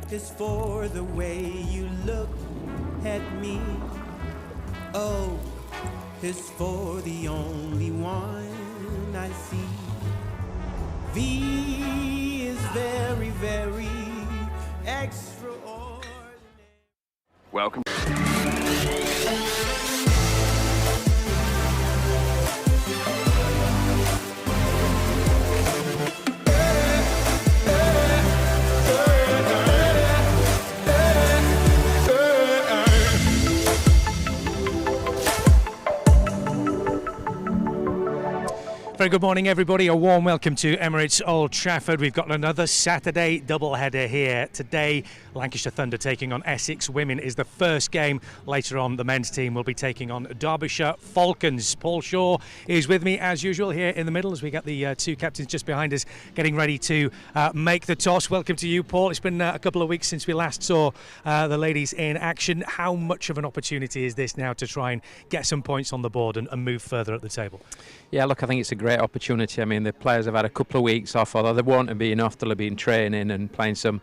Just for the way you look at me. O is for the only one I see. V is very, very extraordinary. Welcome. Very good morning, everybody. A warm welcome to Emirates Old Trafford. We've got another Saturday doubleheader here. Today, Lancashire Thunder taking on Essex Women is the first game. Later on, the men's team will be taking on Derbyshire Falcons. Paul Shaw is with me, as usual, here in the middle as we get the two captains just behind us getting ready to make the toss. Welcome to you, Paul. It's been a couple of weeks since we last saw the ladies in action. How much of an opportunity is this now to try and get some points on the board and move further up the table? Yeah, look, I think it's a great opportunity. I mean, the players have had a couple of weeks off, although there won't be enough. They'll have been training and playing some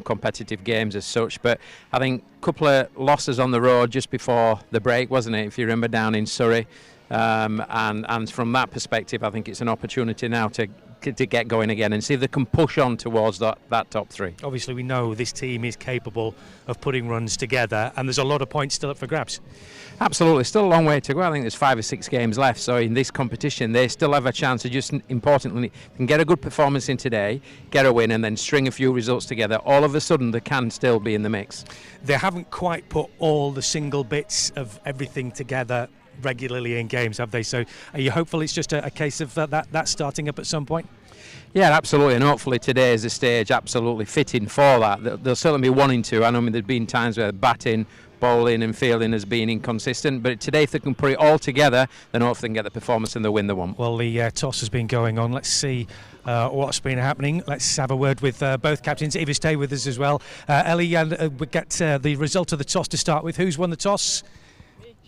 competitive games as such. But I think a couple of losses on the road just before the break, wasn't it? If you remember, down in Surrey. And from that perspective, I think it's an opportunity now to get going again and see if they can push on towards that top three. Obviously, we know this team is capable of putting runs together, and there's a lot of points still up for grabs. Absolutely, still a long way to go. I think there's 5 or 6 games left, so in this competition they still have a chance to just, importantly, can get a good performance in today, get a win and then string a few results together. All of a sudden they can still be in the mix. They haven't quite put all the single bits of everything together regularly in games, have they? So are you hopeful it's just a case of that starting up at some point? Yeah, absolutely, and hopefully today is the stage absolutely fitting for that. They'll certainly be wanting to. I know there's been times where batting, bowling and fielding has been inconsistent, but today if they can put it all together, then hopefully they can get the performance and they'll win the one. Well, the toss has been going on. Let's see what's been happening. Let's have a word with both captains. Eva, stay with us as well. Ellie, we get the result of the toss to start with. Who's won the toss?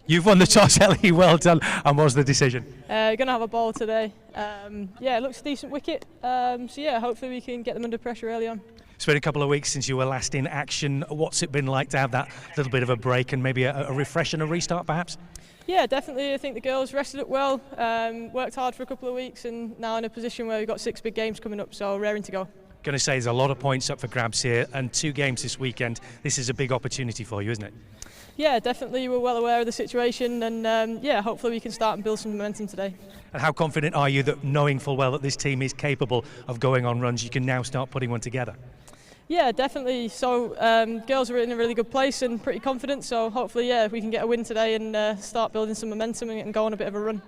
You've won the toss, Ellie. Well done. And what's the decision? Going to have a bowl today. Yeah, it looks a decent wicket. So yeah, hopefully we can get them under pressure early on. It's been a couple of weeks since you were last in action. What's it been like to have that little bit of a break and maybe a refresh and a restart, perhaps? Yeah, definitely. I think the girls rested up well, worked hard for a couple of weeks, and now in a position where we've got 6 big games coming up, so raring to go. Going to say there's a lot of points up for grabs here and 2 games this weekend. This is a big opportunity for you, isn't it? Yeah, definitely. We're well aware of the situation, and yeah, hopefully we can start and build some momentum today. And how confident are you that, knowing full well that this team is capable of going on runs, you can now start putting one together? Yeah, definitely. So girls are in a really good place and pretty confident, so hopefully yeah, we can get a win today and start building some momentum and go on a bit of a run.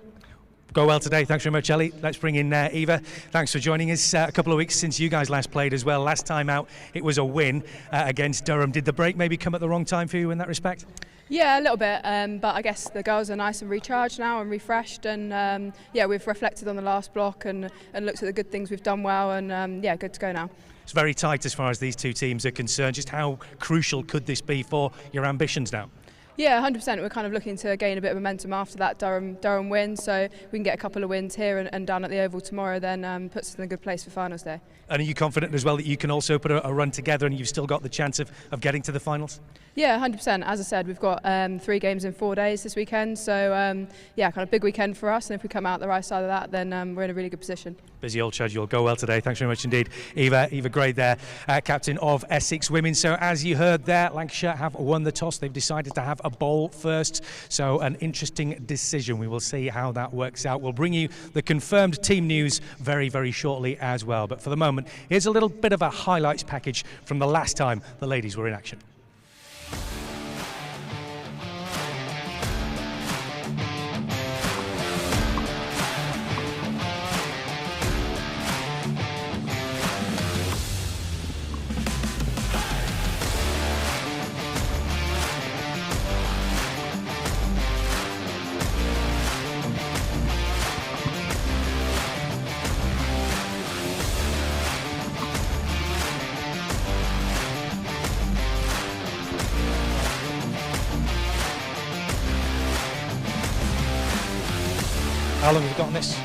Go well today. Thanks very much, Ellie. Let's bring in Eva. Thanks for joining us. A couple of weeks since you guys last played as well. Last time out it was a win against Durham. Did the break maybe come at the wrong time for you in that respect? Yeah, a little bit, but I guess the girls are nice and recharged now and refreshed, and yeah, we've reflected on the last block and looked at the good things we've done well, and yeah, good to go now. It's very tight as far as these two teams are concerned. Just how crucial could this be for your ambitions now? Yeah, 100%. We're kind of looking to gain a bit of momentum after that Durham win, so we can get a couple of wins here and down at the Oval tomorrow, then puts us in a good place for finals day. And are you confident as well that you can also put a run together and you've still got the chance of getting to the finals? Yeah, 100%. As I said, we've got 3 games in 4 days this weekend, so yeah, kind of big weekend for us, and if we come out the right side of that, then we're in a really good position. Busy old schedule. Go well today. Thanks very much indeed. Eva Gray there, captain of Essex Women. So as you heard there, Lancashire have won the toss. They've decided to have a bowl first, so an interesting decision. We will see how that works out. We'll bring you the confirmed team news very, very shortly as well. But for the moment, here's a little bit of a highlights package from the last time the ladies were in action. How long have you got on this?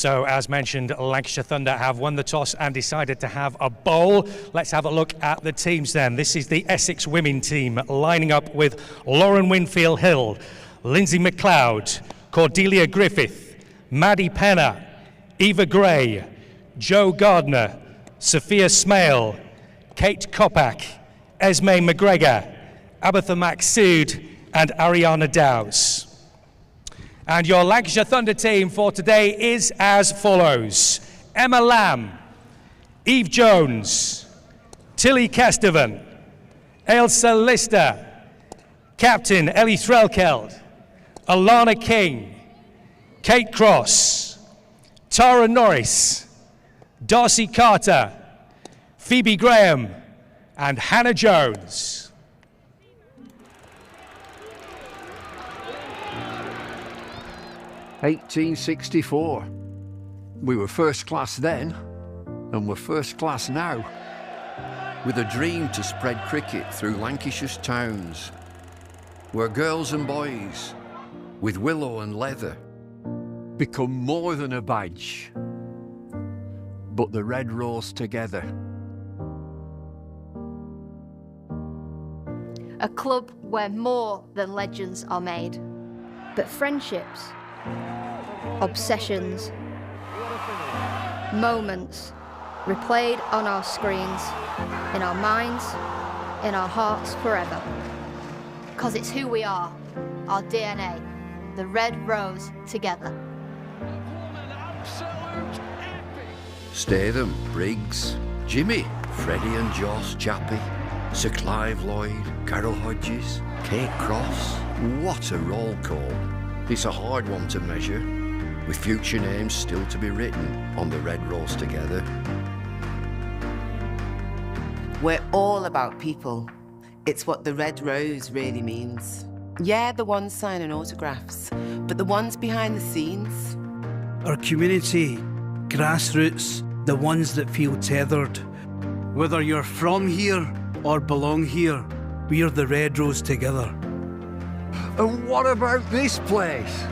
So, as mentioned, Lancashire Thunder have won the toss and decided to have a bowl. Let's have a look at the teams then. This is the Essex women team, lining up with Lauren Winfield Hill, Lindsay McLeod, Cordelia Griffith, Maddie Penner, Eva Gray, Jo Gardner, Sophia Smale, Kate Kopak, Esme McGregor, Abatha Maxsood and Ariana Dowse. And your Lancashire Thunder team for today is as follows: Emma Lamb, Eve Jones, Tilly Kestevan, Ailsa Lister, Captain Ellie Threlkeld, Alana King, Kate Cross, Tara Norris, Darcy Carter, Phoebe Graham and Hannah Jones. "1864. We were first class then, and we're first class now. With a dream to spread cricket through Lancashire's towns, where girls and boys, with willow and leather, become more than a badge, but the red rose together." A club where more than legends are made, but friendships, obsessions, moments replayed on our screens, in our minds, in our hearts forever. 'Cause it's who we are, our DNA, the red rose together. Statham, Briggs, Jimmy, Freddie and Joss Chappie, Sir Clive Lloyd, Carol Hodges, Kate Cross. What a roll call. It's a hard one to measure, with future names still to be written on the red rose together. We're all about people. It's what the red rose really means. Yeah, the ones signing autographs, but the ones behind the scenes. Our community, grassroots, the ones that feel tethered. Whether you're from here or belong here, we're the red rose together. And what about this place?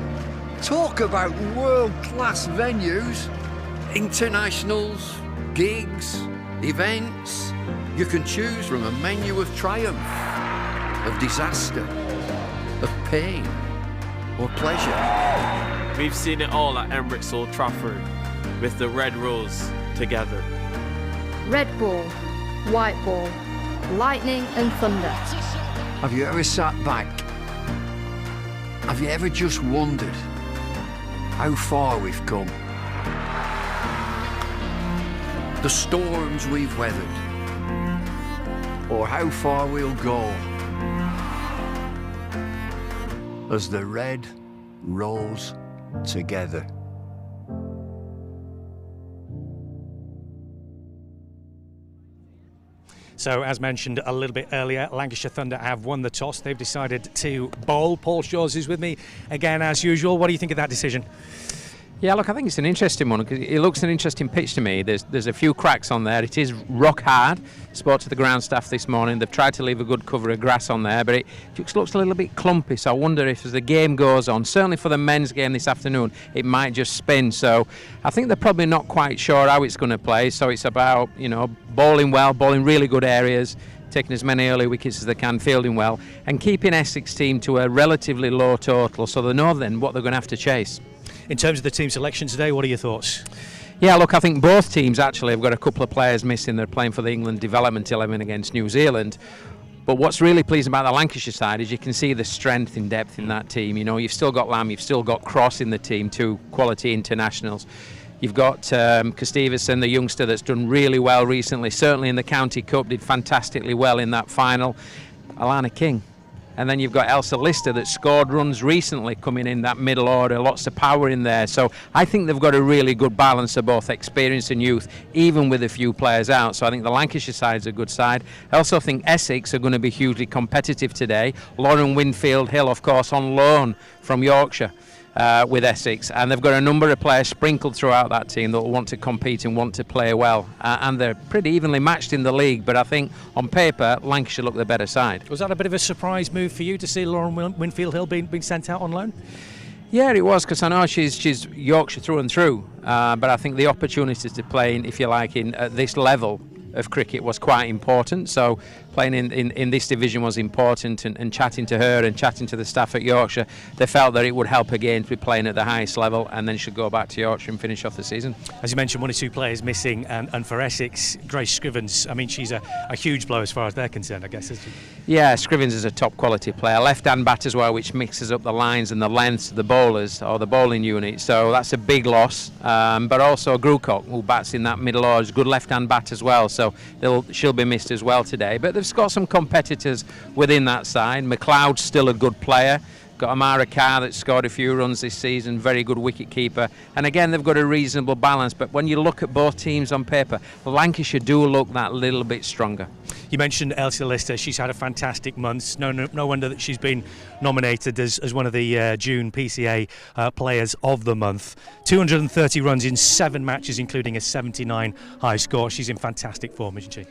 Talk about world-class venues, internationals, gigs, events. You can choose from a menu of triumph, of disaster, of pain, or pleasure. We've seen it all at Emirates Old Trafford, with the red rose together. Red ball, white ball, lightning and thunder. Have you ever sat back? Have you ever just wondered how far we've come? The storms we've weathered, or how far we'll go as the red rose together. So, as mentioned a little bit earlier, Lancashire Thunder have won the toss. They've decided to bowl. Paul Shaw's is with me again, as usual. What do you think of that decision? Yeah, look, I think it's an interesting one because it looks an interesting pitch to me. There's a few cracks on there. It is rock hard. Spoke to the ground staff this morning. They've tried to leave a good cover of grass on there, but it just looks a little bit clumpy. So I wonder if as the game goes on, certainly for the men's game this afternoon, it might just spin. So I think they're probably not quite sure how it's going to play. So it's about, bowling well, bowling really good areas, taking as many early wickets as they can, fielding well, and keeping Essex team to a relatively low total so they know then what they're going to have to chase. In terms of the team selection today, what are your thoughts? Yeah, look, I think both teams actually have got a couple of players missing. They're playing for the England development 11 against New Zealand. But what's really pleasing about the Lancashire side is you can see the strength in depth in that team. You've still got Lamb, you've still got Cross in the team, two quality internationals. You've got Stevenson, the youngster that's done really well recently, certainly in the County Cup, did fantastically well in that final. Alana King. And then you've got Elsa Lister that scored runs recently coming in that middle order, lots of power in there. So I think they've got a really good balance of both experience and youth, even with a few players out. So I think the Lancashire side's a good side. I also think Essex are going to be hugely competitive today. Lauren Winfield Hill, of course, on loan from Yorkshire. With Essex, and they've got a number of players sprinkled throughout that team that will want to compete and want to play well, and they're pretty evenly matched in the league, but I think on paper Lancashire look the better side. Was that a bit of a surprise move for you to see Lauren Winfield Hill being sent out on loan? Yeah, it was, because I know she's Yorkshire through and through, but I think the opportunity to play, if you like, at this level of cricket was quite important. So playing in this division was important, and chatting to her and chatting to the staff at Yorkshire, they felt that it would help again to be playing at the highest level, and then she'd go back to Yorkshire and finish off the season. As you mentioned, 1 or 2 players missing, and for Essex, Grace Scrivens, I mean, she's a huge blow as far as they're concerned, I guess, isn't she? Yeah, Scrivens is a top quality player, left-hand bat as well, which mixes up the lines and the lengths of the bowlers or the bowling unit, so that's a big loss. But also Grucock, who bats in that middle order, is a good left-hand bat as well, so she'll be missed as well today. But they've got some competitors within that side. McLeod's still a good player. Got Amara Carr that scored a few runs this season, very good wicket keeper. And again, they've got a reasonable balance. But when you look at both teams on paper, Lancashire do look that little bit stronger. You mentioned Elsie Lister. She's had a fantastic month. No wonder that she's been nominated as one of the June PCA Players of the Month. 230 runs in 7 matches, including a 79 high score. She's in fantastic form, isn't she?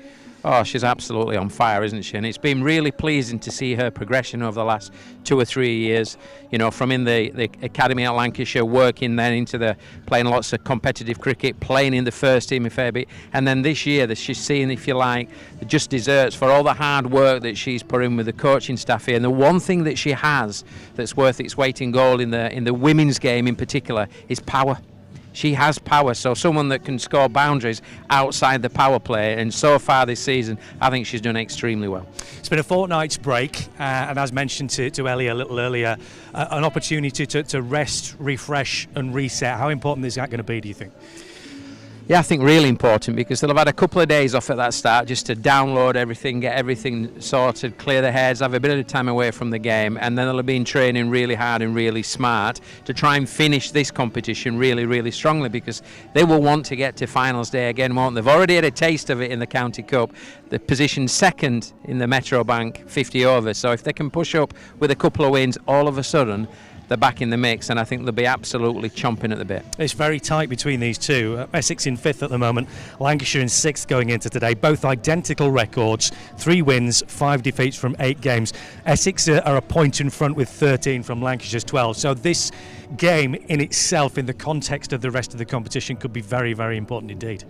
Oh, she's absolutely on fire, isn't she? And it's been really pleasing to see her progression over the last 2 or 3 years. You know, from in the academy at Lancashire, working then into playing lots of competitive cricket, playing in the first team a fair bit, and then this year that she's seen, if you like, just desserts for all the hard work that she's put in with the coaching staff here. And the one thing that she has that's worth its weight in gold in the women's game in particular is power. She has power, so someone that can score boundaries outside the power play, and so far this season I think she's done extremely well. It's been a fortnight's break, and as mentioned to Ellie a little earlier, an opportunity to rest, refresh and reset. How important is that going to be, do you think? Yeah, I think really important, because they'll have had a couple of days off at that start just to download everything, get everything sorted, clear their heads, have a bit of time away from the game, and then they'll have been training really hard and really smart to try and finish this competition really, really strongly, because they will want to get to finals day again, won't they? They've already had a taste of it in the County Cup. They're positioned second in the Metro Bank 50 over, so if they can push up with a couple of wins, all of a sudden they're back in the mix, and I think they'll be absolutely chomping at the bit. It's very tight between these two. Essex in 5th at the moment, Lancashire in 6th going into today. Both identical records, 3 wins, 5 defeats from 8 games. Essex are a point in front with 13 from Lancashire's 12. So this game in itself, in the context of the rest of the competition, could be very, very important indeed.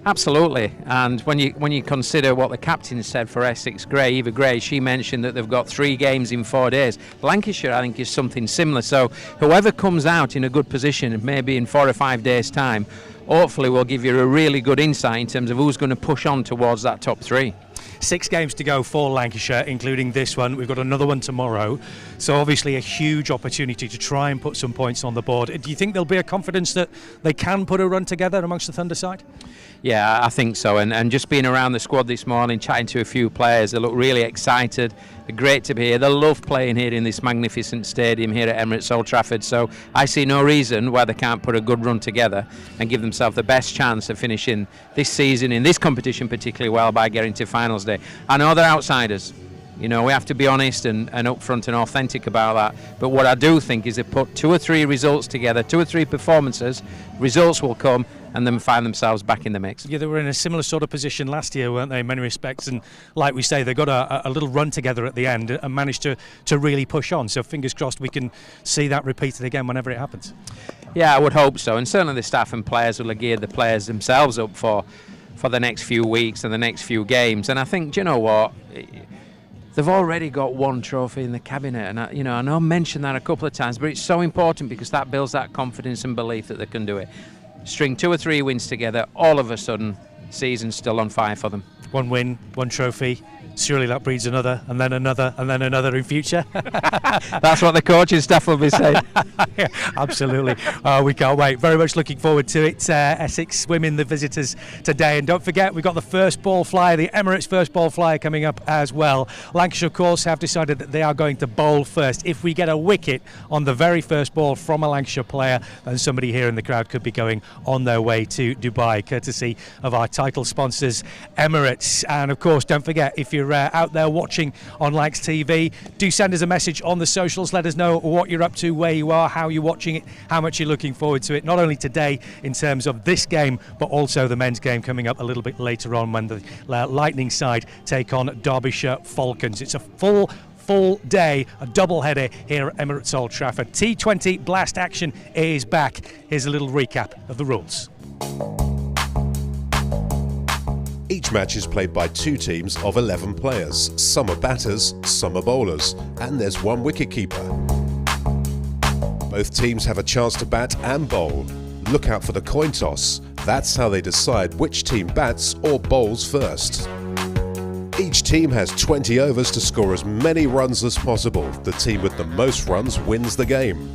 Absolutely, and when you consider what the captain said for Essex, Eva Gray, she mentioned that they've got 3 games in 4 days. Lancashire, I think, is something similar, so whoever comes out in a good position, maybe in 4 or 5 days' time, hopefully will give you a really good insight in terms of who's going to push on towards that top 3. 6 games to go for Lancashire, including this one. We've got another one tomorrow, so obviously a huge opportunity to try and put some points on the board. Do you think there'll be a confidence that they can put a run together amongst the Thunder side? Yeah, I think so, and just being around the squad this morning, chatting to a few players, they look really excited. They're great to be here. They love playing here in this magnificent stadium here at Emirates Old Trafford, so I see no reason why they can't put a good run together and give themselves the best chance of finishing this season in this competition particularly well by getting to finals day. I know they're outsiders. You know, we have to be honest and upfront and authentic about that. But what I do think is they put 2 or 3 results together, 2 or 3 performances, results will come, and then find themselves back in the mix. Yeah, they were in a similar sort of position last year, weren't they, in many respects? And like we say, they got a little run together at the end and managed to really push on. So fingers crossed we can see that repeated again whenever it happens. Yeah, I would hope so. And certainly the staff and players will have geared the players themselves up for the next few weeks and the next few games. And I think, do you know what? They've already got 1 trophy in the cabinet, and I know I mentioned that a couple of times, but it's so important because that builds that confidence and belief that they can do it. String 2 or 3 wins together, all of a sudden, season's still on fire for them. 1 win, 1 trophy. Surely that breeds another, and then another, and then another in future. That's what the coaching staff will be saying. Yeah, absolutely. We can't wait. Very much looking forward to it. Essex women, the visitors today. And don't forget, we've got the first ball flyer, the Emirates first ball flyer coming up as well. Lancashire, of course, have decided that they are going to bowl first. If we get a wicket on the very first ball from a Lancashire player, then somebody here in the crowd could be going on their way to Dubai, courtesy of our title sponsors, Emirates. And of course, don't forget, if you're out there watching on Lancs TV, do send us a message on the socials. Let us know what you're up to, where you are, how you're watching it, how much you're looking forward to it, not only today in terms of this game, but also the men's game coming up a little bit later on when the Lightning side take on Derbyshire Falcons. It's a full full day, a double header here at Emirates Old Trafford. T20 Blast action is back. Here's a little recap of the rules. Each match is played by 2 teams of 11 players. Some are batters, some are bowlers, and there's 1 wicket-keeper. Both teams have a chance to bat and bowl. Look out for the coin toss. That's how they decide which team bats or bowls first. Each team has 20 overs to score as many runs as possible. The team with the most runs wins the game.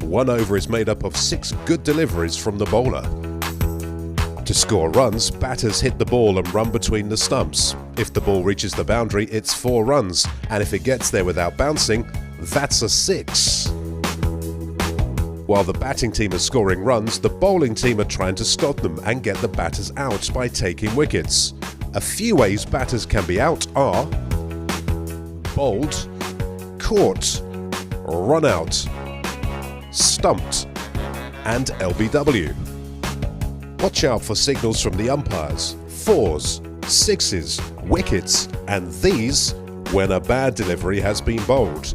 1 over is made up of 6 good deliveries from the bowler. To score runs, batters hit the ball and run between the stumps. If the ball reaches the boundary, it's 4 runs, and if it gets there without bouncing, that's a 6. While the batting team is scoring runs, the bowling team are trying to stop them and get the batters out by taking wickets. A few ways batters can be out are bowled, caught, run out, stumped, and LBW. Watch out for signals from the umpires, 4s, 6s, wickets, and these when a bad delivery has been bowled.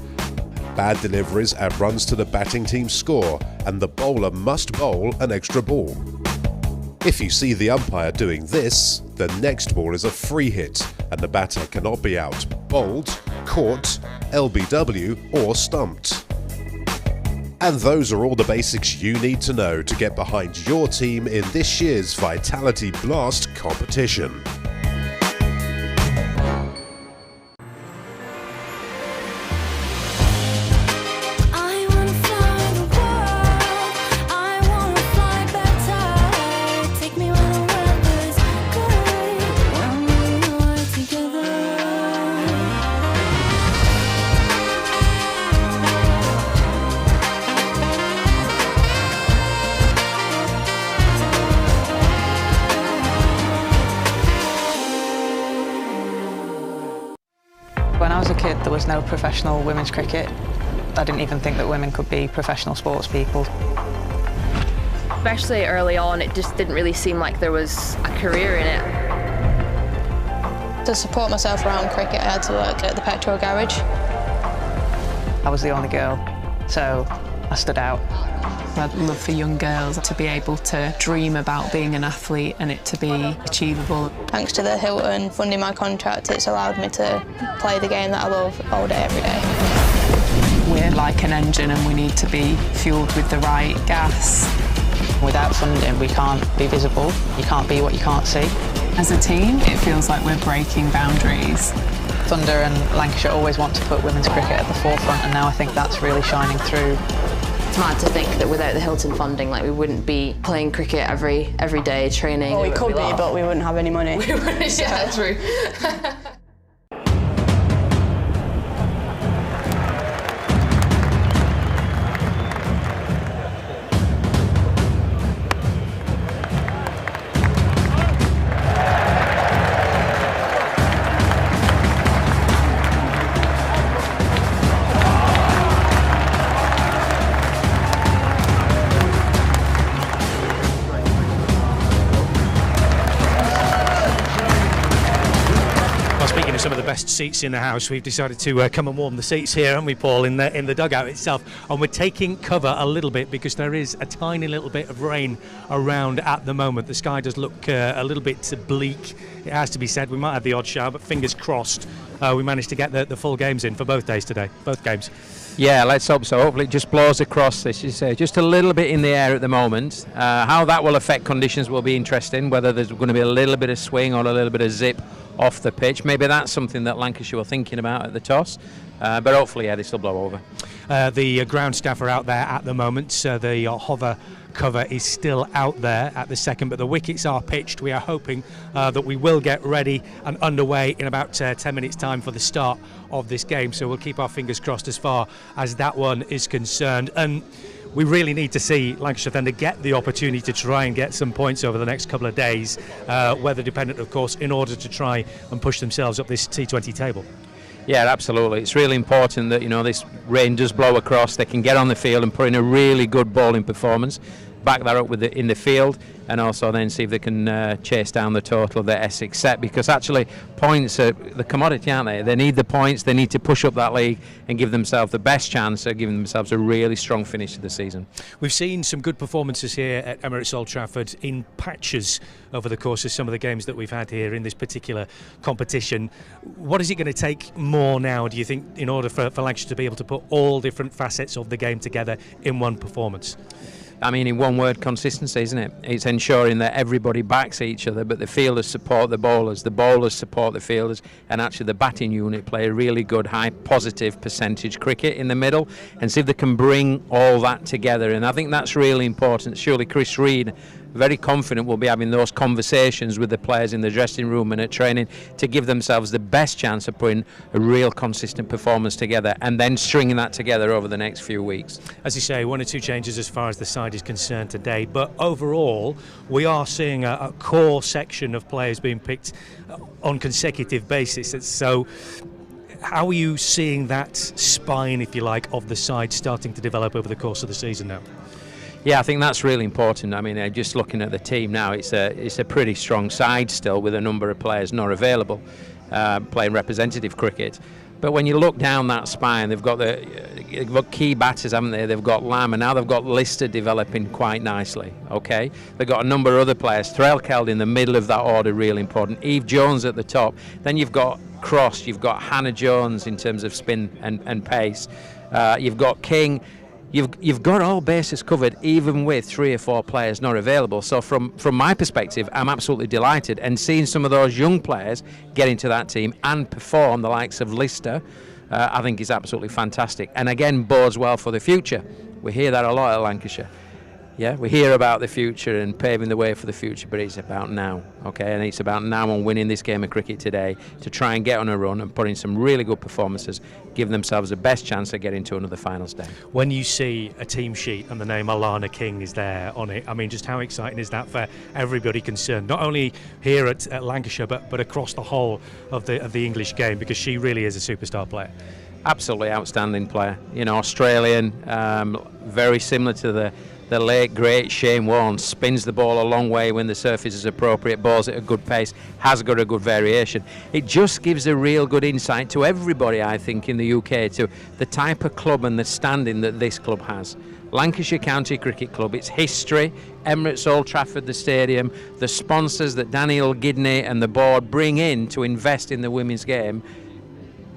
Bad deliveries add runs to the batting team's score, and the bowler must bowl an extra ball. If you see the umpire doing this, the next ball is a free hit, and the batter cannot be out, bowled, caught, LBW, or stumped. And those are all the basics you need to know to get behind your team in this year's Vitality Blast competition. When I was a kid, there was no professional women's cricket. I didn't even think that women could be professional sports people. Especially early on, it just didn't really seem like there was a career in it. To support myself around cricket, I had to work at the petrol garage. I was the only girl, so I stood out. I'd love for young girls to be able to dream about being an athlete and it to be achievable. Thanks to the Hilton funding my contract, it's allowed me to play the game that I love all day, every day. We're like an engine and we need to be fueled with the right gas. Without funding, we can't be visible. You can't be what you can't see. As a team, it feels like we're breaking boundaries. Thunder and Lancashire always want to put women's cricket at the forefront, and now I think that's really shining through. It's mad to think that without the Hilton funding, like, we wouldn't be playing cricket every day, training. Well, we could be, but we wouldn't have any money. We wouldn't, yeah, true. Some of the best seats in the house. We've decided to come and warm the seats here, haven't we, Paul, in the dugout itself, and we're taking cover a little bit because there is a tiny little bit of rain around at the moment. The sky does look a little bit bleak, it has to be said. We might have the odd shower, but fingers crossed we managed to get the full games in for both days today, both games. Yeah, let's hope so. Hopefully it just blows across. This is just a little bit in the air at the moment. How that will affect conditions will be interesting, whether there's going to be a little bit of swing or a little bit of zip off the pitch. Maybe that's something that Lancashire were thinking about at the toss, but hopefully, yeah, this will blow over. The ground staff are out there at the moment. The hover cover is still out there at the second, but the wickets are pitched. We are hoping that we will get ready and underway in about 10 minutes time for the start of this game, so we'll keep our fingers crossed as far as that one is concerned. And we really need to see Lancashire Thunder get the opportunity to try and get some points over the next couple of days, weather dependent of course, in order to try and push themselves up this T20 table. Yeah, absolutely. It's really important that, you know, this rain does blow across. They can get on the field and put in a really good bowling performance. back that up in the field, and also then see if they can chase down the total of the Essex set, because actually points are the commodity, aren't they? They need the points, they need to push up that league and give themselves the best chance of giving themselves a really strong finish to the season. We've seen some good performances here at Emirates Old Trafford in patches over the course of some of the games that we've had here in this particular competition. What is it going to take more now, do you think, in order for Lancashire to be able to put all different facets of the game together in one performance? I mean, in one word, consistency, isn't it? It's ensuring that everybody backs each other, but the fielders support the bowlers support the fielders, and actually the batting unit play a really good, high positive percentage cricket in the middle, and see if they can bring all that together. And I think that's really important. Surely Chris Reed, very confident, will be having those conversations with the players in the dressing room and at training to give themselves the best chance of putting a real consistent performance together, and then stringing that together over the next few weeks. As you say, 1 or 2 changes as far as the side is concerned today, but overall we are seeing a core section of players being picked on consecutive basis. So how are you seeing that spine, if you like, of the side starting to develop over the course of the season now? Yeah, I think that's really important. I mean, just looking at the team now, it's a pretty strong side still, with a number of players not available playing representative cricket. But when you look down that spine, they've got key batters, haven't they? They've got Lamb, and now they've got Lister developing quite nicely. Okay, they've got a number of other players. Threlkeld in the middle of that order, really important. Eve Jones at the top. Then you've got Cross, you've got Hannah Jones in terms of spin and pace. You've got King. You've got all bases covered, even with 3 or 4 players not available. So from my perspective, I'm absolutely delighted, and seeing some of those young players get into that team and perform, the likes of Lister, I think is absolutely fantastic, and again bodes well for the future. We hear that a lot at Lancashire. Yeah, we hear about the future and paving the way for the future, but it's about now, okay? And it's about now on winning this game of cricket today to try and get on a run and put in some really good performances, give themselves the best chance of getting to another finals day. When you see a team sheet and the name Alana King is there on it, I mean, just how exciting is that for everybody concerned? Not only here at Lancashire, but across the whole of the English game, because she really is a superstar player. Absolutely outstanding player. You know, Australian, very similar to the late great Shane Warne, spins the ball a long way when the surface is appropriate, bowls at a good pace, has got a good variation. It just gives a real good insight to everybody, I think, in the UK, to the type of club and the standing that this club has. Lancashire County Cricket Club, its history, Emirates Old Trafford, the stadium, the sponsors that Daniel Gidney and the board bring in to invest in the women's game.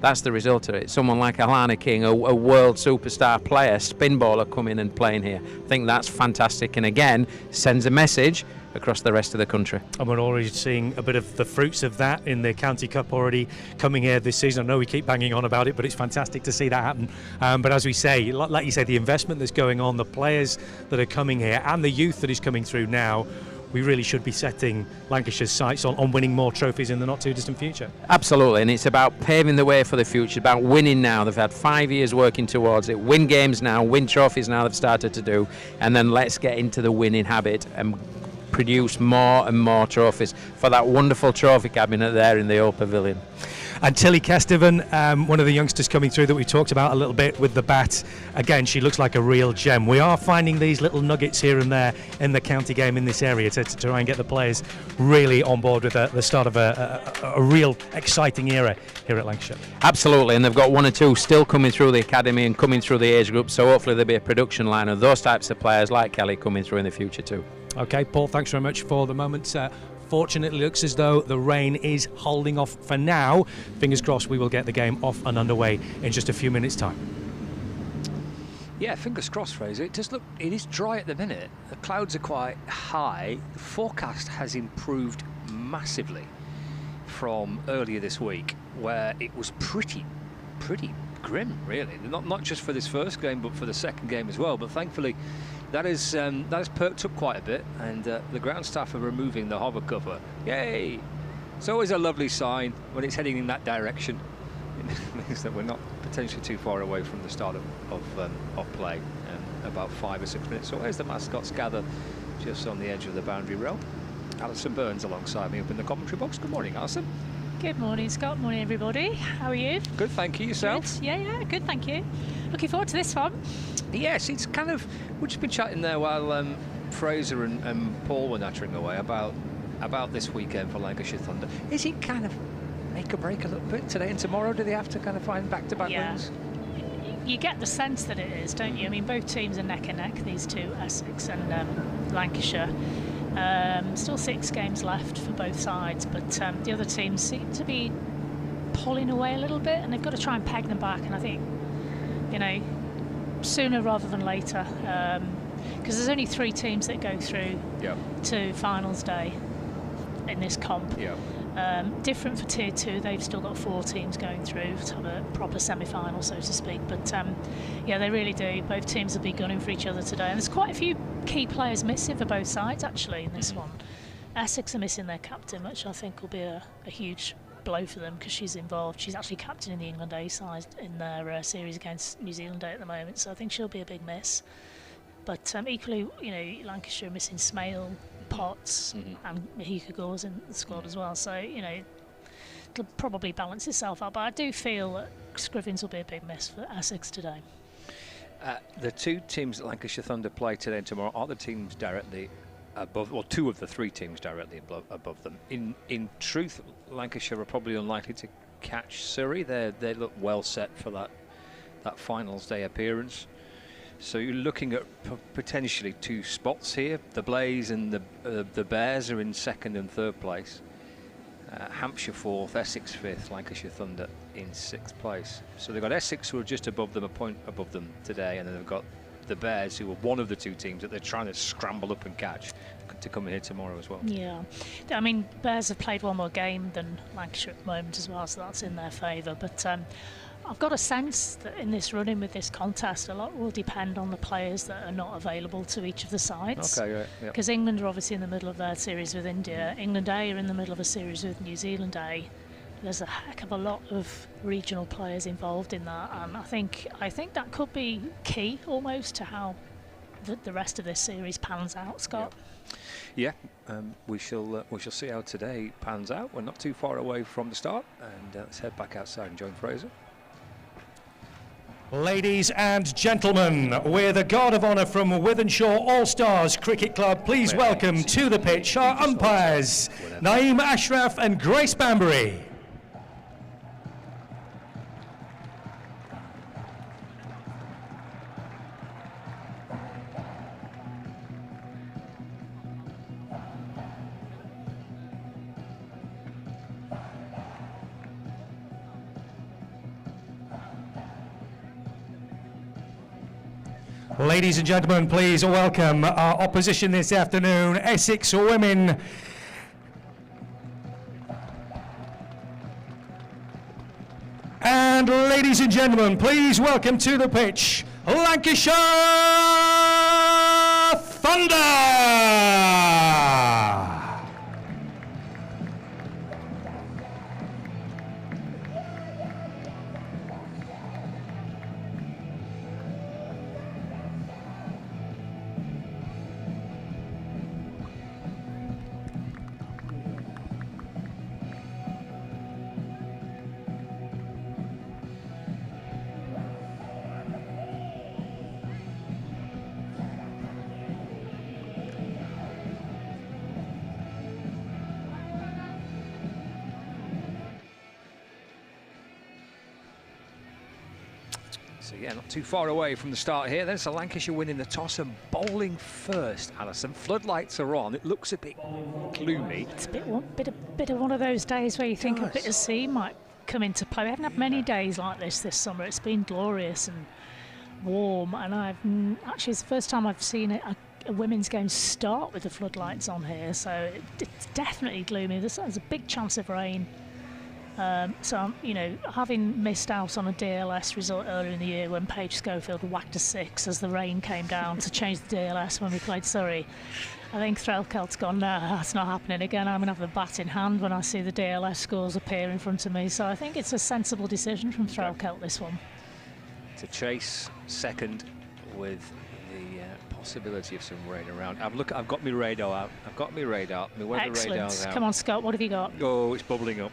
That's the result of it. Someone like Alana King, a world superstar player, spin bowler, coming and playing here. I think that's fantastic, and again sends a message across the rest of the country. And we're already seeing a bit of the fruits of that in the County Cup already coming here this season. I know we keep banging on about it, but it's fantastic to see that happen. But as we say, like you say, the investment that's going on, the players that are coming here, and the youth that is coming through now, we really should be setting Lancashire's sights on winning more trophies in the not too distant future. Absolutely, and it's about paving the way for the future, about winning now. They've had 5 years working towards it. Win games now, win trophies now, they've started to do, and then let's get into the winning habit and produce more and more trophies for that wonderful trophy cabinet there in the old pavilion. And Tilly Kesteven, one of the youngsters coming through that we talked about a little bit with the bat. Again, she looks like a real gem. We are finding these little nuggets here and there in the county game in this area to try and get the players really on board with the start of a real exciting era here at Lancashire. Absolutely, and they've got 1 or 2 still coming through the academy and coming through the age group, so hopefully there'll be a production line of those types of players like Kelly coming through in the future too. Okay, Paul, thanks very much for the moment. Fortunately, it looks as though the rain is holding off for now. Fingers crossed we will get the game off and underway in just a few minutes' time. Yeah, fingers crossed, Fraser. It does look, it is dry at the minute. The clouds are quite high. The forecast has improved massively from earlier this week, where it was pretty grim, really. Not just for this first game, but for the second game as well. But thankfully, that has perked up quite a bit, and the ground staff are removing the hover cover. Yay! It's always a lovely sign when it's heading in that direction. It means that we're not potentially too far away from the start of play, about 5 or 6 minutes away as the mascots gather just on the edge of the boundary rail. Alison Burns alongside me up in the commentary box. Good morning, Alison. Good morning, Scott. Morning, everybody. How are you? Good, thank you. Yourself? Good. Yeah, good, thank you. Looking forward to this one. Yes, it's kind of... We've just been chatting there while Fraser and Paul were nattering away about this weekend for Lancashire Thunder. Is it kind of make or break a little bit today and tomorrow? Do they have to kind of find back-to-back wins? You get the sense that it is, don't you? I mean, both teams are neck and neck, these two, Essex and Lancashire. Still 6 games left for both sides, but the other teams seem to be pulling away a little bit, and they've got to try and peg them back. And I think, you know, sooner rather than later, because there's only 3 teams that go through to finals day in this comp. Different for Tier 2, they've still got 4 teams going through to have a proper semi-final, so to speak. But yeah, they really do. Both teams will be gunning for each other today, and there's quite a few key players missing for both sides actually in this one. Essex are missing their captain, which I think will be a huge blow for them, because she's involved. She's actually captain in the England A side in their series against New Zealand A at the moment, so I think she'll be a big miss. But equally, you know, Lancashire are missing Smale, Potts, and Mahika Gore's in the squad as well. So, you know, it'll probably balance itself out. But I do feel that Scrivens will be a big miss for Essex today. The 2 teams that Lancashire Thunder play today and tomorrow are the teams directly above, or 2 of the 3 teams directly above them. In truth, Lancashire are probably unlikely to catch Surrey. They look well set for that finals day appearance. So you're looking at potentially 2 spots here. The Blaze and the Bears are in 2nd and 3rd place. Hampshire 4th, Essex 5th, Lancashire Thunder in 6th place. So they've got Essex, who are just above them, a point above them today, and then they've got the Bears, who are one of the 2 teams that they're trying to scramble up and catch to come here tomorrow as well. Yeah, I mean, Bears have played one more game than Lancashire at the moment as well, so that's in their favour. But I've got a sense that in this run-in with this contest, a lot will depend on the players that are not available to each of the sides. Okay, because England are obviously in the middle of their series with India. England A are in the middle of a series with New Zealand A. There's a heck of a lot of regional players involved in that, and I think that could be key almost to how the rest of this series pans out, Scott. Yeah, we shall see how today pans out. We're not too far away from the start, and let's head back outside and join Fraser. Ladies and gentlemen, we're the Guard of Honour from Wythenshawe All-Stars Cricket Club. Please welcome to the pitch our umpires, Naeem Ashraf and Grace Banbury. Ladies and gentlemen, please welcome our opposition this afternoon, Essex women. And ladies and gentlemen, please welcome to the pitch, Lancashire Thunder! So yeah, not too far away from the start here. There's a Lancashire winning the toss and bowling first. Alison, floodlights are on. It looks a bit gloomy. It's a bit of one of those days where you think a bit of sea might come into play. We haven't had many days like this summer. It's been glorious and warm, and actually it's the first time I've seen a women's game start with the floodlights on here. So it's definitely gloomy. There's a big chance of rain. So, you know, having missed out on a DLS result earlier in the year when Paige Schofield whacked a 6 as the rain came down to change the DLS when we played Surrey, I think Threlkeld's gone, no, that's not happening again. I'm going to have the bat in hand when I see the DLS scores appear in front of me. So I think it's a sensible decision from Threlkeld, this one. To chase second with the possibility of some rain around. I've got my radar out. My weather radar's out. Come on, Scott, what have you got? Oh, it's bubbling up.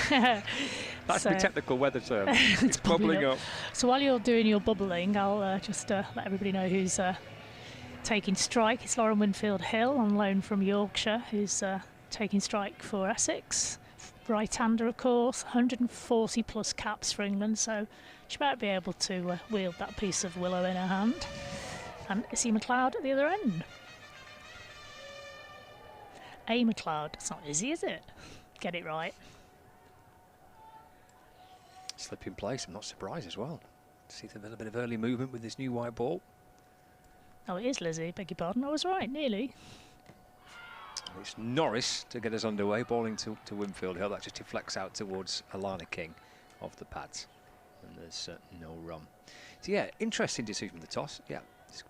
That's the technical weather term. It's bubbling up. So while you're doing your bubbling, I'll just let everybody know who's taking strike. It's Lauren Winfield-Hill on loan from Yorkshire, who's taking strike for Essex. Right-hander, of course, 140 plus caps for England, so she might be able to wield that piece of willow in her hand. And Izzy McLeod at the other end. A. McLeod. It's not Izzy, is it? Get it right. Slip in place, I'm not surprised as well. See a little bit of early movement with this new white ball. Oh, it is Lizzie, beg your pardon. I was right, nearly. It's Norris to get us underway, balling to Winfield-Hill. That just deflects out towards Alana King off the pads. And there's no run. So yeah, interesting decision with the toss. Yeah,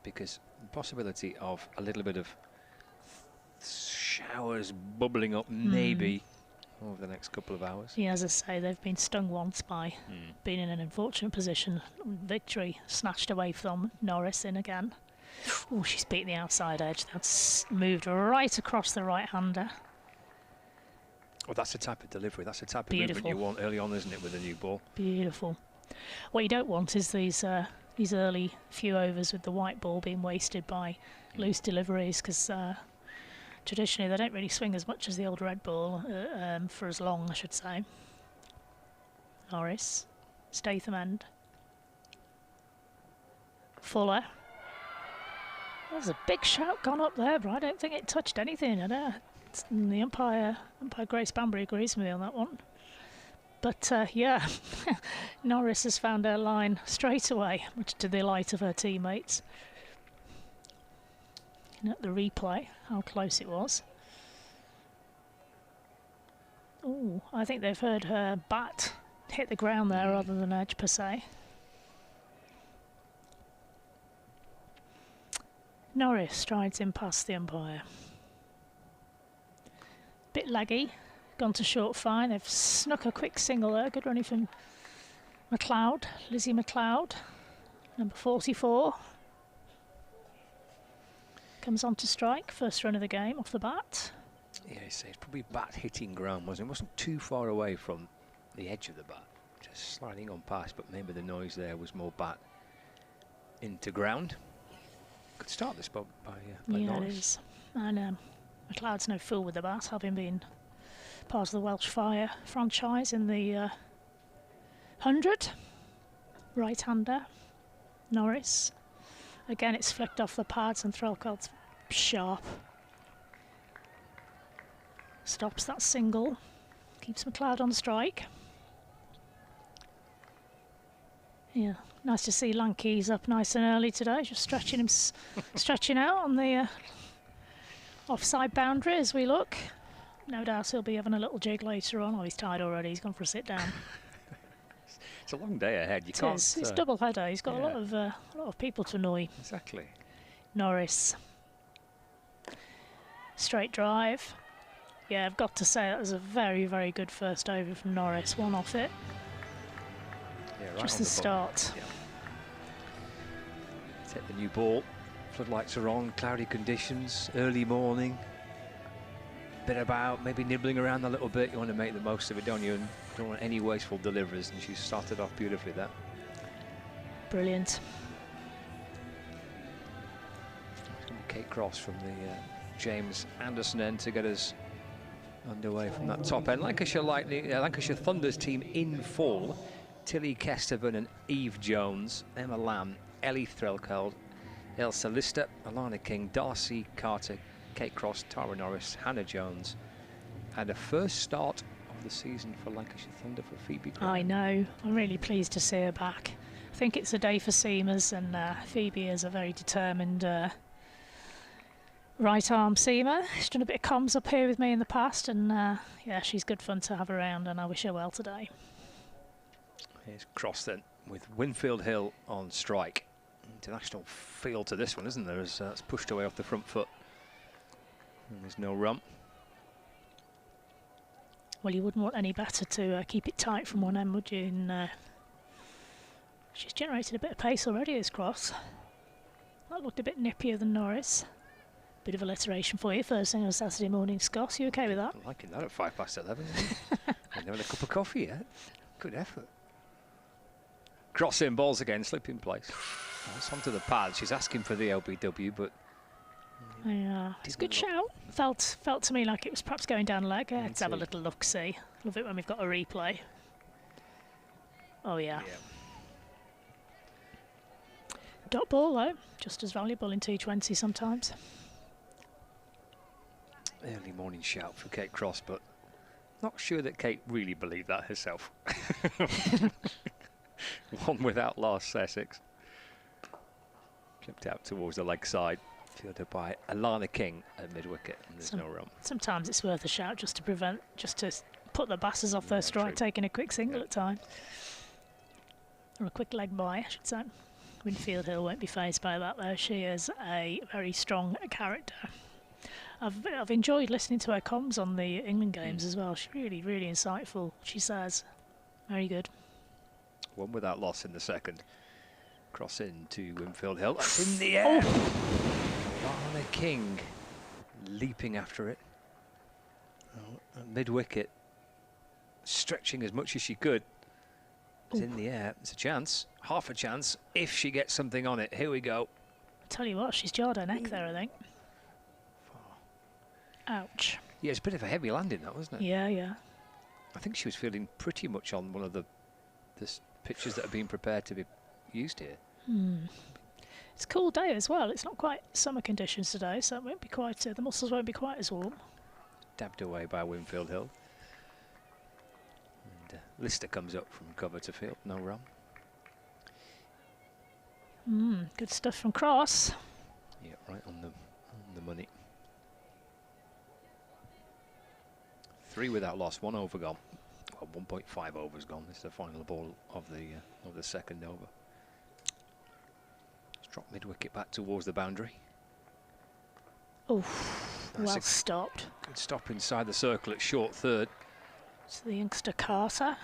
because the possibility of a little bit of showers bubbling up maybe over the next couple of hours. Yeah, as I say, they've been stung once by being in an unfortunate position. Victory snatched away from Norris in again. Oh, she's beaten the outside edge. That's moved right across the right-hander. Well, that's the type of delivery. That's the type of movement you want early on, isn't it, with a new ball? Beautiful. What you don't want is these early few overs with the white ball being wasted by loose deliveries, because traditionally they don't really swing as much as the old red ball for as long, I should say. Norris, Statham end. Fuller. There's a big shout gone up there, but I don't think it touched anything. The umpire Grace Banbury agrees with me on that one. But yeah, Norris has found her line straight away, much to the delight of her teammates. And at the replay, how close it was. Oh, I think they've heard her bat hit the ground there rather than edge per se. Norris strides in past the umpire. Bit laggy, gone to short fine. They've snuck a quick single there. Good running from McLeod, Lizzie McLeod, number 44. Comes on to strike, first run of the game off the bat. Yeah, it's probably bat hitting ground, wasn't it? It wasn't too far away from the edge of the bat, just sliding on past, but maybe the noise there was more bat into ground. Good start this by yeah, Norris. It is. And McLeod's no fool with the bat, having been part of the Welsh Fire franchise in the 100. Right-hander, Norris. Again, it's flicked off the pads and Threlkeld's sharp. Stops that single. Keeps McLeod on strike. Yeah, nice to see Lanky's up nice and early today, just stretching out on the offside boundary as we look. No doubt he'll be having a little jig later on. Oh, he's tired already. He's gone for a sit down. It's a long day ahead. It's double header. He's got a lot of people to annoy. Exactly. Norris. Straight drive. Yeah, I've got to say that was a very, very good first over from Norris. One off it. Yeah, right just on the start. Yeah. Take the new ball. Floodlights are on. Cloudy conditions. Early morning. Bit about, maybe nibbling around a little bit. You want to make the most of it, don't you? And don't want any wasteful deliveries. And she started off beautifully there. Brilliant. It's going to be Kate Cross from the James Anderson end to get us underway from that top end. Lancashire Thunder's team in full. Tilly Kestevan and Eve Jones, Emma Lamb, Ellie Threlkeld, Elsa Lister, Alana King, Darcy Carter, Kate Cross, Tara Norris, Hannah Jones, and a first start of the season for Lancashire Thunder for Phoebe Graham. I know. I'm really pleased to see her back. I think it's a day for seamers, and Phoebe is a very determined right arm seamer. She's done a bit of comms up here with me in the past, and yeah, she's good fun to have around, and I wish her well today. Here's Cross then with Winfield-Hill on strike. International feel to this one, isn't there? As it's pushed away off the front foot. And there's no run. Well, you wouldn't want any better to keep it tight from one end, would you? And she's generated a bit of pace already, this Cross. That looked a bit nippier than Norris. Bit of alliteration for you first thing on Saturday morning, Scott. You okay with that? I'm liking that at 11:05. I've never had a cup of coffee yet. Good effort. Cross in, balls again, slip in place. It's onto the pad. She's asking for the LBW, but Yeah, it's a good shout. Felt to me like it was perhaps going down leg. Let's have a little look-see. Love it when we've got a replay. Oh, yeah. Dot ball, though. Just as valuable in T20 sometimes. Early morning shout for Kate Cross, but not sure that Kate really believed that herself. One without loss, Essex. Chipped out towards the leg side. Fielded by Alana King at mid-wicket, and there's no run. Sometimes it's worth a shout just to put the bassers off their strike, taking a quick single at times. Or a quick leg by, I should say. Winfield Hill won't be fazed by that, though. She is a very strong character. I've enjoyed listening to her comms on the England games as well. She's really, really insightful, she says. Very good. One without loss in the second. Cross into Winfield Hill. That's in the air. Alana King leaping after it. Mid-wicket. Stretching as much as she could. It's in the air. It's a chance. Half a chance if she gets something on it. Here we go. I tell you what, she's jarred her neck there, I think. Ouch. Yeah, it's a bit of a heavy landing, that, wasn't it? Yeah, yeah. I think she was feeling pretty much on one of the pitches that are being prepared to be used here. It's a cool day as well. It's not quite summer conditions today, so it won't be quite. The muscles won't be quite as warm. Dabbed away by Winfield Hill. And Lister comes up from cover to field. No run. Good stuff from Cross. Yeah, right on the money. 3 without loss, 1 over gone. Well, 1.5 overs gone. This is the final ball of the second over. Drop mid-wicket back towards the boundary. Oh, well stopped. Good stop inside the circle at short third. It's the youngster Carter.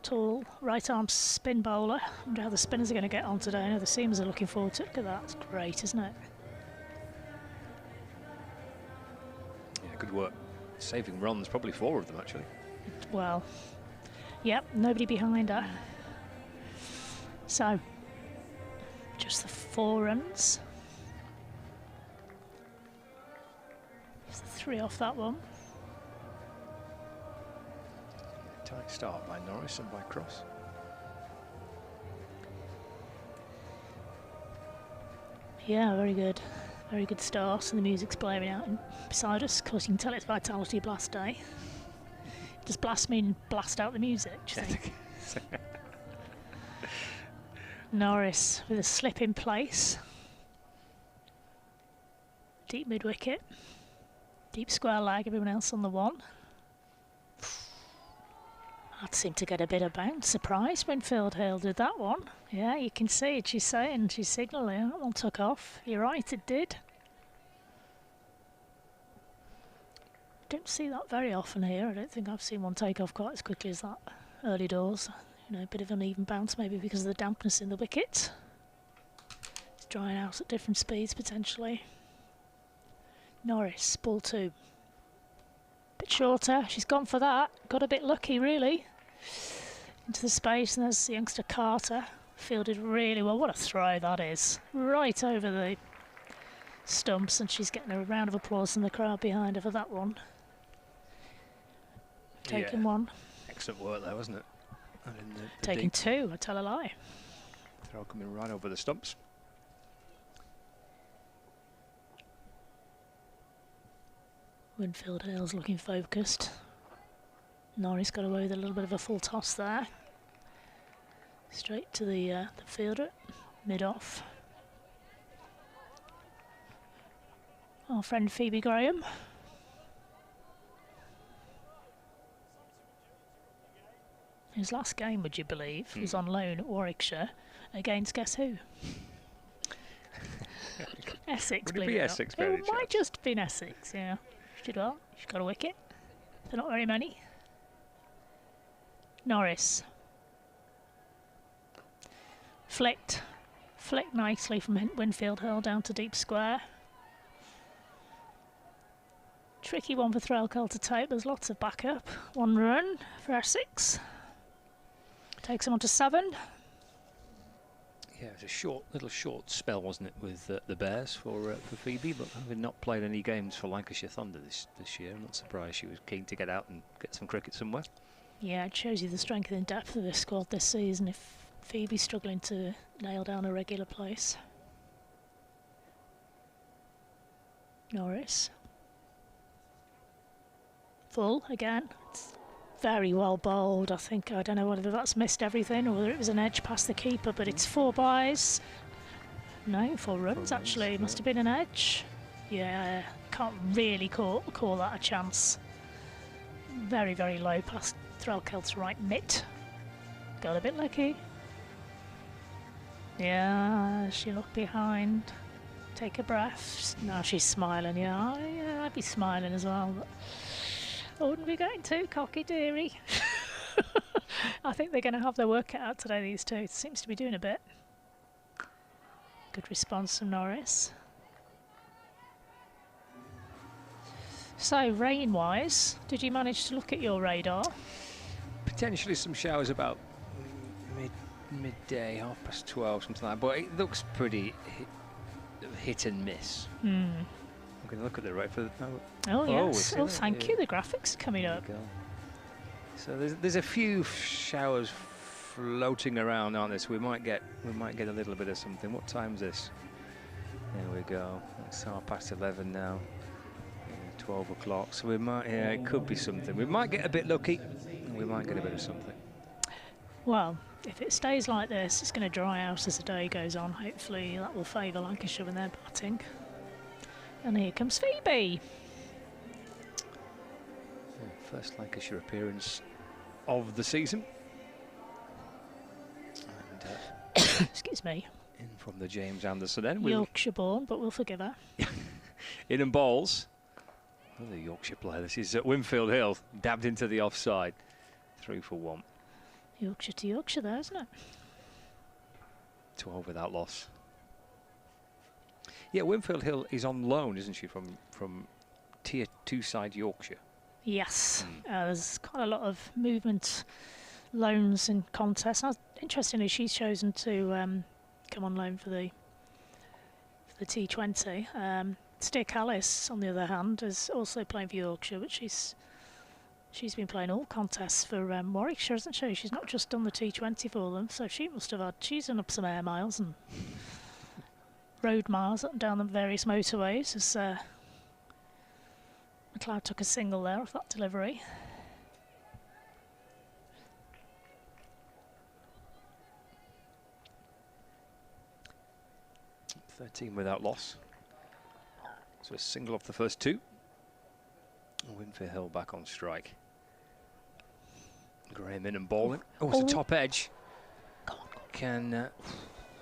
Tall right arm spin bowler. I wonder how the spinners are going to get on today. I know the seamers are looking forward to it. Look at that. It's great, isn't it? Yeah, good work. Saving runs, probably 4 of them actually. Well, yep, nobody behind her. So, just the 4 runs. There's the 3 off that one. Tight start by Norris and by Cross. Yeah, very good. Very good start, and the music's blaring out beside us. Of course, you can tell it's Vitality Blast Day. Does blast mean blast out the music, do you think? Norris with a slip in place. Deep mid-wicket. Deep square leg, everyone else on the 1. That seemed to get a bit of bounce. Surprise Winfield Hill did that one. Yeah, you can see it. She's saying, she's signalling. That one took off. You're right, it did. Don't see that very often here. I don't think I've seen one take off quite as quickly as that early doors. You know, a bit of uneven bounce maybe because of the dampness in the wicket. It's drying out at different speeds potentially. Norris, ball 2. Bit shorter, she's gone for that. Got a bit lucky really. Into the space, and there's the youngster Carter. Fielded really well. What a throw that is. Right over the stumps, and she's getting a round of applause from the crowd behind her for that one. Taking 1. Excellent work there, wasn't it? And in the taking 2, I tell a lie. Throw coming right over the stumps. Winfield Hill's looking focused. Norris got away with a little bit of a full toss there. Straight to the fielder, mid-off. Our friend Phoebe Graham. His last game, would you believe, was on loan at Warwickshire against guess who? Essex. Would it be Essex? It might just have been Essex, yeah. She did well. She's got a wicket. They're not very many. Norris. Flicked nicely from Winfield Hill down to deep square. Tricky one for Threlkeld to take. There's lots of backup. 1 run for Essex. Takes him on to 7. Yeah, it was a little short spell, wasn't it, with the Bears for Phoebe, but having not played any games for Lancashire Thunder this year, I'm not surprised she was keen to get out and get some cricket somewhere. Yeah, it shows you the strength and depth of this squad this season if Phoebe's struggling to nail down a regular place. Norris. Full again. It's very well bowled. I don't know whether that's missed everything or whether it was an edge past the keeper, but it's 4 byes. No, 4 runs actually. Must have been an edge. Yeah, can't really call that a chance. Very, very low past Threlkeld's right mitt. Got a bit lucky. Yeah, she looked behind. Take a breath. Now she's smiling. Yeah, I'd be smiling as well. But I wouldn't be getting too cocky, dearie. I think they're going to have their work cut out today, these two. It seems to be doing a bit. Good response from Norris. So, rain-wise, did you manage to look at your radar? Potentially some showers about midday, 12:30, something like that. But it looks pretty hit and miss. I'm going to look at the right for the... Oh, yes. Oh, thank you. The graphics are coming up. So there's a few showers floating around, aren't there? So we might get a little bit of something. What time's this? There we go. It's 11:30 now. 12 o'clock. So we might. Yeah, it could be something. We might get a bit lucky, and we might get a bit of something. Well, if it stays like this, it's going to dry out as the day goes on. Hopefully that will favour Lancashire when they're batting. And here comes Phoebe. First Lancashire appearance of the season. And, excuse me. In from the James Anderson end. Yorkshire born, but we'll forgive her. In and balls. Another Yorkshire player. This is Winfield Hill. Dabbed into the offside. 3 for 1. Yorkshire to Yorkshire there, isn't it? 12 without loss. Yeah, Winfield Hill is on loan, isn't she, from Tier 2 side Yorkshire? Yes. There's quite a lot of movement, loans and contests. Interestingly, she's chosen to come on loan for the T20. Steer Callis, on the other hand, is also playing for Yorkshire, but she's been playing all contests for Warwickshire, hasn't she? She's not just done the T20 for them, so she's done up some air miles and road miles up and down the various motorways as McLeod took a single there off that delivery. .13 without loss. So a single off the first 2. Winfield Hill back on strike. Graham in and bowling. Oh, it's a top edge. Can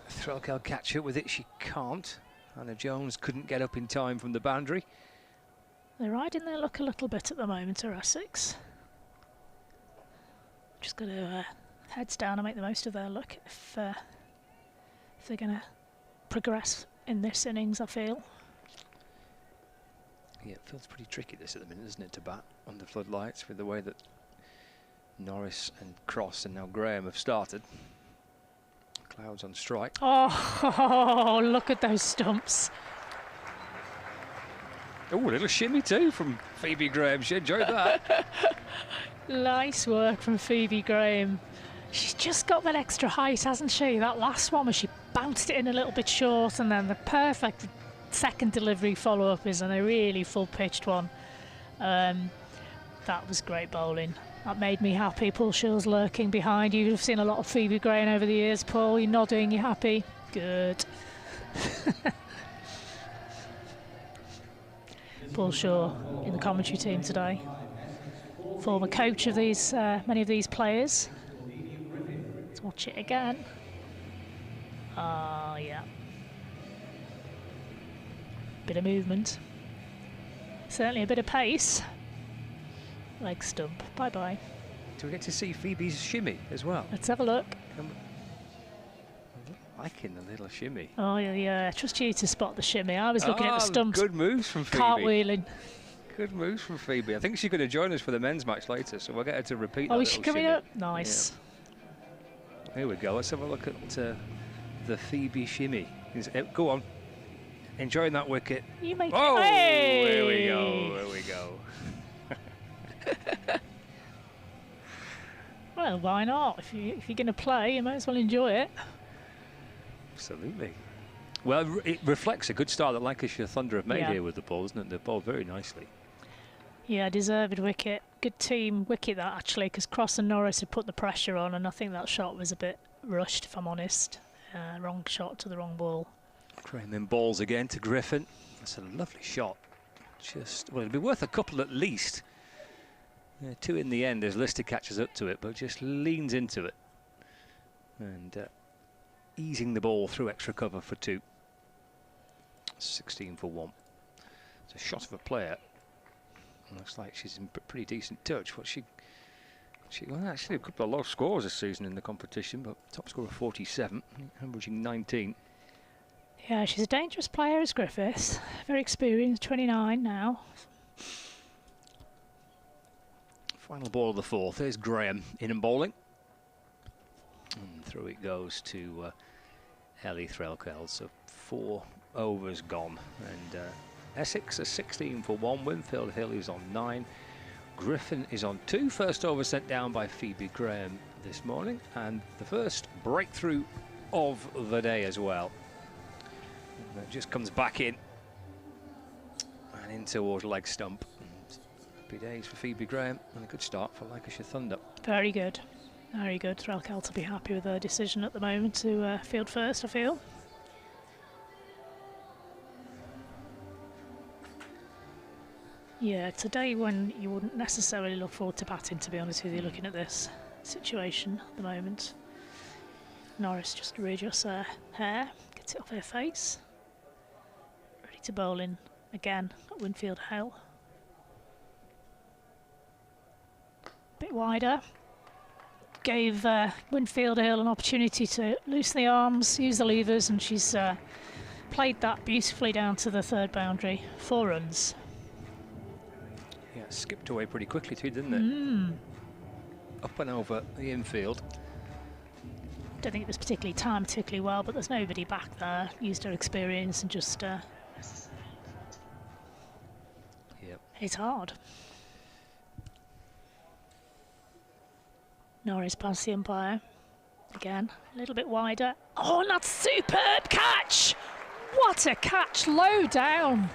Threlkeld catch up with it? She can't. Anna Jones couldn't get up in time from the boundary. They're riding their luck a little bit at the moment, are Essex. Just got to heads down and make the most of their luck if they're going to progress in this innings, I feel. Yeah, it feels pretty tricky this at the minute, doesn't it, to bat under floodlights with the way that Norris and Cross and now Graham have started. Clouds on strike. Oh, look at those stumps. Oh, a little shimmy too from Phoebe Graham. She enjoyed that. Nice work from Phoebe Graham. She's just got that extra height, hasn't she? That last one where she bounced it in a little bit short, and then the perfect second delivery follow-up is on a really full-pitched one. That was great bowling. That made me happy. Paul Shaw's lurking behind you. You've seen a lot of Phoebe Graham over the years, Paul. You're nodding, you're happy. Good. Paul Shaw in the commentary team today. Former coach of these many of these players. Let's watch it again. Ah, yeah. Bit of movement. Certainly a bit of pace. Leg stump. Bye-bye. Do we get to see Phoebe's shimmy as well? Let's have a look. Liking the little shimmy. Oh, yeah. Trust you to spot the shimmy. I was looking at the stumps. Good moves from Phoebe. Cartwheeling. Good moves from Phoebe. I think she's going to join us for the men's match later, so we'll get her to repeat that. Oh, is she coming shimmy. up? Nice. Yeah. Here we go. Let's have a look at the Phoebe shimmy. Go on. Enjoying that wicket. You make oh, it. Hey! There we go. There we go. Well, why not? If you're going to play, you might as well enjoy it. Absolutely. Well, it reflects a good start that Lancashire Thunder have made here with the ball, isn't it? They've bowled very nicely. Yeah, deserved wicket. Good team wicket that, actually, because Cross and Norris had put the pressure on, and I think that shot was a bit rushed, if I'm honest. Wrong shot to the wrong ball. Crane then balls again to Griffin. That's a lovely shot. Well, it'll be worth a couple at least. 2 in the end as Lister catches up to it, but just leans into it. And easing the ball through extra cover for 2. 16 for 1. It's a shot of a player. Looks like she's in pretty decent touch. Well, actually a couple of low scores this season in the competition, but top score of 47, averaging 19. Yeah, she's a dangerous player, as Griffiths. Very experienced, 29 now. Final ball of the 4th. There's Graham in and bowling. And through it goes to Ellie Threlkeld. So 4 overs gone. And Essex is 16 for 1. Winfield Hill is on 9. Griffin is on 2. First over sent down by Phoebe Graham this morning. And the first breakthrough of the day as well. And it just comes back in. And in towards leg stump. Happy days for Phoebe Graham and a good start for Lancashire Thunder. Very good. Very good. Threlkeld to be happy with her decision at the moment to field first, I feel. Yeah, today when you wouldn't necessarily look forward to batting, to be honest with you, looking at this situation at the moment. Norris just readjusts her hair, gets it off her face. Ready to bowl in again at Winfield Hill. Bit wider. Gave Winfield Hill an opportunity to loosen the arms, use the levers, and she's played that beautifully down to the 3rd boundary. 4 runs. Yeah, it skipped away pretty quickly too, didn't it? Up and over the infield. Don't think it was particularly timed particularly well, but there's nobody back there. Used her experience and just hit hard. Norris past the umpire. Again, a little bit wider. Oh, and that's superb catch! What a catch, low down.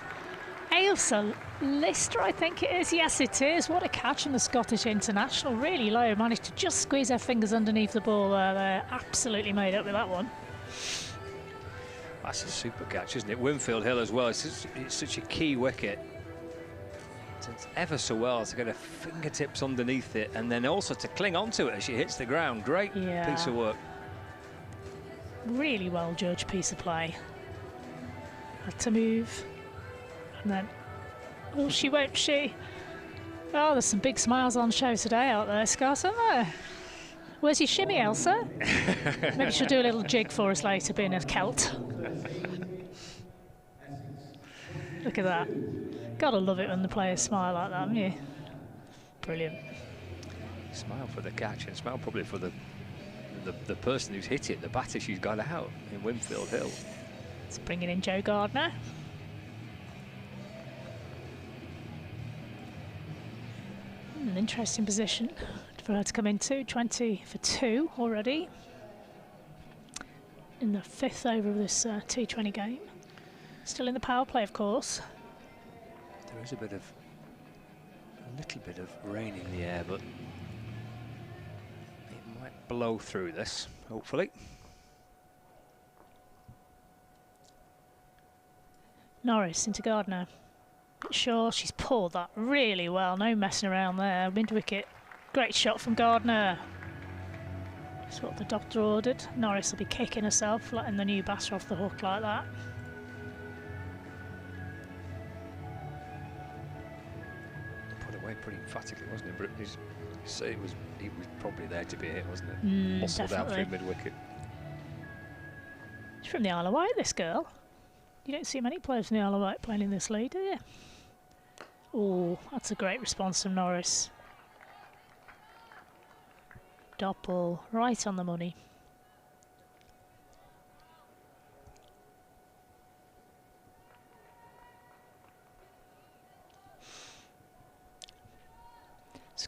Ailsa Lister, I think it is. Yes, it is. What a catch from the Scottish international. Really low. Managed to just squeeze her fingers underneath the ball there. They're absolutely made up with that one. That's a super catch, isn't it? Winfield Hill as well. It's such a key wicket. It's ever so well to get her fingertips underneath it and then also to cling onto it as she hits the ground. Great piece of work. Really well judged piece of play. Had to move. And then, oh, she won't she? Oh, there's some big smiles on show today out there, Scott, aren't there? Where's your shimmy, Elsa? Maybe she'll do a little jig for us later, being a Celt. Look at that. Gotta love it when the players smile like that, haven't you? Brilliant. Smile for the catch and smile probably for the person who's hit it, the batter she's got out in Winfield Hill. It's bringing in Joe Gardner. An interesting position for her to come into. 20 for 2 already in the 5th over of this T20 game. Still in the power play, of course. There is a little bit of rain in the air, but it might blow through this, hopefully. Norris into Gardner. Sure, she's pulled that really well. No messing around there. Mid wicket. Great shot from Gardner. That's what the doctor ordered. Norris will be kicking herself, letting the new batter off the hook like that. Pretty emphatically, wasn't it? But he was probably there to be hit, wasn't it? Muscled out through mid-wicket. She's from the Isle of Wight, this girl. You don't see many players from the Isle of Wight playing in this league, do you? Oh, that's a great response from Norris. Dot ball, right on the money.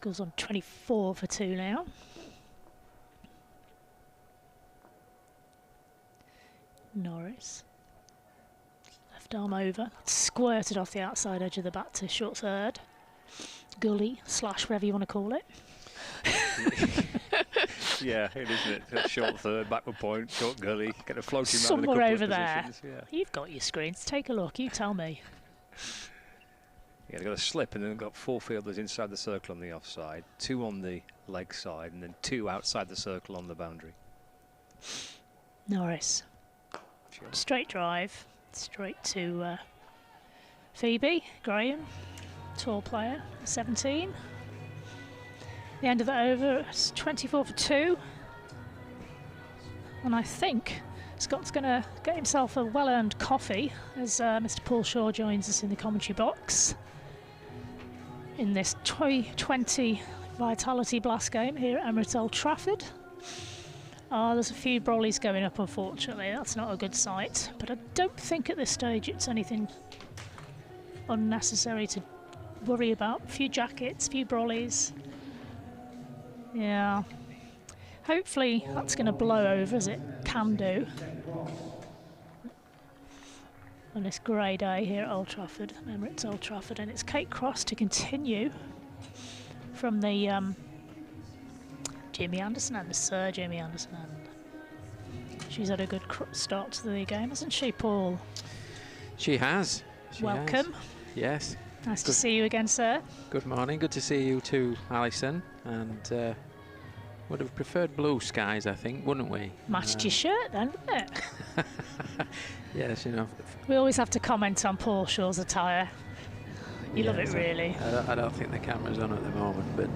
Scores on 24 for 2 now. Norris. Left arm over. Squirted off the outside edge of the bat to short third. Gully, slash, whatever you want to call it. Yeah, it isn't it? Short third, backward point, short gully, get a floating around Somewhere in a couple over of there. positions. Yeah. You've got your screens. Take a look. You tell me. Yeah, they've got a slip and then they've got 4 fielders inside the circle on the offside, 2 on the leg side, and then 2 outside the circle on the boundary. Norris. Straight drive. Straight to Phoebe Graham. Tall player. 17. The end of the over, it's 24 for 2. And I think Scott's going to get himself a well-earned coffee as Mr. Paul Shaw joins us in the commentary box in this 20 Vitality Blast game here at Emirates Old Trafford. There's a few brollies going up, unfortunately. That's not a good sight. But I don't think at this stage it's anything unnecessary to worry about. A few jackets, a few brollies. Yeah. Hopefully that's going to blow over, as it can do, on this grey day here at Old Trafford, Emirates Old Trafford. And it's Kate Cross to continue from the Jimmy Anderson and Sir Jimmy Anderson. She's had a good start to the game, hasn't she, Paul? She has. Welcome. Yes. Nice to see you again, sir. Good morning. Good to see you too, Alison. And would have preferred blue skies, I think, wouldn't we? Matched your shirt then, wouldn't it? Yes, you know. We always have to comment on Paul Shaw's attire. You love it, really. I don't think the camera's on at the moment, but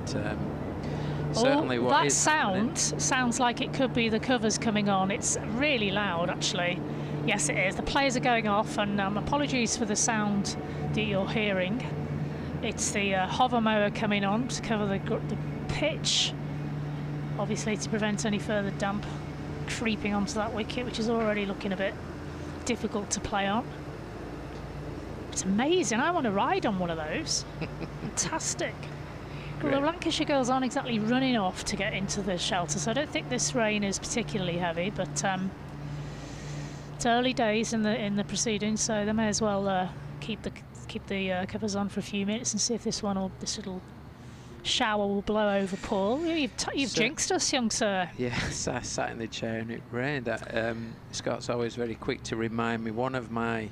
certainly what that is sounds like it could be the covers coming on. It's really loud, actually. Yes, it is. The players are going off, and apologies for the sound that you're hearing. It's the hover mower coming on to cover the pitch, obviously to prevent any further damp creeping onto that wicket, which is already looking a bit difficult to play on. It's amazing. I want to ride on one of those. Fantastic. Well, the Lancashire girls aren't exactly running off to get into the shelter, so I don't think this rain is particularly heavy, but it's early days in the proceedings, so they may as well keep the covers on for a few minutes and see if this little shower will blow over. Paul, you've jinxed us, young sir. Yes, I sat in the chair and it rained. Scott's always very quick to remind me one of my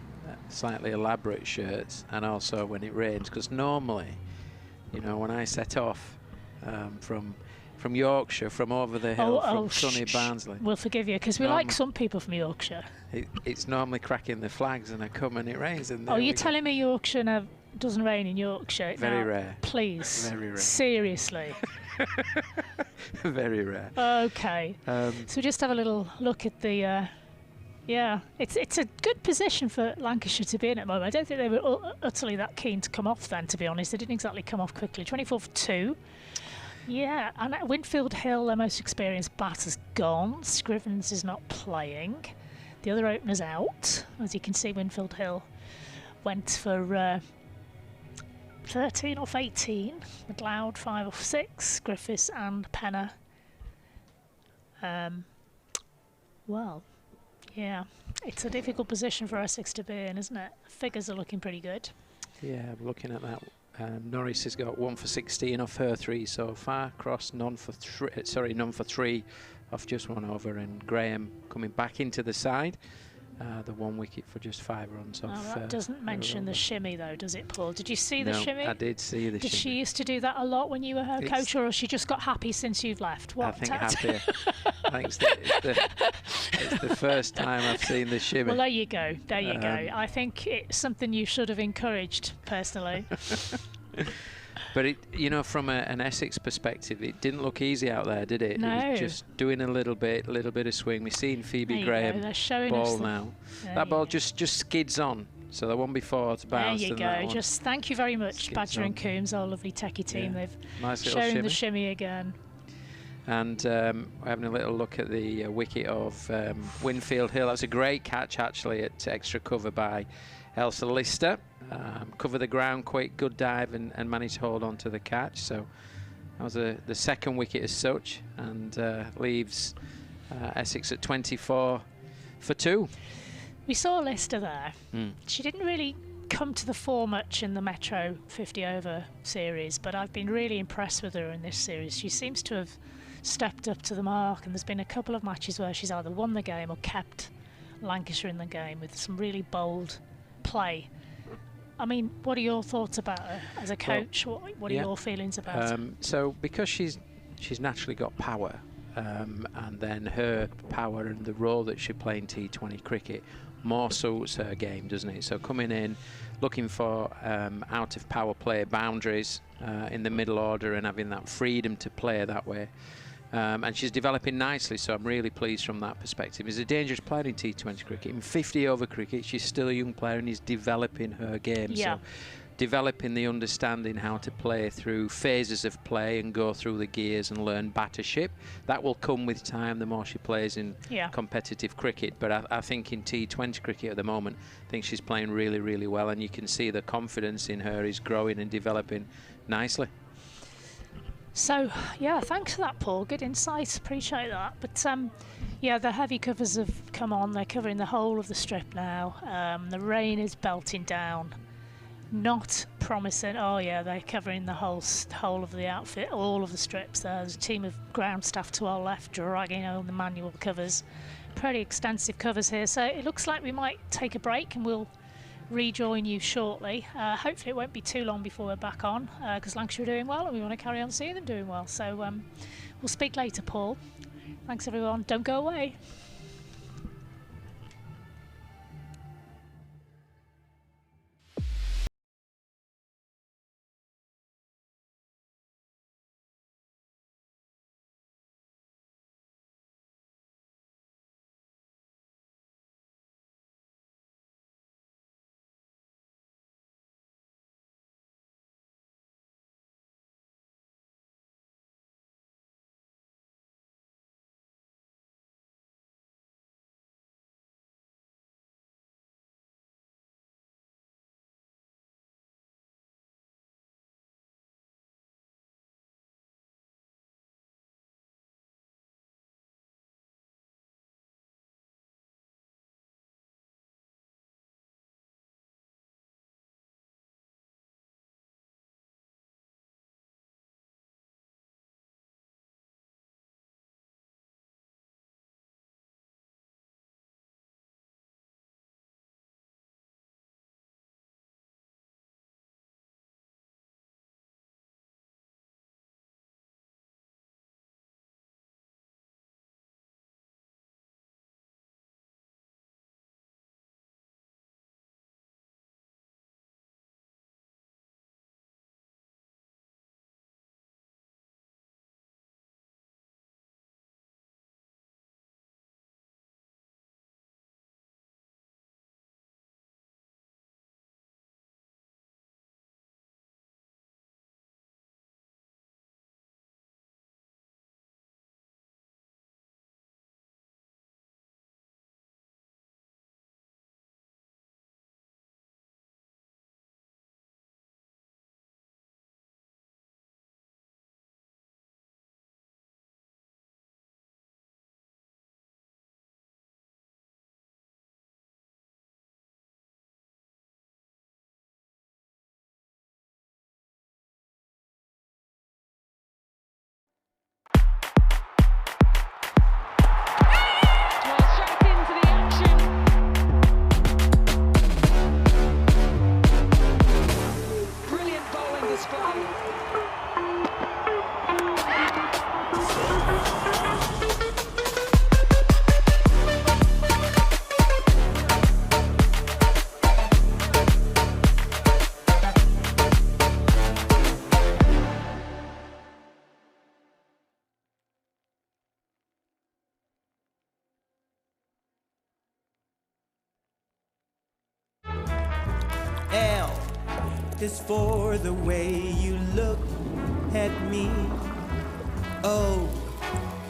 slightly elaborate shirts, and also when it rains, because normally, you know, when I set off from Yorkshire, from over the hill, from sunny Barnsley. We'll forgive you, because we like some people from Yorkshire. It's normally cracking the flags, and I come and it rains. And you're telling me Yorkshire doesn't rain in Yorkshire? Very rare. Please. Very rare. Seriously. Very rare. Okay. So just have a little look at the... yeah, it's a good position for Lancashire to be in at the moment. I don't think they were utterly that keen to come off then, to be honest. They didn't exactly come off quickly. 24 for 2. Yeah, and at Winfield Hill, their most experienced batter's gone. Scrivens is not playing. The other opener's out. As you can see, Winfield Hill went for 13 off 18. McLeod 5 off 6. Griffiths and Penner. Well, yeah, it's a difficult position for Essex to be in, isn't it? Figures are looking pretty good. Yeah, we're looking at that. Norris has got 1 for 16 off her 3 so far. Cross none for 3 off just 1 over, and Graham coming back into the side. The 1 wicket for just 5 runs off. That doesn't mention the shimmy though, does it, Paul? Did you see the shimmy? I did see the shimmy. Did she used to do that a lot when you were her coach, or has she just got happy since you've left? I think happier. I think it's the first time I've seen the shimmy. Well, there you go. There you go. I think it's something you should have encouraged, personally. But from an Essex perspective, it didn't look easy out there, did it? No. It was just doing a little bit of swing. We've seen Phoebe Graham ball now. That ball just skids on, so the one before it's bounced. There you go. Just thank you very much, Badger and Coombs, our lovely techie team. Yeah. They've shown the shimmy again. And we're having a little look at the wicket of Winfield Hill. That's a great catch, actually, at extra cover by Elsa Lister. Cover the ground quick, good dive, and managed to hold on to the catch. So That was the second wicket as such, and leaves Essex at 24 for 2. We saw Lister there. She didn't really come to the fore much in the Metro 50 over series, but I've been really impressed with her in this series. She seems to have stepped up to the mark, and there's been a couple of matches where she's either won the game or kept Lancashire in the game with some really bold play. I mean, what are your thoughts about her as a coach? What are your feelings about her? So because she's naturally got power, and then her power and the role that she plays in T20 cricket more suits her game, doesn't it? So coming in, looking for out of power play boundaries in the middle order and having that freedom to play that way. And she's developing nicely, so I'm really pleased from that perspective. She's a dangerous player in T20 cricket. In 50 over cricket, she's still a young player and is developing her game. Yeah. So developing the understanding how to play through phases of play and go through the gears and learn battership. That will come with time the more she plays in competitive cricket. But I think in T20 cricket at the moment, I think she's playing really, really well, and you can see the confidence in her is growing and developing nicely. So, yeah, thanks for that, Paul. Good insight. Appreciate that. But, yeah, the heavy covers have come on. They're covering the whole of the strip now. The rain is belting down. Not promising. Oh, yeah, they're covering the whole of the outfit, all of the strips. There's a team of ground staff to our left dragging on the manual covers. Pretty extensive covers here. So it looks like we might take a break and we'll rejoin you shortly. Hopefully it won't be too long before we're back on, because Lancashire are doing well and we want to carry on seeing them doing well. So we'll speak later, Paul. Thanks, everyone. Don't go away. Is for the way you look at me. O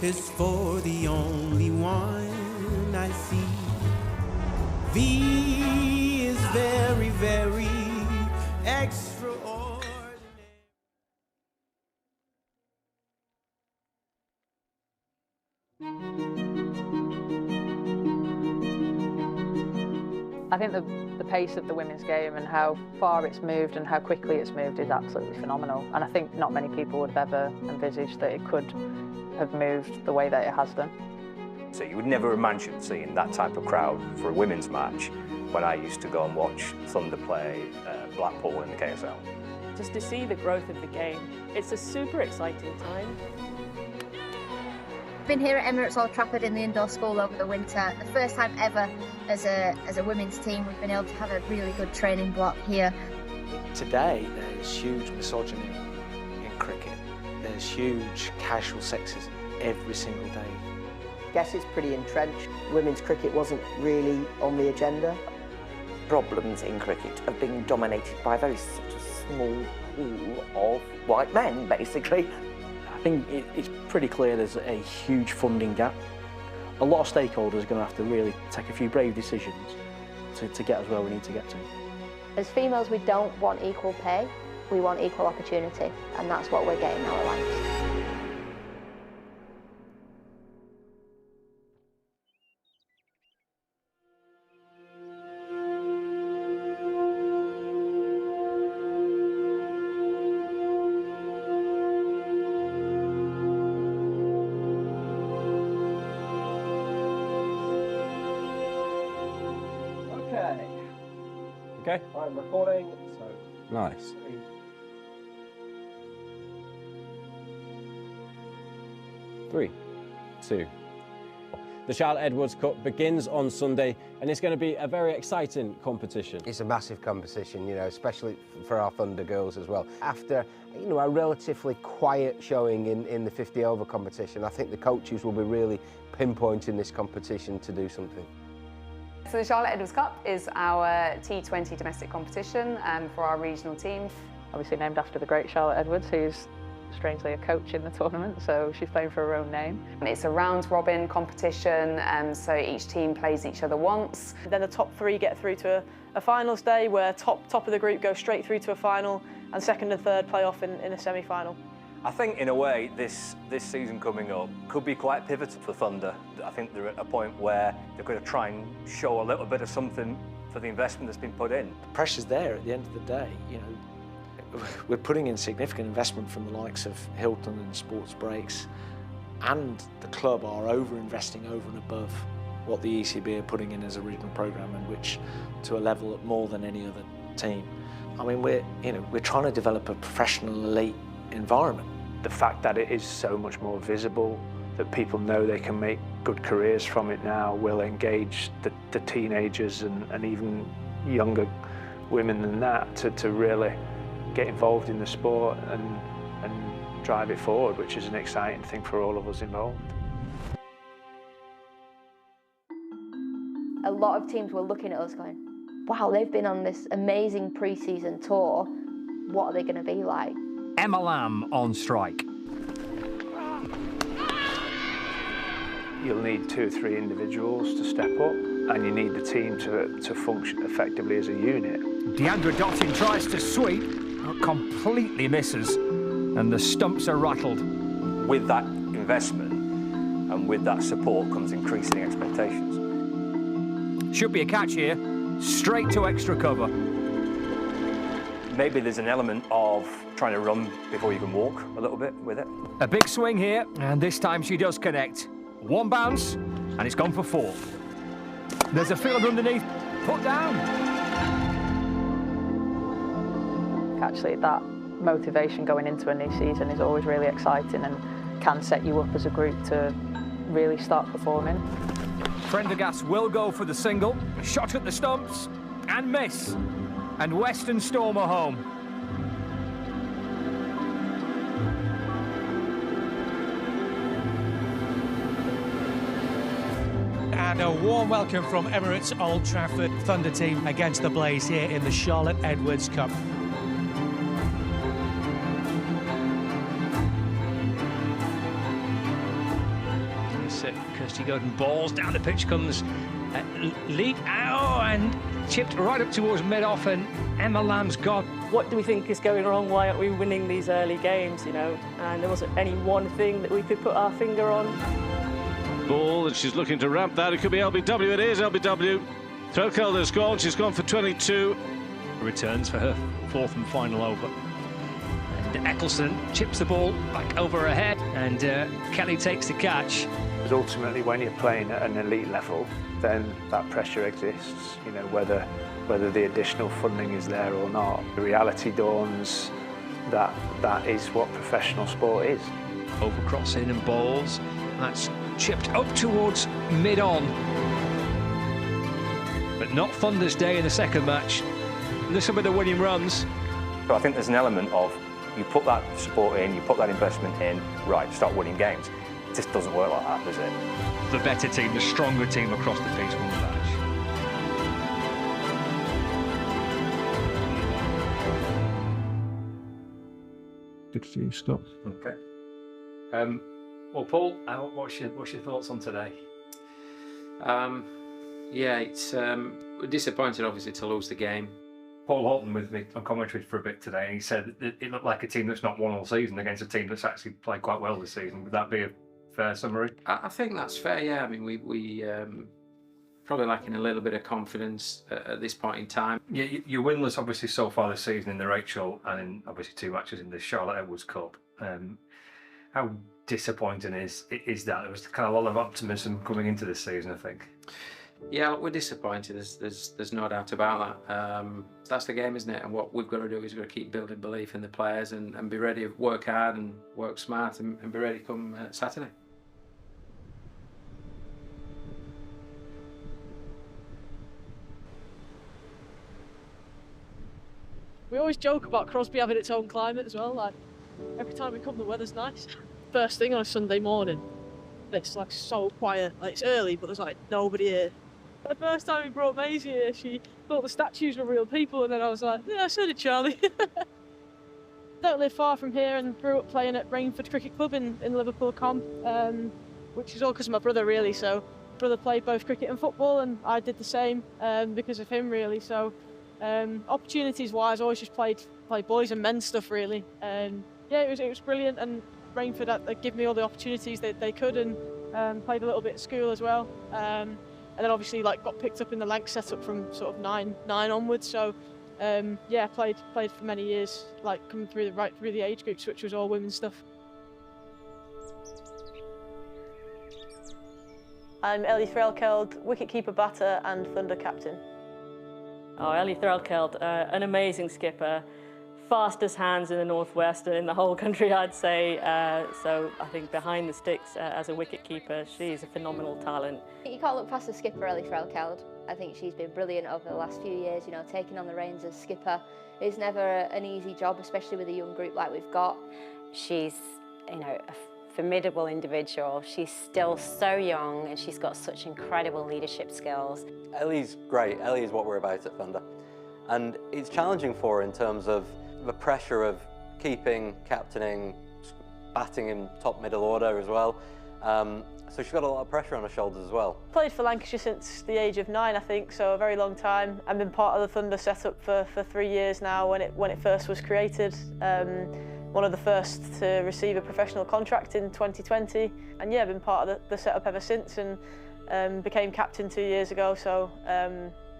is for the only one I see. V is very, very extraordinary. I think the pace of the women's game and how far it's moved and how quickly it's moved is absolutely phenomenal. And I think not many people would have ever envisaged that it could have moved the way that it has done. So you would never imagine seeing that type of crowd for a women's match when I used to go and watch Thunder play Blackpool in the KSL. Just to see the growth of the game, it's a super exciting time. Been here at Emirates Old Trafford in the indoor school over the winter. The first time ever as a women's team we've been able to have a really good training block here. Today there's huge misogyny in cricket. There's huge casual sexism every single day. I guess it's pretty entrenched. Women's cricket wasn't really on the agenda. Problems in cricket have been dominated by a very sort of small pool of white men, basically. I think it's pretty clear there's a huge funding gap. A lot of stakeholders are going to have to really take a few brave decisions to get us where we need to get to. As females, we don't want equal pay, we want equal opportunity, and that's what we're getting in our lives. Okay. I'm recording, so... Nice. 3, 2. The Charlotte Edwards Cup begins on Sunday, and it's going to be a very exciting competition. It's a massive competition, you know, especially for our Thunder girls as well. After, you know, a relatively quiet showing in the 50-over competition, I think the coaches will be really pinpointing this competition to do something. So the Charlotte Edwards Cup is our T20 domestic competition for our regional team. Obviously named after the great Charlotte Edwards, who's strangely a coach in the tournament, so she's playing for her own name. It's a round-robin competition, so each team plays each other once. Then the top 3 get through to a finals day where top of the group go straight through to a final and second and third play off in a semi-final. I think, in a way, this season coming up could be quite pivotal for Thunder. I think they're at a point where they're going to try and show a little bit of something for the investment that's been put in. The pressure's there at the end of the day, you know. We're putting in significant investment from the likes of Hilton and Sports Breaks, and the club are over-investing over and above what the ECB are putting in as a regional programme, and which to a level more than any other team. I mean, we're trying to develop a professional elite environment. The fact that it is so much more visible, that people know they can make good careers from it now, will engage the teenagers and even younger women than that to really get involved in the sport and drive it forward, which is an exciting thing for all of us involved. A lot of teams were looking at us going, wow, they've been on this amazing pre-season tour. What are they going to be like? Emma Lamb on strike. You'll need 2 or 3 individuals to step up, and you need the team to function effectively as a unit. Deandra Dottin tries to sweep, but completely misses, and the stumps are rattled. With that investment and with that support comes increasing expectations. Should be a catch here, straight to extra cover. Maybe there's an element of trying to run before you can walk a little bit with it. A big swing here, and this time she does connect. 1 bounce, and it's gone for 4. There's a field underneath, put down. Actually, that motivation going into a new season is always really exciting and can set you up as a group to really start performing. Prendergast will go for the single, shot at the stumps, and miss. And Western Storm are home. And a warm welcome from Emirates Old Trafford. Thunder team against the Blaze here in the Charlotte Edwards Cup. Kirsty Godden balls down the pitch comes lead and chipped right up towards mid-off, and Emma Lamb's got. What do we think is going wrong? Why aren't we winning these early games, you know? And there wasn't any one thing that we could put our finger on. ball, and she's looking to ramp that. It could be LBW. It is LBW. Threlkeld has gone. She's gone for 22. Returns for her fourth and final over. And Eccleston chips the ball back over her head, and Kelly takes the catch. Because ultimately, when you're playing at an elite level, then that pressure exists. You know, whether the additional funding is there or not. The reality dawns that that is what professional sport is. Overcrossing and balls. That's chipped up towards mid-on. But not Thunder's day in the second match. There's some of the winning runs. So I think there's an element of you put that support in, you put that investment in, right, start winning games. It just doesn't work like that, does it? The better team, the stronger team across the piece won the match. Good for you, stop. Okay. Well, Paul, what's your thoughts on today? Yeah, it's we're disappointed, obviously, to lose the game. Paul Holton with me on commentary for a bit today, and he said that it looked like a team that's not won all season against a team that's actually played quite well this season. Would that be a fair summary? I think that's fair, yeah. I mean, we probably lacking a little bit of confidence at this point in time. Yeah, you're winless, obviously, so far this season in the Rachel and in, obviously, 2 matches in the Charlotte Edwards Cup. How disappointing is that? There was kind of a lot of optimism coming into this season, I think. Yeah, look, we're disappointed. There's no doubt about that. That's the game, isn't it? And what we've got to do is we've got to keep building belief in the players and be ready, work hard and work smart and be ready come Saturday. We always joke about Crosby having its own climate as well. Like every time we come, the weather's nice. First thing on a Sunday morning, it's like so quiet. Like it's early, but there's like nobody here. The first time we brought Maisie here, she thought the statues were real people, and then I was like, yeah, so did Charlie. Don't live far from here and grew up playing at Rainford Cricket Club in Liverpool Comp, which is all because of my brother really. So my brother played both cricket and football, and I did the same because of him really. So opportunities wise, I always just played boys and men's stuff really. Yeah, it was brilliant, and Rainford gave me all the opportunities that they could, and played a little bit at school as well. And then obviously got picked up in the Lanc setup from sort of nine onwards. So yeah, played for many years, coming through the age groups, which was all women's stuff. I'm Ellie Threlkeld, wicketkeeper, batter and Thunder captain. Oh, Ellie Threlkeld, an amazing skipper, fastest hands in the Northwest and in the whole country, I'd say. So I think behind the sticks as a wicketkeeper, she's a phenomenal talent. You can't look past the skipper, Ellie Threlkeld. I think she's been brilliant over the last few years, taking on the reins as skipper. It's never an easy job, especially with a young group like we've got. She's, a formidable individual. She's still so young and she's got such incredible leadership skills. Ellie's great. Ellie is what we're about at Thunder. And it's challenging for her in terms of the pressure of keeping, captaining, batting in top middle order as well. So she's got a lot of pressure on her shoulders as well. Played for Lancashire since the age of 9, I think, so a very long time. I've been part of the Thunder setup for 3 years now when it first was created. One of the first to receive a professional contract in 2020. And yeah, I've been part of the setup ever since, and became captain 2 years ago. So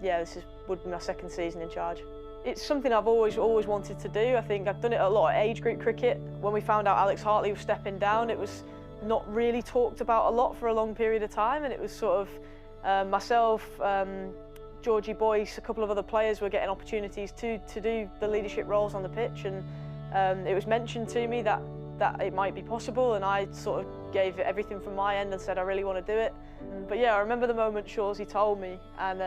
yeah, would be my second season in charge. It's something I've always wanted to do. I think I've done it a lot at age group cricket. When we found out Alex Hartley was stepping down, it was not really talked about a lot for a long period of time, and it was sort of myself, Georgie Boyce, a couple of other players were getting opportunities to do the leadership roles on the pitch, and it was mentioned to me that it might be possible, and I sort of gave it everything from my end and said I really want to do it. But yeah, I remember the moment Shawsey told me, and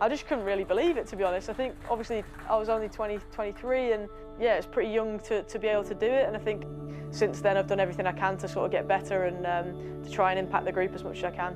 I just couldn't really believe it, to be honest. I think obviously I was only 23, and yeah, it's pretty young to be able to do it, and I think since then I've done everything I can to sort of get better and to try and impact the group as much as I can.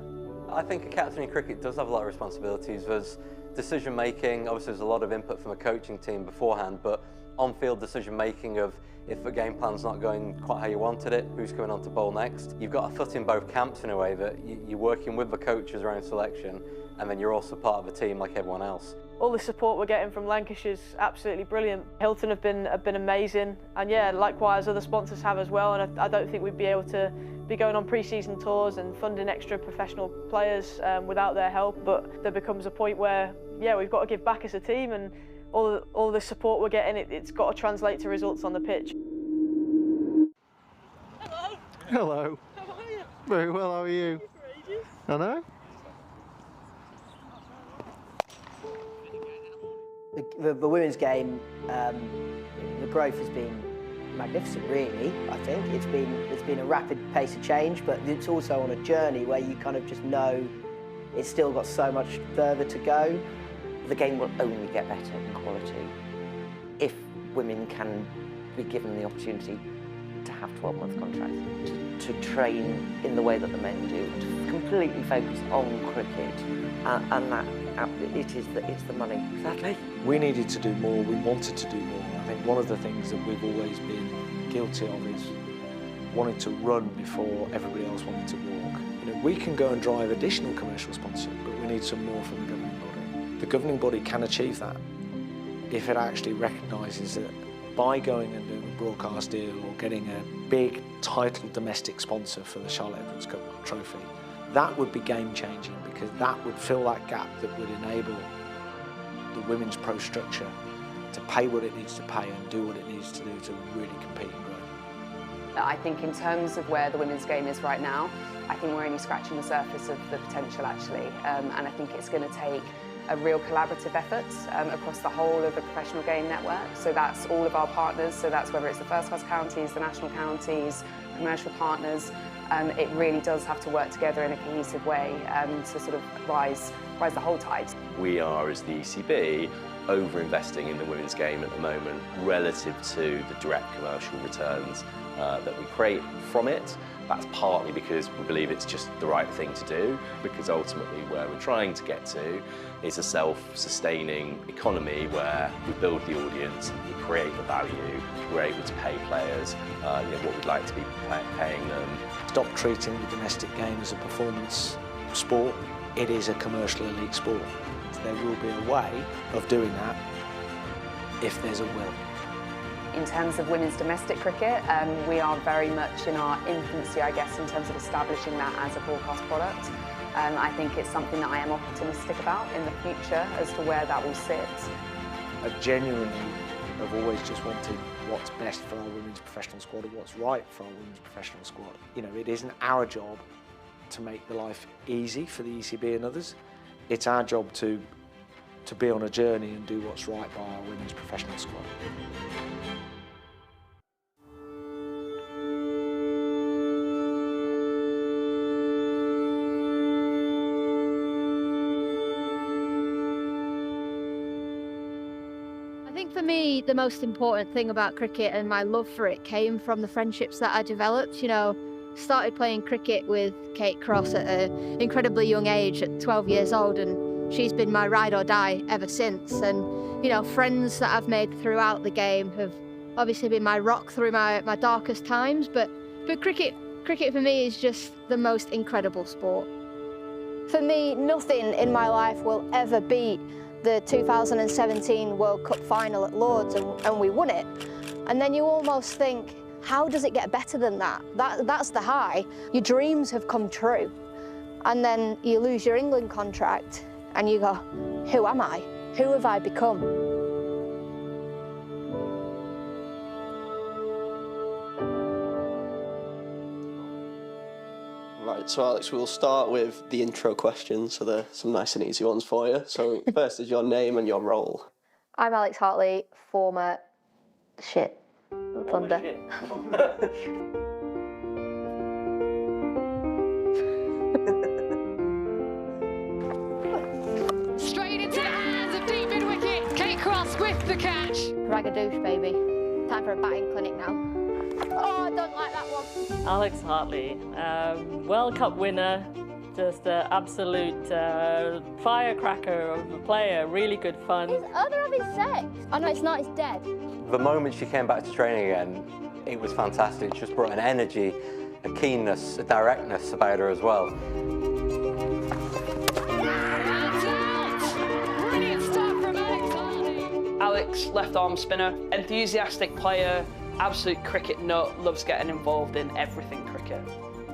I think a captain in cricket does have a lot of responsibilities. There's decision making, obviously there's a lot of input from a coaching team beforehand, but on-field decision making of if the game plan's not going quite how you wanted it, who's coming on to bowl next. You've got a foot in both camps in a way that you're working with the coaches around selection, and then you're also part of the team like everyone else. All the support we're getting from Lancashire is absolutely brilliant. Hilton have been amazing, and yeah, likewise other sponsors have as well, and I don't think we'd be able to be going on pre-season tours and funding extra professional players without their help, but there becomes a point where, yeah, we've got to give back as a team, and all the support we're getting, it's got to translate to results on the pitch. Hello. How are you? Very well, how are you? I know. The women's game, the growth has been magnificent, really. I think it's been a rapid pace of change, but it's also on a journey where you kind of just know it's still got so much further to go. The game will only get better in quality if women can be given the opportunity to have 12-month contracts, to train in the way that the men do, to completely focus on cricket, and that it's the money. Exactly. We needed to do more, we wanted to do more. I think one of the things that we've always been guilty of is wanting to run before everybody else wanted to walk. You know, we can go and drive additional commercial sponsorship, but we need some more from the governing body. The governing body can achieve that if it actually recognises that by going and doing a broadcast deal or getting a big title domestic sponsor for the Charlotte Edwards Cup trophy, that would be game-changing, because that would fill that gap that would enable the women's pro structure to pay what it needs to pay and do what it needs to do to really compete and grow. I think in terms of where the women's game is right now, I think we're only scratching the surface of the potential, actually, and I think it's going to take a real collaborative effort across the whole of the professional game network. So that's all of our partners, so that's whether it's the first-class counties, the national counties, commercial partners. It really does have to work together in a cohesive way to sort of rise the whole tide. We are, as the ECB, over-investing in the women's game at the moment relative to the direct commercial returns that we create from it. That's partly because we believe it's just the right thing to do, because ultimately where we're trying to get to is a self-sustaining economy where we build the audience, we create the value, we're able to pay players what we'd like to be paying them. Stop treating the domestic game as a performance sport. It is a commercial elite sport. There will be a way of doing that if there's a will. In terms of women's domestic cricket, we are very much in our infancy, I guess, in terms of establishing that as a broadcast product. I think it's something that I am optimistic about in the future as to where that will sit. I genuinely have always just wanted what's best for our women's professional squad and what's right for our women's professional squad. You know, it isn't our job to make the life easy for the ECB and others. It's our job to be on a journey and do what's right by our women's professional squad. I think for me, the most important thing about cricket and my love for it came from the friendships that I developed. You know, started playing cricket with Kate Cross at an incredibly young age, at 12 years old, and she's been my ride or die ever since. And, you know, friends that I've made throughout the game have obviously been my rock through my darkest times, but cricket for me is just the most incredible sport. For me, nothing in my life will ever beat the 2017 World Cup final at Lord's, and we won it. And then you almost think, how does it get better than that? That's the high. Your dreams have come true. And then you lose your England contract and you go, who am I? Who have I become? Right, so Alex, we'll start with the intro questions, so they're some nice and easy ones for you. So first is your name and your role. I'm Alex Hartley, former Thunder. Straight into the hands of deep mid-wicket. Kate Cross with the catch. Ragadoosh, baby. Time for a batting clinic now. Oh, I don't like that one. Alex Hartley, World Cup winner, just an absolute firecracker of a player, really good fun. Oh, they're having sex. Oh no, it's not, it's dead. The moment she came back to training again, it was fantastic. She just brought an energy, a keenness, a directness about her as well. Brilliant start from Alex Hartley. Alex, left arm spinner, enthusiastic player, absolute cricket nut, loves getting involved in everything cricket.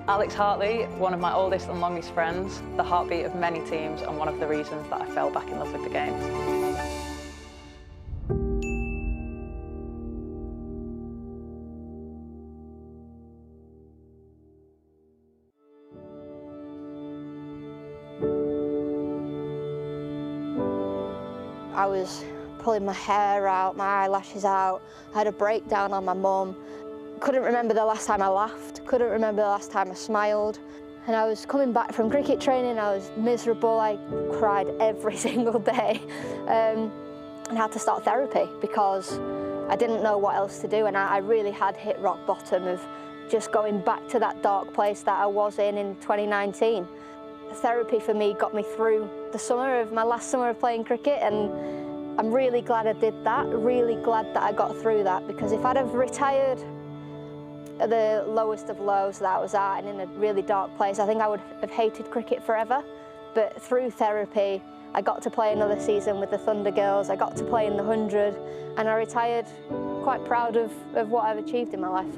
Alex Hartley, one of my oldest and longest friends, the heartbeat of many teams and one of the reasons that I fell back in love with the game. I was pulling my hair out, my eyelashes out. I had a breakdown on my mum. Couldn't remember the last time I laughed, couldn't remember the last time I smiled. And I was coming back from cricket training, I was miserable, I cried every single day. And I had to start therapy because I didn't know what else to do, and I really had hit rock bottom of just going back to that dark place that I was in 2019. Therapy for me got me through the summer of my last summer of playing cricket, and I'm really glad I did that, really glad that I got through that, because if I'd have retired at the lowest of lows that I was at and in a really dark place, I think I would have hated cricket forever. But through therapy, I got to play another season with the Thunder Girls, I got to play in the 100, and I retired quite proud of what I've achieved in my life.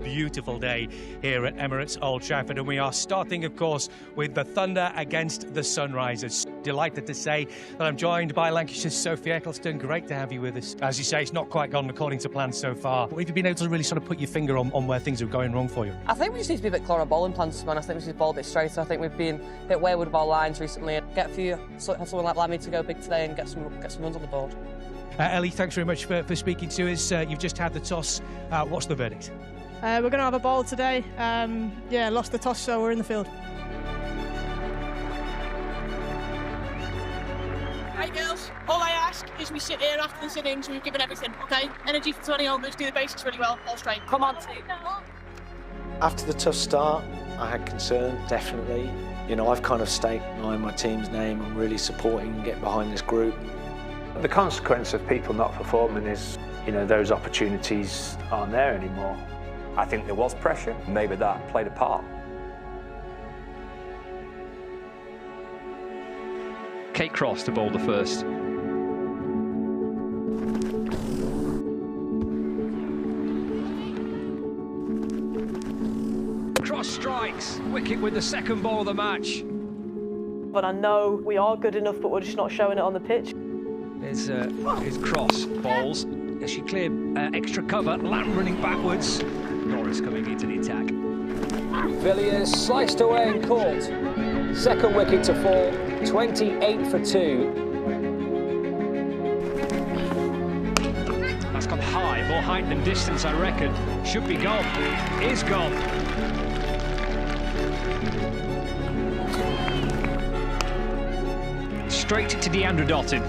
Beautiful day here at Emirates Old Trafford, and we are starting, of course, with the Thunder against the Sunrisers. Delighted to say that I'm joined by Lancashire's Sophie Eccleston. Great to have you with us. As you say, it's not quite gone according to plan so far. Have you been able to really sort of put your finger on where things are going wrong for you? I think we just need to be a bit clearer on bowling plans, man. I think we should bowl a bit straighter. I think we've been a bit wayward with our lines recently. Get a few, have someone like Lammy to go big today and get some runs on the board. Ellie, thanks very much for speaking to us. You've just had the toss. What's the verdict? We're going to have a bowl today. Yeah, lost the toss, so we're in the field. Right, girls, all I ask is we sit here after this innings, we've given everything, okay? Energy for 20 overs, do the basics really well, all straight. Come on. After the tough start, I had concern, definitely. You know, I've kind of staked my team's name on really supporting and getting behind this group. The consequence of people not performing is, you know, those opportunities aren't there anymore. I think there was pressure, maybe that played a part. Kate Cross to bowl the first. Cross strikes, wicket with the second ball of the match. But I know we are good enough, but we're just not showing it on the pitch. Here's Cross bowls. As she cleared extra cover, Lamb running backwards. Norris coming into the attack. Villiers sliced away and caught. Second wicket to fall, 28 for 2. That's gone high, more height than distance, I reckon. Should be gone. Is gone. Straight to Deandra Dottin.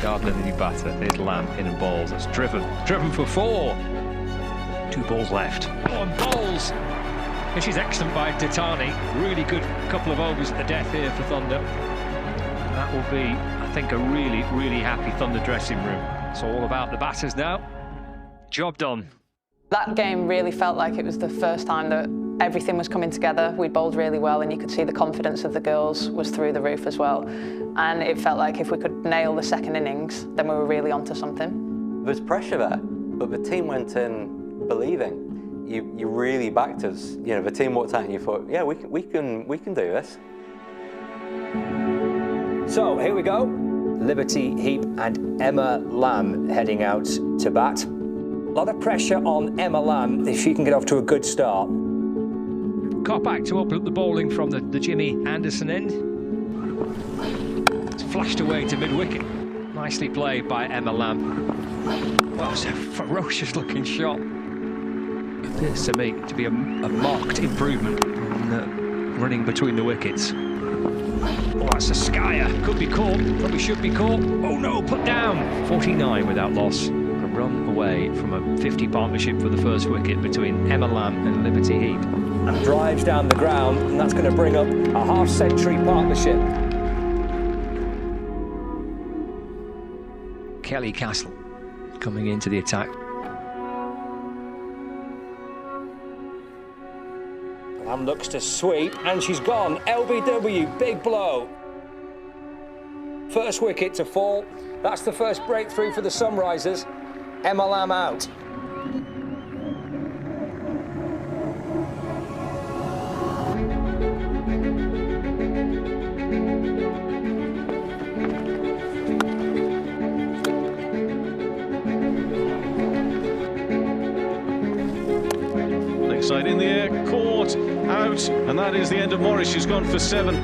Gardner, the new batter. There's Lamb in and balls. That's driven for 4. 2 balls left. Oh, and bowls. This is excellent by Ditani. Really good couple of overs at the death here for Thunder. And that will be, I think, a really, really happy Thunder dressing room. It's all about the batters now. Job done. That game really felt like it was the first time that everything was coming together. We bowled really well, and you could see the confidence of the girls was through the roof as well. And it felt like if we could nail the second innings, then we were really onto something. There's pressure there, but the team went in believing. You really backed us. You know, the team walked out and you thought, yeah, we can do this. So here we go. Liberty Heap and Emma Lamb heading out to bat. A lot of pressure on Emma Lamb if she can get off to a good start. Kopak to open up the bowling from the Jimmy Anderson end. It's flashed away to mid-wicket. Nicely played by Emma Lamb. Well, it's a ferocious looking shot. Appears to me to be a marked improvement in running between the wickets. Oh, that's a skyer. Could be caught, probably should be caught. Oh no, put down. 49 without loss. A run away from a 50 partnership for the first wicket between Emma Lamb and Liberty Heap. And drives down the ground, and that's going to bring up a half-century partnership. Kelly Castle coming into the attack. Lamb looks to sweep, and she's gone. LBW, big blow. First wicket to fall. That's the first breakthrough for the Sunrisers. Emma Lamb out. Onside in the air, caught, out, and that is the end of Morris. She's gone for 7.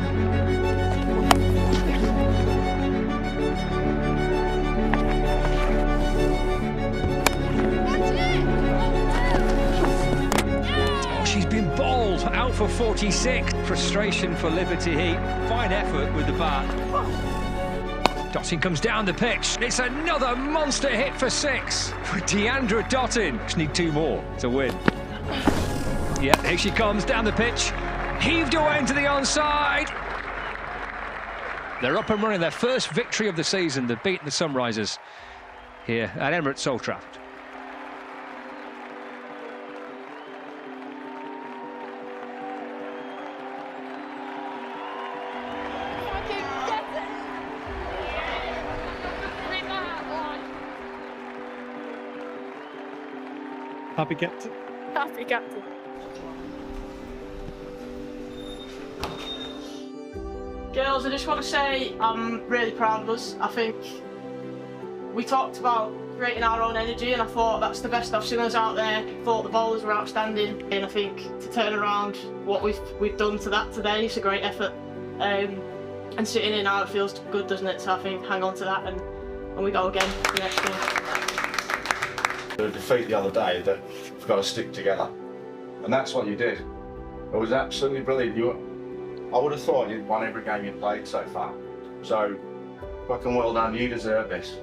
Oh, she's been bowled out for 46. Frustration for Liberty Heat. Fine effort with the bat. Dottin comes down the pitch. It's another monster hit for 6 for Deandra Dottin. Just need 2 more to win. Yeah, here she comes down the pitch. Heaved away into the onside. They're up and running. Their first victory of the season. They've beaten the Sunrisers here at Emirates Old Trafford. Happy captain. Happy captain. Girls, I just want to say I'm really proud of us. I think we talked about creating our own energy, and I thought that's the best I've seen us out there. I thought the bowlers were outstanding, and I think to turn around what we've done to that today, it's a great effort. And sitting in now, it feels good, doesn't it? So I think hang on to that, and we go again for the next game. The defeat the other day, that we've got to stick together, and that's what you did. It was absolutely brilliant. I would have thought you'd won every game you played so far. So, fucking well done. You deserve this.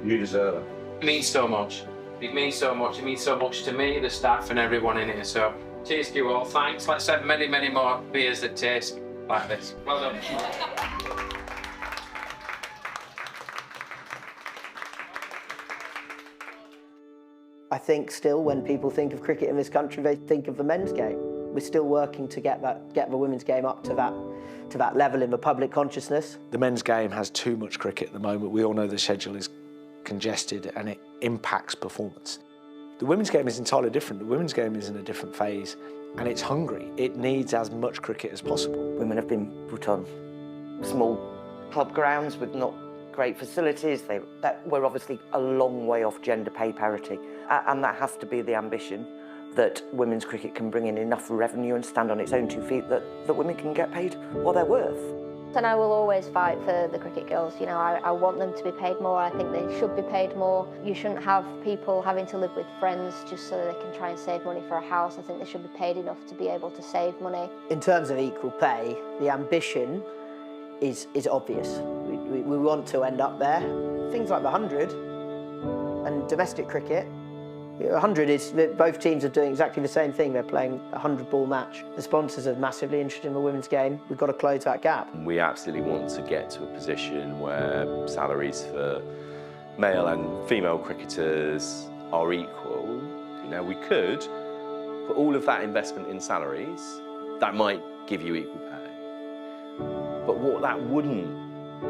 You deserve it. It means so much. It means so much. It means so much to me, the staff, and everyone in here. So, cheers to you all. Thanks. Let's have many, many more beers that taste like this. Well done. I think still when people think of cricket in this country, they think of the men's game. We're still working to get the women's game up to that level in the public consciousness. The men's game has too much cricket at the moment. We all know the schedule is congested and it impacts performance. The women's game is entirely different. The women's game is in a different phase and it's hungry. It needs as much cricket as possible. Women have been put on small club grounds with not great facilities. We're obviously a long way off gender pay parity, and that has to be the ambition, that women's cricket can bring in enough revenue and stand on its own 2 feet that women can get paid what they're worth. And I will always fight for the cricket girls. You know, I want them to be paid more. I think they should be paid more. You shouldn't have people having to live with friends just so they can try and save money for a house. I think they should be paid enough to be able to save money. In terms of equal pay, the ambition is obvious. We want to end up there. Things like the 100 and domestic cricket, 100 is, both teams are doing exactly the same thing. They're playing a 100-ball match. The sponsors are massively interested in the women's game. We've got to close that gap. We absolutely want to get to a position where salaries for male and female cricketers are equal. You know, we could put all of that investment in salaries. That might give you equal pay. But what that wouldn't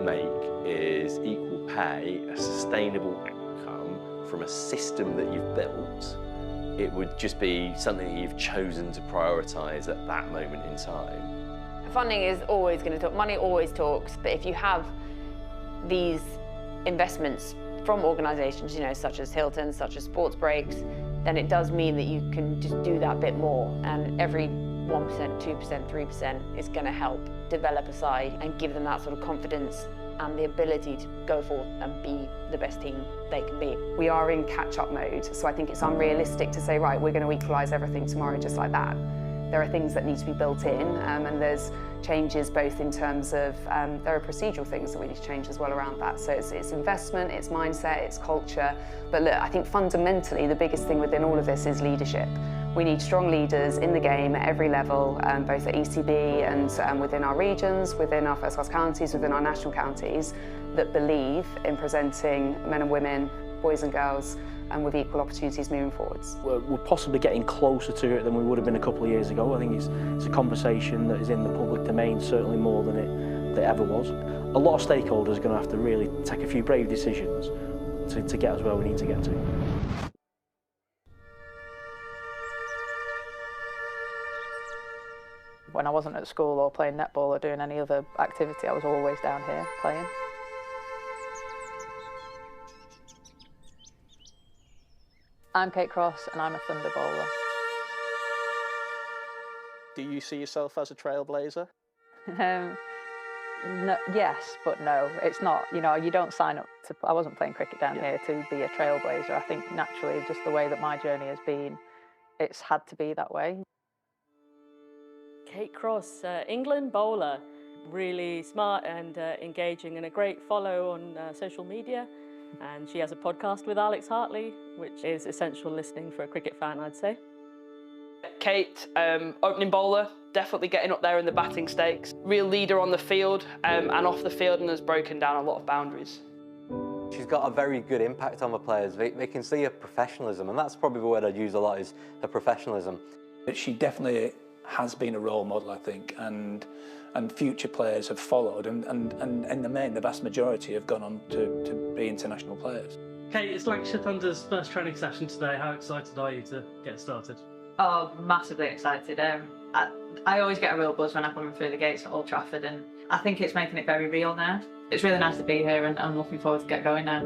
make is equal pay a sustainable outcome from a system that you've built. It would just be something that you've chosen to prioritise at that moment in time. Funding is always going to talk, money always talks, but if you have these investments from organisations, you know, such as Hilton, such as Sports Breaks, then it does mean that you can just do that bit more, and every 1%, 2%, 3% is going to help develop a side and give them that sort of confidence and the ability to go forth and be the best team they can be. We are in catch-up mode, so I think it's unrealistic to say, right, we're going to equalise everything tomorrow just like that. There are things that need to be built in, and there's changes both in terms of, there are procedural things that we need to change as well around that. So it's investment, it's mindset, it's culture. But look, I think fundamentally the biggest thing within all of this is leadership. We need strong leaders in the game at every level, both at ECB and within our regions, within our first-class counties, within our national counties, that believe in presenting men and women, boys and girls, and with equal opportunities moving forwards. We're possibly getting closer to it than we would have been a couple of years ago. I think it's a conversation that is in the public domain, certainly more than it ever was. A lot of stakeholders are going to have to really take a few brave decisions to get us where we need to get to. When I wasn't at school or playing netball or doing any other activity, I was always down here playing. I'm Kate Cross and I'm a Thunder bowler. Do you see yourself as a trailblazer? No, yes, but no. It's not, you know, you don't sign up to... I wasn't playing cricket down here to be a trailblazer. I think naturally, just the way that my journey has been, it's had to be that way. Kate Cross, England bowler, really smart and engaging, and a great follow on social media. And she has a podcast with Alex Hartley, which is essential listening for a cricket fan, I'd say. Kate, opening bowler, definitely getting up there in the batting stakes. Real leader on the field and off the field, and has broken down a lot of boundaries. She's got a very good impact on the players. They can see her professionalism, and that's probably the word I'd use a lot, is her professionalism. She definitely has been a role model, I think, and future players have followed, and in the main, the vast majority have gone on to be international players. Kate, it's Lancashire Thunder's first training session today. How excited are you to get started? Oh, massively excited. I always get a real buzz when I come through the gates at Old Trafford, and I think it's making it very real now. It's really nice to be here, and I'm looking forward to get going now.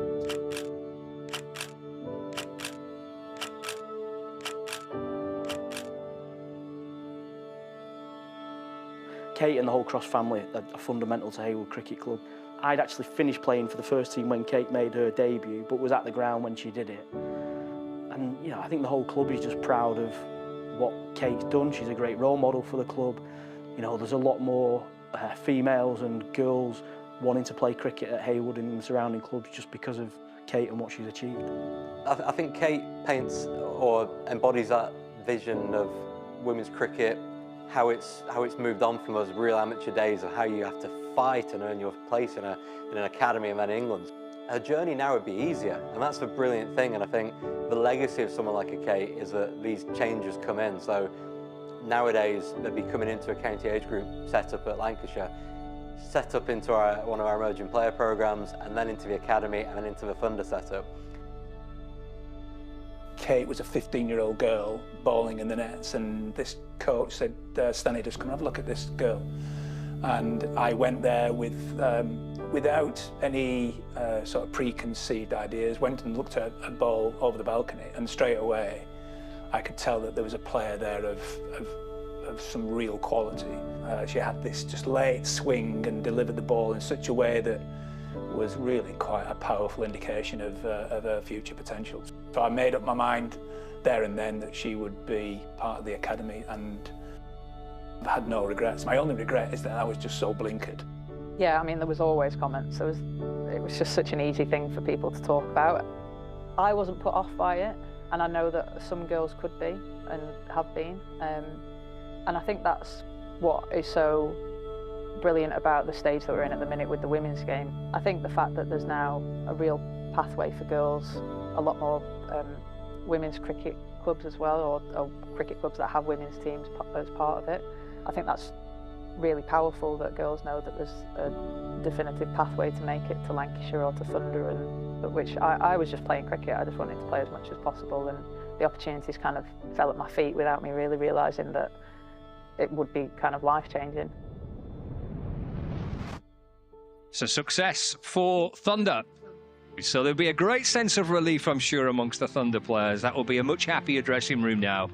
Kate and the whole Cross family are fundamental to Haywood Cricket Club. I'd actually finished playing for the first team when Kate made her debut, but was at the ground when she did it. And you know, I think the whole club is just proud of what Kate's done. She's a great role model for the club. You know, there's a lot more females and girls wanting to play cricket at Haywood and the surrounding clubs just because of Kate and what she's achieved. I think Kate paints or embodies that vision of women's cricket, how it's moved on from those real amateur days of how you have to fight and earn your place in an academy and then England. Her journey now would be easier, and that's the brilliant thing. And I think the legacy of someone like a Kate is that these changes come in. So nowadays they'd be coming into a county age group set up at Lancashire, set up into one of our emerging player programmes, and then into the academy, and then into the Thunder setup. Kate was a 15-year-old girl bowling in the nets, and this coach said, Stanley, just come have a look at this girl. And I went there without any sort of preconceived ideas, went and looked at a ball over the balcony, and straight away I could tell that there was a player there of some real quality. She had this just late swing and delivered the ball in such a way that was really quite a powerful indication of her future potential. So I made up my mind there and then that she would be part of the academy, and I've had no regrets. My only regret is that I was just so blinkered. Yeah, I mean, there was always comments. It was just such an easy thing for people to talk about. I wasn't put off by it, and I know that some girls could be and have been. And I think that's what is so brilliant about the stage that we're in at the minute with the women's game. I think the fact that there's now a real pathway for girls, a lot more women's cricket clubs as well, or cricket clubs that have women's teams as part of it. I think that's really powerful, that girls know that there's a definitive pathway to make it to Lancashire or to Thunder, and which I was just playing cricket. I just wanted to play as much as possible, and the opportunities kind of fell at my feet without me really realising that it would be kind of life-changing. So success for Thunder. So there'll be a great sense of relief, I'm sure, amongst the Thunder players. That will be a much happier dressing room now.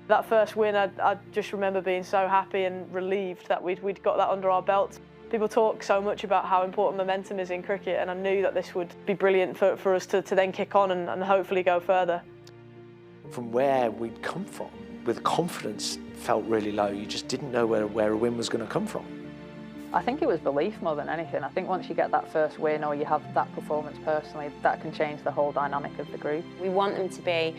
That first win, I just remember being so happy and relieved that we'd got that under our belts. People talk so much about how important momentum is in cricket, and I knew that this would be brilliant for us to then kick on and hopefully go further. From where we'd come from, with confidence felt really low. You just didn't know where a win was going to come from. I think it was belief more than anything. I think once you get that first win, or you have that performance personally, that can change the whole dynamic of the group. We want them to be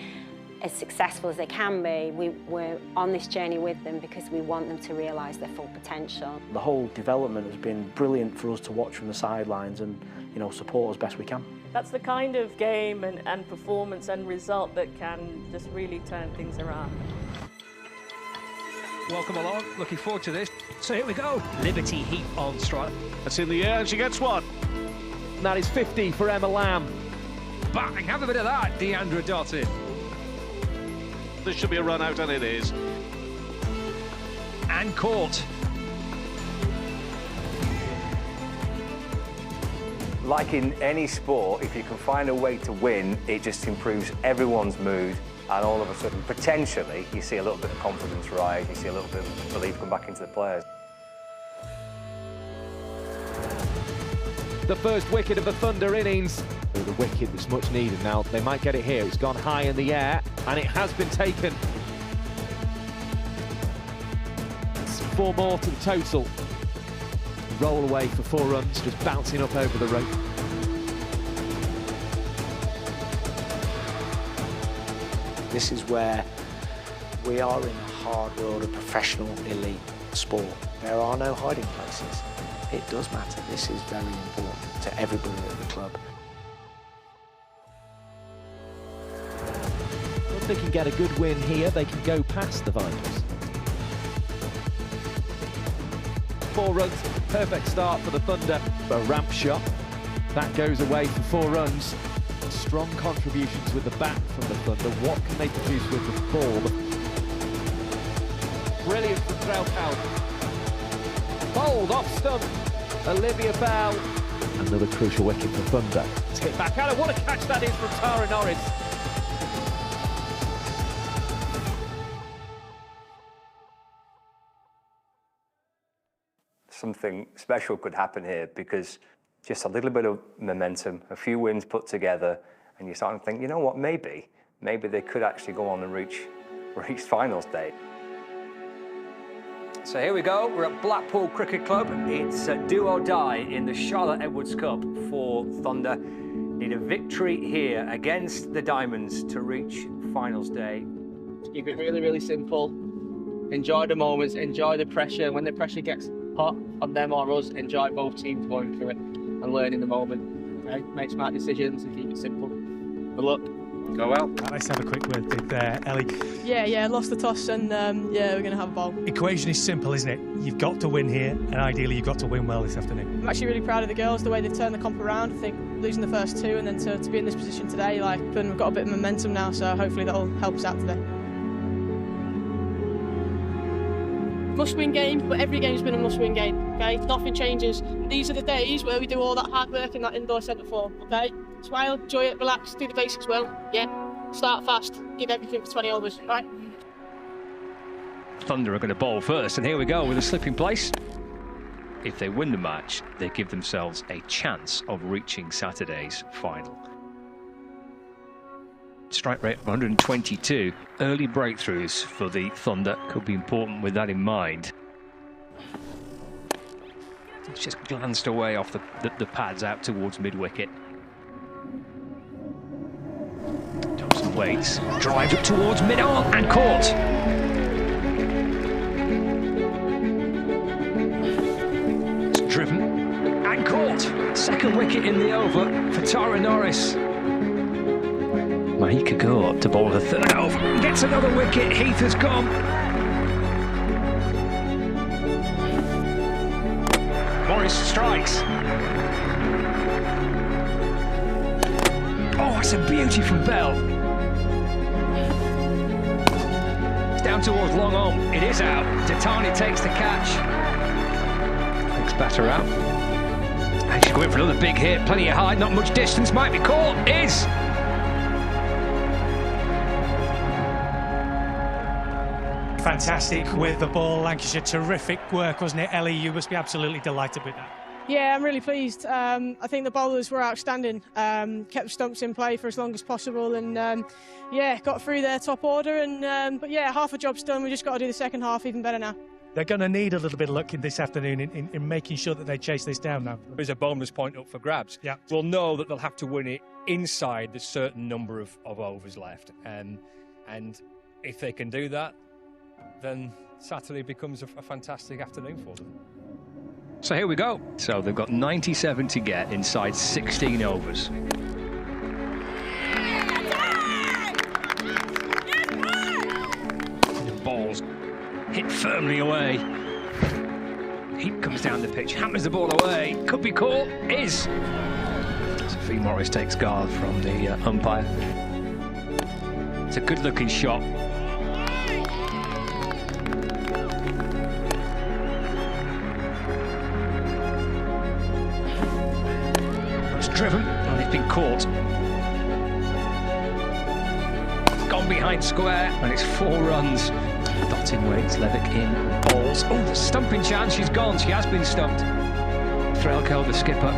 as successful as they can be. We're on this journey with them because we want them to realise their full potential. The whole development has been brilliant for us to watch from the sidelines and, you know, support as best we can. That's the kind of game and performance and result that can just really turn things around. Welcome along, looking forward to this. So here we go, Liberty Heap on strike. That's in the air, and she gets one. And that is 50 for Emma Lamb. Bang, have a bit of that, Deandra Dottin. This should be a run out, and it is. And caught. Like in any sport, if you can find a way to win, it just improves everyone's mood. and all of a sudden, potentially, you see a little bit of confidence rise, you see a little bit of belief come back into the players. The first wicket of the Thunder innings. The wicket that's much needed now. They might get it here. It's gone high in the air, and it has been taken. It's 4 more to the total. Roll away for 4 runs, just bouncing up over the rope. This is where we are in a hard world of professional elite sport. There are no hiding places. It does matter. This is very important to everybody at the club. If they can get a good win here, they can go past the Vikings. 4 runs, perfect start for the Thunder. A ramp shot, that goes away for 4 runs. Strong contributions with the bat from the Thunder. What can they produce with the ball? Brilliant from Threlkeld. Bowled off stump. Olivia Bell. Another crucial wicket for Thunder. Let's hit back at it. What a catch that is from Tara Norris. Something special could happen here because just a little bit of momentum, a few wins put together, and you're starting to think, you know what, maybe they could actually go on and reach finals day. So here we go, we're at Blackpool Cricket Club. It's a do or die in the Charlotte Edwards Cup for Thunder. Need a victory here against the Diamonds to reach finals day. Keep it really, really simple. Enjoy the moments, enjoy the pressure. When the pressure gets hot on them or us, enjoy both teams going through it and learning the moment. Okay? Make smart decisions and keep it simple. Good luck. Go well. Let's have a quick word with Ellie. Yeah, lost the toss and yeah, we're going to have a bowl. Equation is simple, isn't it? You've got to win here, and ideally you've got to win well this afternoon. I'm actually really proud of the girls, the way they've turned the comp around. I think losing the first 2 and then to be in this position today, we've got a bit of momentum now, so hopefully that'll help us out today. Must-win game, but every game's been a must-win game, okay? Nothing changes. These are the days where we do all that hard work in that indoor centre form, okay? Smile, enjoy it, relax, do the basics well, yeah? Start fast, give everything for 20 overs, right? Thunder are going to bowl first, and here we go with a slip in place. If they win the match, they give themselves a chance of reaching Saturday's final. Strike rate of 122. Early breakthroughs for the Thunder could be important with that in mind. It's just glanced away off the pads out towards mid-wicket. Thompson waits, drives up towards mid-on and caught. It's driven and caught. Second wicket in the over for Tara Norris. Mahika go up to bowl the third over. Gets another wicket. Heath has gone. Morris strikes. Oh, it's a beauty from Bell. It's down towards long on. It is out. Tatani takes the catch. Takes batter out. And she's going for another big hit. Plenty of height, not much distance. Might be caught. Is. Fantastic with the ball, Lancashire. Terrific work, wasn't it, Ellie? You must be absolutely delighted with that. Yeah, I'm really pleased. I think the bowlers were outstanding. Kept the stumps in play for as long as possible, and yeah, got through their top order. And but yeah, half a job's done. We just got to do the second half even better now. They're going to need a little bit of luck in this afternoon in making sure that they chase this down now. There's a bonus point up for grabs. Yeah, we'll know that they'll have to win it inside the certain number of overs left, and if they can do that, then Saturday becomes a fantastic afternoon for them. So here we go. So they've got 97 to get inside 16 overs. The ball's hit firmly away. Heat comes down the pitch, hammers the ball away. Could be caught. Is. Sophie Morris takes guard from the umpire. It's a good-looking shot. Driven, and it's been caught. Gone behind behind square, and it's 4 runs. Dotting waits, Levick in, balls. Oh, the stumping chance, she's gone. She has been stumped. Threlkeld, the skipper.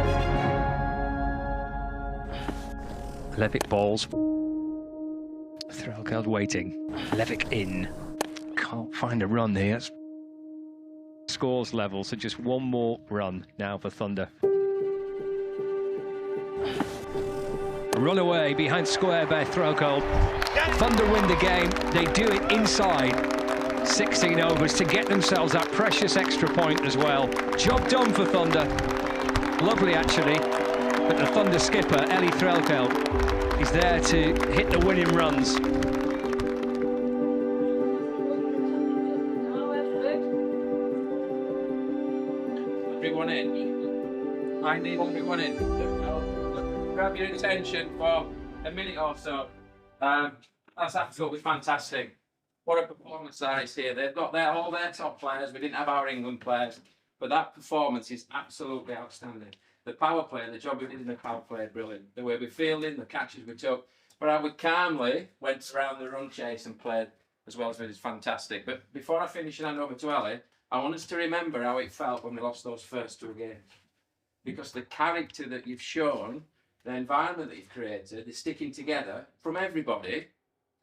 Levick balls. Threlkeld waiting. Levick in. Can't find a run here. Scores level, so just one more run now for Thunder. Run away behind square by Threlkeld. Thunder win the game. They do it inside 16 overs to get themselves that precious extra point as well. Job done for Thunder. Lovely, actually. But the Thunder skipper, Ellie Threlkeld, is there to hit the winning runs. Everyone in. I need everyone in. Grab your attention for a minute or so. That's absolutely fantastic. What a performance that is here. They've got all their top players. We didn't have our England players, but that performance is absolutely outstanding. The power play, the job we did in the power play, brilliant. The way we fielded, the catches we took, but how we calmly went around the run chase and played as well as we did, fantastic. But before I finish and hand over to Ellie, I want us to remember how it felt when we lost those first 2 games. Because the character that you've shown, the environment that you've created, the sticking together from everybody,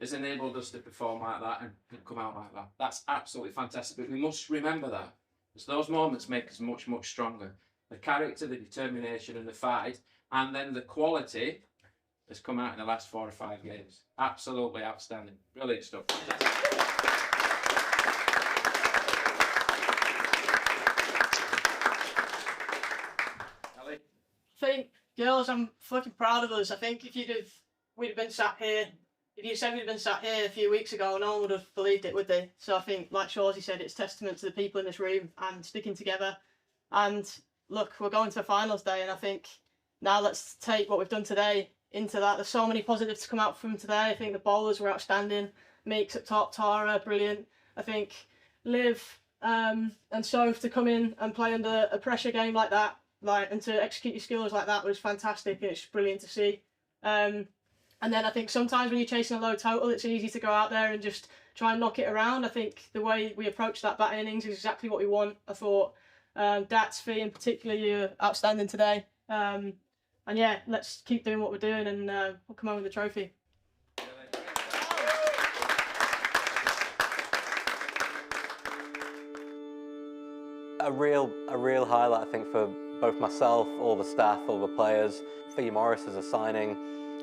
has enabled us to perform like that and come out like that. That's absolutely fantastic, but we must remember that, because those moments make us much, much stronger. The character, the determination and the fight, and then the quality has come out in the last 4 or 5 games. Absolutely outstanding. Brilliant stuff. I think, girls, I'm fucking proud of us. I think if we'd have been sat here, if you said we'd have been sat here a few weeks ago, no one would have believed it, would they? So I think, like Shawsey said, it's testament to the people in this room and sticking together. And look, we're going to the finals day, and I think now let's take what we've done today into that. There's so many positives to come out from today. I think the bowlers were outstanding. Meeks at top, Tara, brilliant. I think Liv and Soph to come in and play under a pressure game like that, and to execute your skills like that was fantastic. It's brilliant to see. And then I think sometimes when you're chasing a low total, it's easy to go out there and just try and knock it around. I think the way we approached that batting innings is exactly what we want. I thought Dats, Fee in particular, you're outstanding today. And yeah, let's keep doing what we're doing, and we'll come home with the trophy. A real highlight, I think, for both myself, all the staff, all the players. Fee Morris as a signing,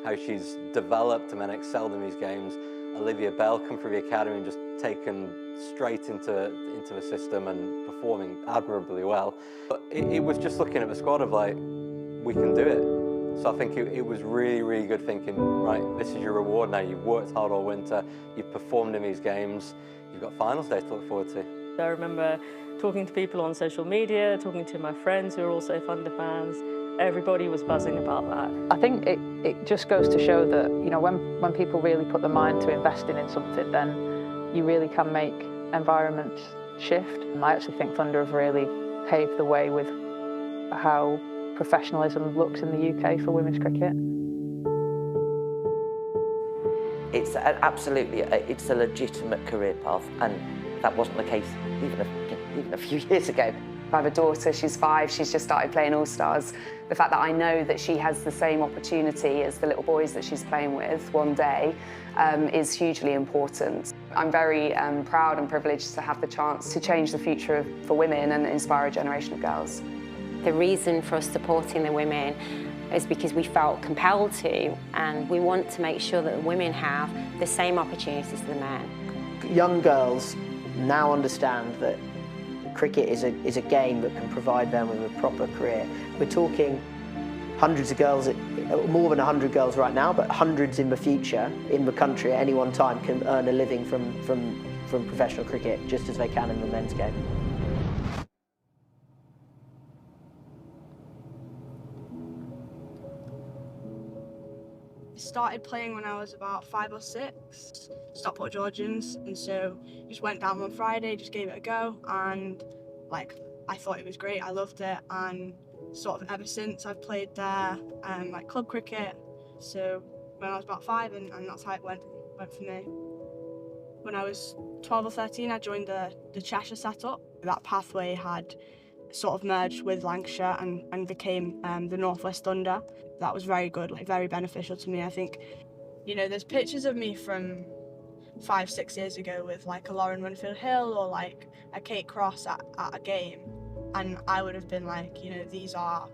how she's developed and then excelled in these games. Olivia Bell come through the academy and just taken straight into the system and performing admirably well. But it was just looking at the squad of like, we can do it. So I think it was really, really good thinking, right, this is your reward now. You've worked hard all winter, you've performed in these games, you've got finals day to look forward to. I remember talking to people on social media, talking to my friends who are also Thunder fans. Everybody was buzzing about that. I think it just goes to show that, you know, when people really put their mind to investing in something, then you really can make environments shift. And I actually think Thunder have really paved the way with how professionalism looks in the UK for women's cricket. It's absolutely, it's a legitimate career path, and that wasn't the case even a few years ago. I have a daughter, she's 5, she's just started playing All-Stars. The fact that I know that she has the same opportunity as the little boys that she's playing with one day is hugely important. I'm very proud and privileged to have the chance to change the future for women and inspire a generation of girls. The reason for us supporting the women is because we felt compelled to, and we want to make sure that the women have the same opportunities as the men. Young girls now understand that cricket is a game that can provide them with a proper career. We're talking hundreds of girls, more than 100 girls right now, but hundreds in the future in the country at any one time can earn a living from professional cricket just as they can in the men's game. Started playing when I was about 5 or 6, Stockport Georgians, and so just went down one Friday, just gave it a go, and like I thought it was great, I loved it, and sort of ever since I've played there, like club cricket, so when I was about 5, and that's how it went for me. When I was 12 or 13, I joined the Cheshire setup. That pathway had sort of merged with Lancashire and became the North West Thunder. That was very good, like very beneficial to me. I think, you know, there's pictures of me from 5-6 years ago with like a Lauren Winfield Hill or like a Kate Cross at a game, and I would have been like, you know, these are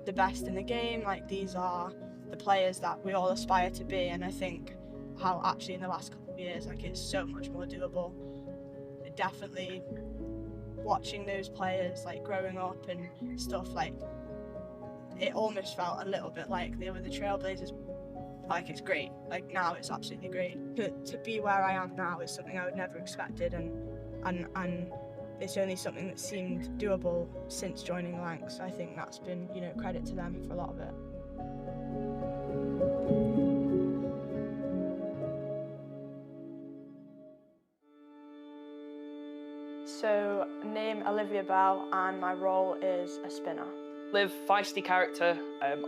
the best in the game, like these are the players that we all aspire to be. And I think how actually in the last couple of years, like it's so much more doable. Definitely watching those players like growing up and stuff, like it almost felt a little bit like they were the trailblazers. Like it's great, like now it's absolutely great. To be where I am now is something I would never expected, and it's only something that seemed doable since joining Lancs. I think that's been, you know, credit to them for a lot of it. So, name Olivia Bell, and my role is a spinner. Liv, feisty character,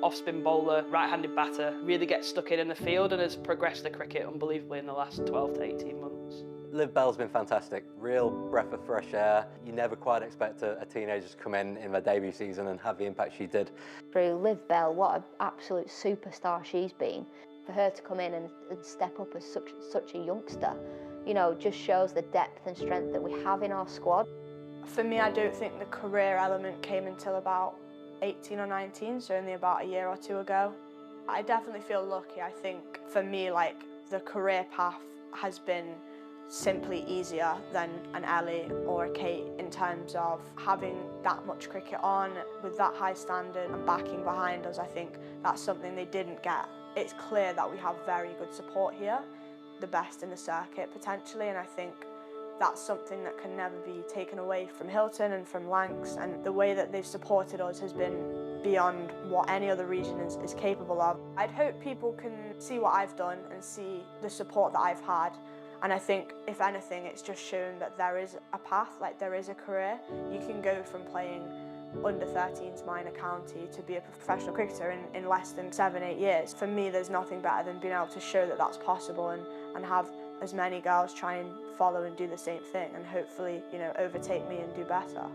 off-spin bowler, right-handed batter, really gets stuck in the field and has progressed the cricket unbelievably in the last 12 to 18 months. Liv Bell's been fantastic, real breath of fresh air. You never quite expect a teenager to come in their debut season and have the impact she did. Through Liv Bell, what an absolute superstar she's been. For her to come in and step up as such a youngster, you know, just shows the depth and strength that we have in our squad. For me, I don't think the career element came until about 18 or 19, so only about a year or two ago. I definitely feel lucky. I think for me, like, the career path has been simply easier than an Ellie or a Kate in terms of having that much cricket on with that high standard and backing behind us. I think that's something they didn't get. It's clear that we have very good support here, the best in the circuit potentially, and I think that's something that can never be taken away from Hilton and from Lancs, and the way that they've supported us has been beyond what any other region is capable of. I'd hope people can see what I've done and see the support that I've had, and I think if anything it's just shown that there is a path, like there is a career. You can go from playing under 13s minor county to be a professional cricketer in less than 7-8 years. For me, there's nothing better than being able to show that that's possible and have as many girls try and follow and do the same thing and hopefully, you know, overtake me and do better.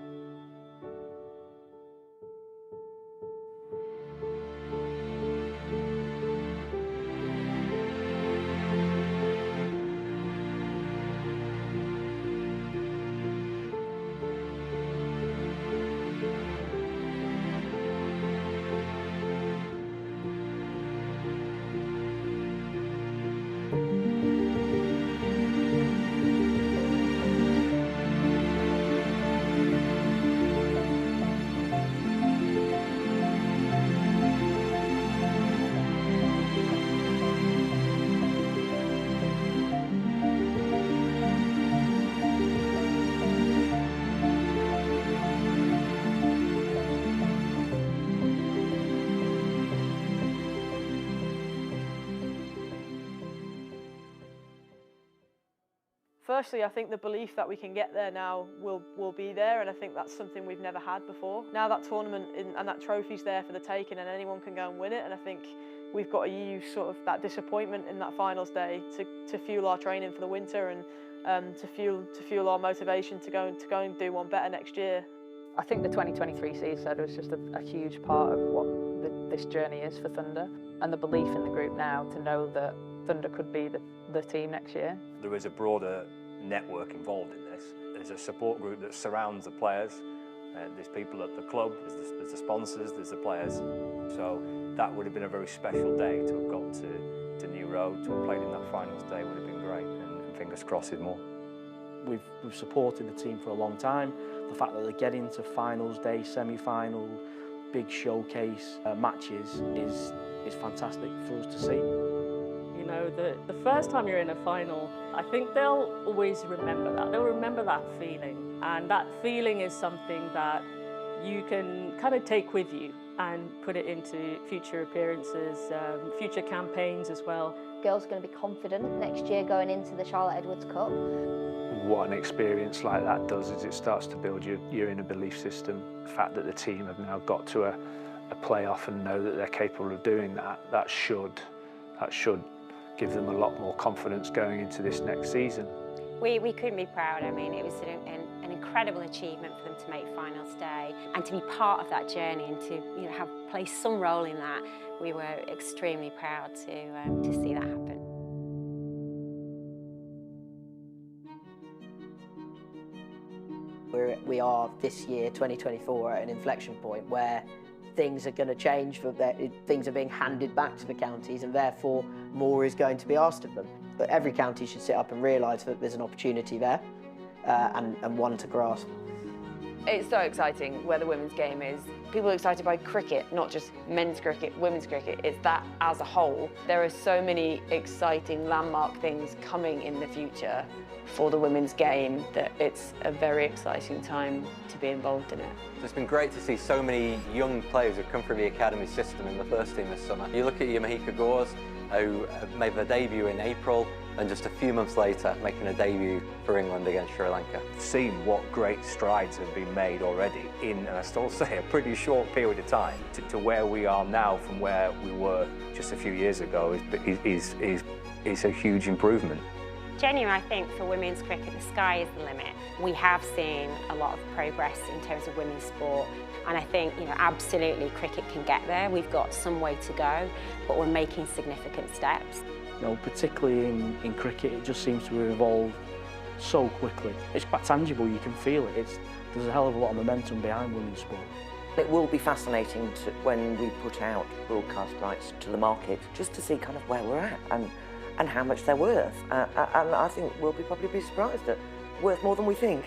Firstly, I think the belief that we can get there now will be there, and I think that's something we've never had before. Now that tournament and that trophy's there for the taking, and anyone can go and win it, and I think we've got to use sort of that disappointment in that finals day to fuel our training for the winter and to fuel our motivation to go and do one better next year. I think the 2023 season was just a huge part of what this journey is for Thunder, and the belief in the group now to know that Thunder could be the team next year. There is a broader network involved in this. There's a support group that surrounds the players. There's people at the club, there's the sponsors, there's the players. So that would have been a very special day to have got to New Road, to have played in that finals day would have been great, and fingers crossed with more. We've supported the team for a long time. The fact that they get into finals day, semi-final, big showcase matches is fantastic for us to see. You know, the first time you're in a final, I think they'll always remember that. They'll remember that feeling. And that feeling is something that you can kind of take with you and put it into future appearances, future campaigns as well. Girls are going to be confident next year going into the Charlotte Edwards Cup. What an experience like that does is it starts to build your inner belief system. The fact that the team have now got to a playoff and know that they're capable of doing that should give them a lot more confidence going into this next season. We couldn't be proud. I mean, it was an incredible achievement for them to make finals day and to be part of that journey and to have played some role in that. We were extremely proud to see that happen. We are this year, 2024, at an inflection point where things are going to change, things are being handed back to the counties, and therefore more is going to be asked of them. But every county should sit up and realise that there's an opportunity there and one to grasp. It's so exciting where the women's game is. People are excited by cricket, not just men's cricket, women's cricket. It's that as a whole. There are so many exciting landmark things coming in the future for the women's game that it's a very exciting time to be involved in it. It's been great to see so many young players who've come through the academy system in the first team this summer. You look at your Mahika Gores, who made their debut in April, and just a few months later making a debut for England against Sri Lanka. Seen what great strides have been made already in, and I still say, a pretty short period of time to where we are now from where we were just a few years ago is a huge improvement. Genuinely, I think for women's cricket, the sky is the limit. We have seen a lot of progress in terms of women's sport, and I think, absolutely cricket can get there. We've got some way to go, but we're making significant steps. Particularly in cricket, it just seems to have evolved so quickly. It's quite tangible, you can feel it. There's a hell of a lot of momentum behind women's sport. It will be fascinating when we put out broadcast rights to the market, just to see kind of where we're at and how much they're worth. And I think we'll probably be surprised at worth more than we think.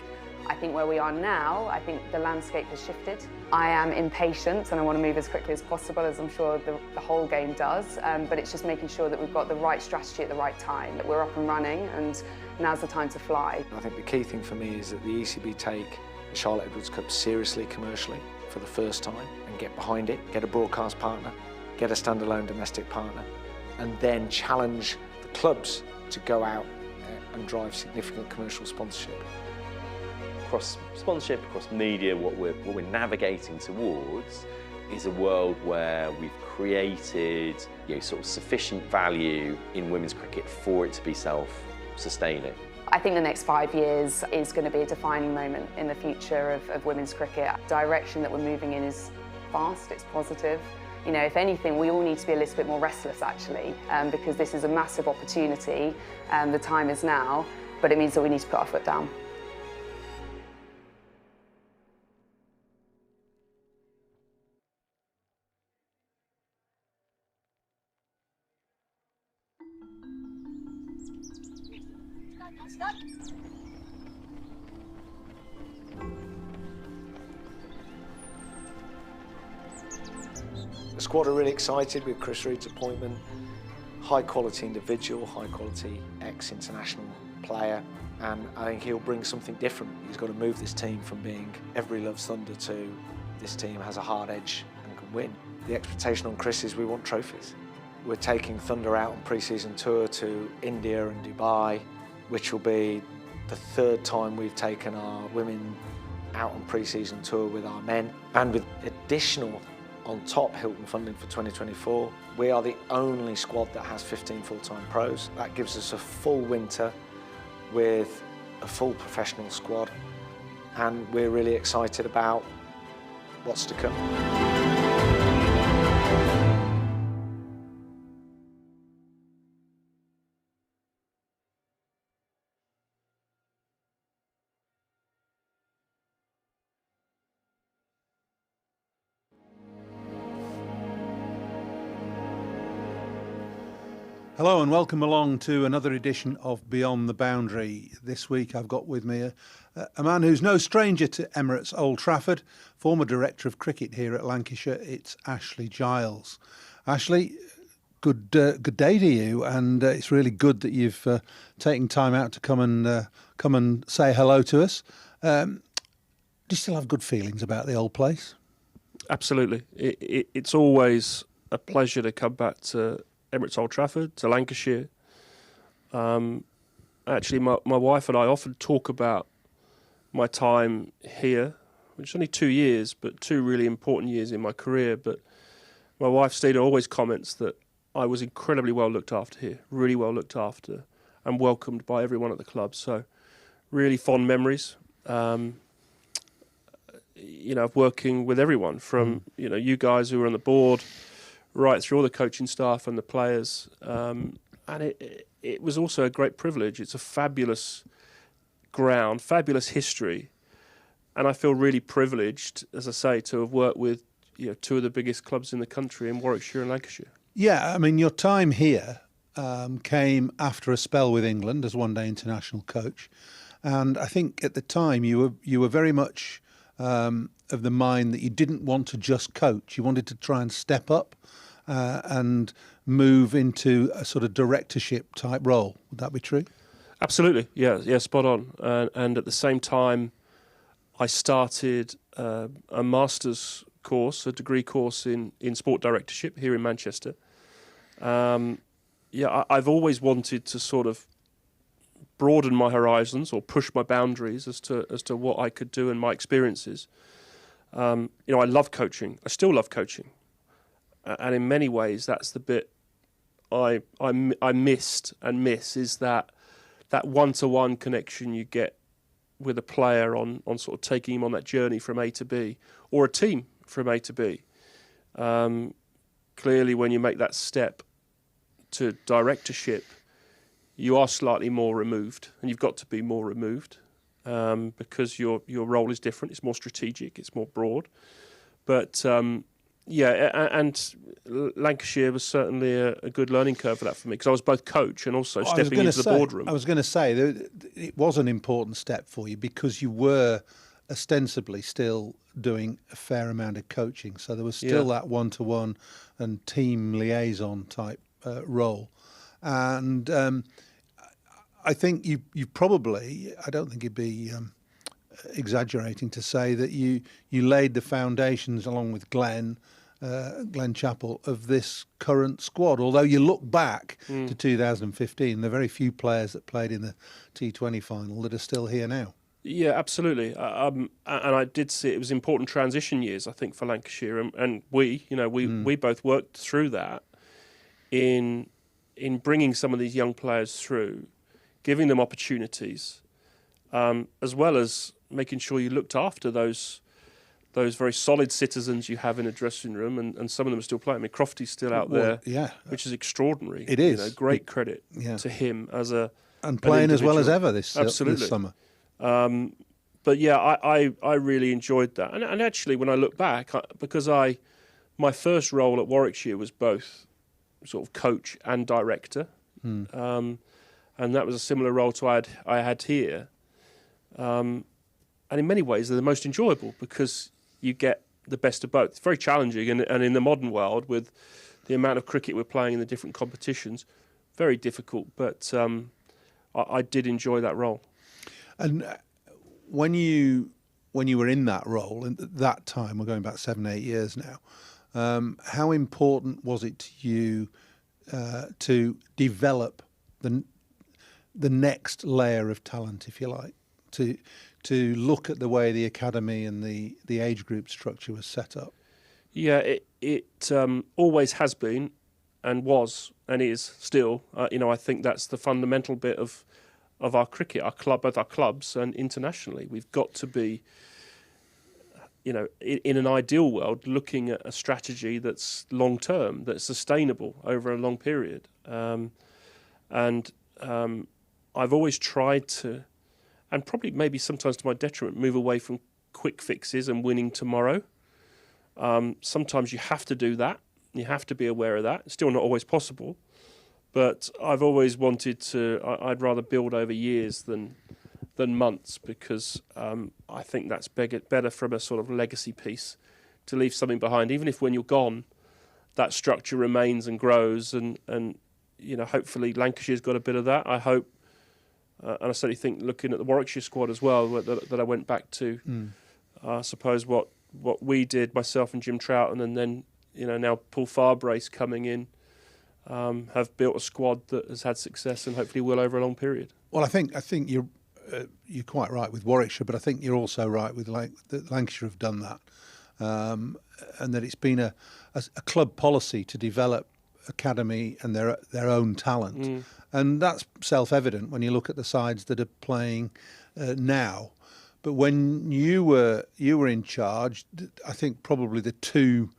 I think where we are now, I think the landscape has shifted. I am impatient and I want to move as quickly as possible, as I'm sure the whole game does, but it's just making sure that we've got the right strategy at the right time, that we're up and running, and now's the time to fly. I think the key thing for me is that the ECB take the Charlotte Edwards Cup seriously commercially for the first time and get behind it, get a broadcast partner, get a standalone domestic partner, and then challenge the clubs to go out and drive significant commercial sponsorship. Across sponsorship, across media, what we're navigating towards is a world where we've created sort of sufficient value in women's cricket for it to be self-sustaining. I think the next 5 years is going to be a defining moment in the future of women's cricket. The direction that we're moving in is fast, it's positive. If anything, we all need to be a little bit more restless, actually, because this is a massive opportunity. The time is now, but it means that we need to put our foot down. The squad are really excited with Chris Reed's appointment. High quality individual, high quality ex-international player, and I think he'll bring something different. He's got to move this team from being everybody loves Thunder to this team has a hard edge and can win. The expectation on Chris is we want trophies. We're taking Thunder out on pre-season tour to India and Dubai, which will be the third time we've taken our women out on pre-season tour with our men, and with additional on top Hilton funding for 2024. We are the only squad that has 15 full-time pros. That gives us a full winter with a full professional squad, and we're really excited about what's to come. Hello and welcome along to another edition of Beyond the Boundary. This week I've got with me a man who's no stranger to Emirates Old Trafford, former Director of Cricket here at Lancashire. It's Ashley Giles. Ashley, good day to you, and it's really good that you've taken time out to come and say hello to us. Do you still have good feelings about the old place? Absolutely. It's always a pleasure to come back to Emirates Old Trafford, to Lancashire. Actually, my wife and I often talk about my time here, which is only 2 years, but 2 really important years in my career. But my wife, Stina, always comments that I was incredibly well looked after here, really well looked after, and welcomed by everyone at the club. So really fond memories. Of working with everyone from you guys who were on the board, right through all the coaching staff and the players, and it was also a great privilege. It's a fabulous ground, fabulous history, and I feel really privileged, as I say, to have worked with two of the biggest clubs in the country in Warwickshire and Lancashire. Yeah, I mean, your time here came after a spell with England as one-day international coach, and I think at the time you were very much of the mind that you didn't want to just coach. You wanted to try and step up and move into a sort of directorship type role. Would that be true? Absolutely, yeah, spot on. And at the same time, I started a master's course, a degree course in sport directorship here in Manchester. I've always wanted to sort of broaden my horizons or push my boundaries as to what I could do and my experiences. I love coaching. I still love coaching, and in many ways, that's the bit I missed and miss is that one-to-one connection you get with a player on sort of taking him on that journey from A to B, or a team from A to B. Clearly, when you make that step to directorship, you are slightly more removed, and you've got to be more removed because your role is different. It's more strategic. It's more broad. But and Lancashire was certainly a good learning curve for that for me, because I was both coach and also stepping into the boardroom. I was going to say that it was an important step for you because you were ostensibly still doing a fair amount of coaching, so there was still that one-to-one and team liaison type role. And I think you probably, I don't think you'd be exaggerating to say that you laid the foundations along with Glenn Chappell of this current squad. Although you look back to 2015, there are very few players that played in the T20 final that are still here now. Yeah, absolutely. And I did see it was important transition years, I think, for Lancashire, and we both worked through that in bringing some of these young players through, giving them opportunities, as well as making sure you looked after those very solid citizens you have in a dressing room, and some of them are still playing. I mean, Crofty's still out there, which is extraordinary. It is. Great credit to him as and playing as well as ever this summer. But yeah, I really enjoyed that, and actually when I look back, because my first role at Warwickshire was both sort of coach and director, and that was a similar role to I had here, and in many ways they're the most enjoyable because you get the best of both. It's very challenging, and in the modern world with the amount of cricket we're playing in the different competitions, very difficult, but I did enjoy that role. And when you were in that role at that time, we're going back 7-8 years now, how important was it to you to develop the next layer of talent, if you like, to look at the way the academy and the age group structure was set up? Yeah, it always has been, and was, and is still. I think that's the fundamental bit of our cricket, both our clubs and internationally. We've got to be, in an ideal world, looking at a strategy that's long-term, that's sustainable over a long period. And I've always tried to, and probably maybe sometimes to my detriment, move away from quick fixes and winning tomorrow. Sometimes you have to do that. You have to be aware of that. It's still not always possible. But I've always wanted to, I'd rather build over years than months, because I think that's better from a sort of legacy piece, to leave something behind. Even if when you're gone, that structure remains and grows, and hopefully Lancashire's got a bit of that. I hope, and I certainly think, looking at the Warwickshire squad as well, that I went back to, I suppose what we did, myself and Jim Troughton, and then now Paul Farbrace coming in, have built a squad that has had success and hopefully will over a long period. Well, I think you're quite right with Warwickshire, but I think you're also right with that Lancashire have done that, and that it's been a club policy to develop academy and their own talent, and that's self-evident when you look at the sides that are playing now. But when you were in charge, I think probably the two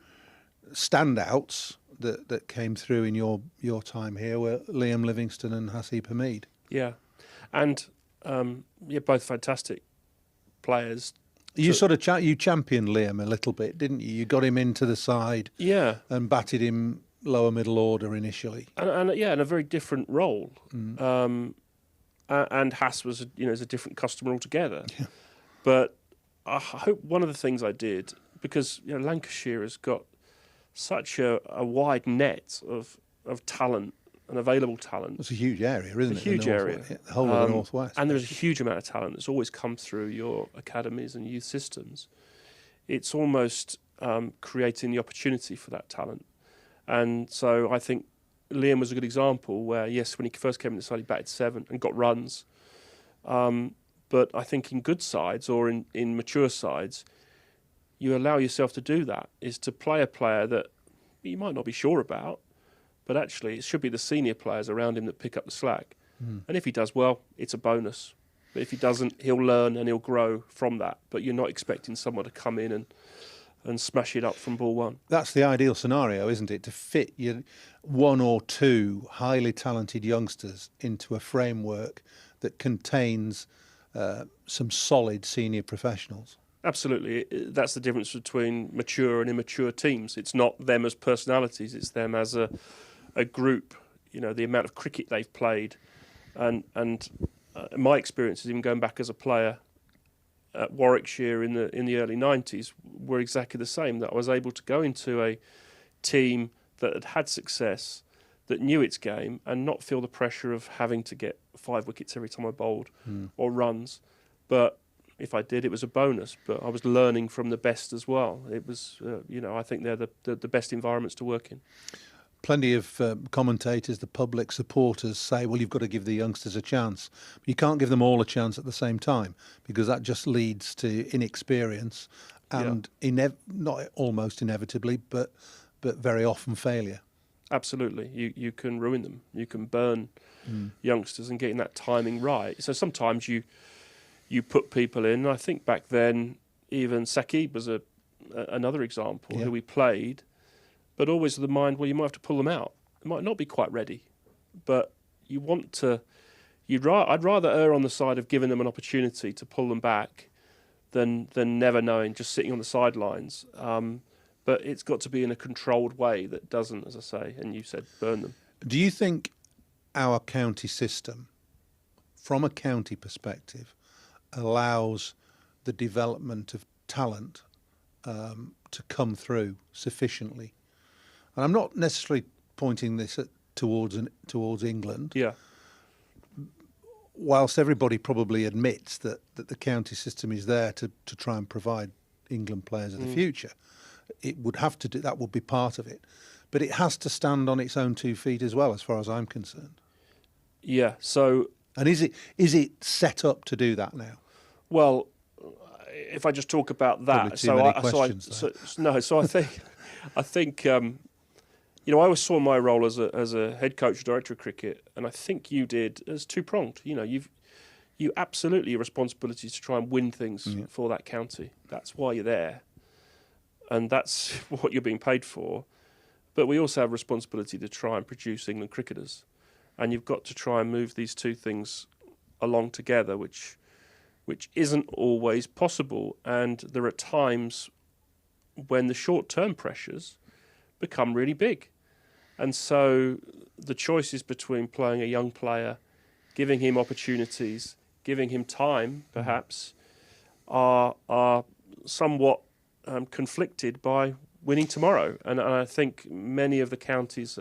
standouts that came through in your time here were Liam Livingston and Hasib Hamid. Yeah, and both fantastic players. You you championed Liam a little bit, didn't you? You got him into the side, and batted him lower middle order initially, and in a very different role. And Hass was is a different customer altogether. Yeah. But I hope one of the things I did, because Lancashire has got such a wide net of talent and available talent. It's a huge area, isn't it? A huge area. The whole of the Northwest. And there's a huge amount of talent that's always come through your academies and youth systems. It's almost creating the opportunity for that talent. And so I think Liam was a good example where, yes, when he first came in the side, he batted 7 and got runs. But I think in good sides or in mature sides, you allow yourself to do that, is to play a player that you might not be sure about, but actually it should be the senior players around him that pick up the slack. And if he does well, it's a bonus. But if he doesn't, he'll learn and he'll grow from that. But you're not expecting someone to come in and smash it up from ball one. That's the ideal scenario, isn't it? To fit your 1 or 2 highly talented youngsters into a framework that contains some solid senior professionals. Absolutely. That's the difference between mature and immature teams. It's not them as personalities, it's them as a group. The amount of cricket they've played. And my experiences, even going back as a player at Warwickshire in the early 90s, were exactly the same, that I was able to go into a team that had had success, that knew its game, and not feel the pressure of having to get 5 wickets every time I bowled or runs. But if I did, it was a bonus. But I was learning from the best as well. It was, I think they're the best environments to work in. Plenty of commentators, the public, supporters say, well, you've got to give the youngsters a chance. But you can't give them all a chance at the same time, because that just leads to inexperience and not almost inevitably, but very often failure. Absolutely. You can ruin them. You can burn youngsters and getting that timing right. So sometimes you put people in. I think back then, even Saqib was another example who we played, but always with the mind, well, you might have to pull them out. It might not be quite ready, but you want to. I'd rather err on the side of giving them an opportunity to pull them back than never knowing, just sitting on the sidelines. But it's got to be in a controlled way that doesn't, as I say, and you said, burn them. Do you think our county system, from a county perspective, allows the development of talent to come through sufficiently? And I'm not necessarily pointing this towards England. Yeah. Whilst everybody probably admits that the county system is there to try and provide England players of the future, it would have to do that. Would be part of it, but it has to stand on its own 2 feet as well, as far as I'm concerned. Yeah. So, and is it set up to do that now? Well, if I just talk about that, I think I always saw my role as a head coach, director of cricket, and I think you did as 2-pronged. You absolutely your responsibility to try and win things for that county. That's why you're there, and that's what you're being paid for. But we also have a responsibility to try and produce England cricketers, and you've got to try and move these 2 things along together, which isn't always possible. And there are times when the short-term pressures become really big. And so the choices between playing a young player, giving him opportunities, giving him time, perhaps, are somewhat conflicted by winning tomorrow. And I think many of the counties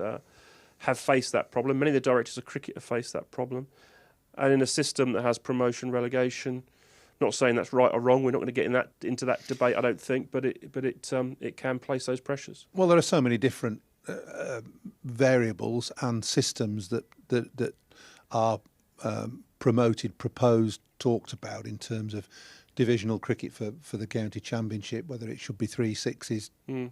have faced that problem. Many of the directors of cricket have faced that problem. And in a system that has promotion, relegation, not saying that's right or wrong, we're not going to get into that debate, I don't think, but it can place those pressures. Well, there are so many different variables and systems that are promoted, proposed, talked about in terms of divisional cricket for the county championship, whether it should be 3 sixes, 10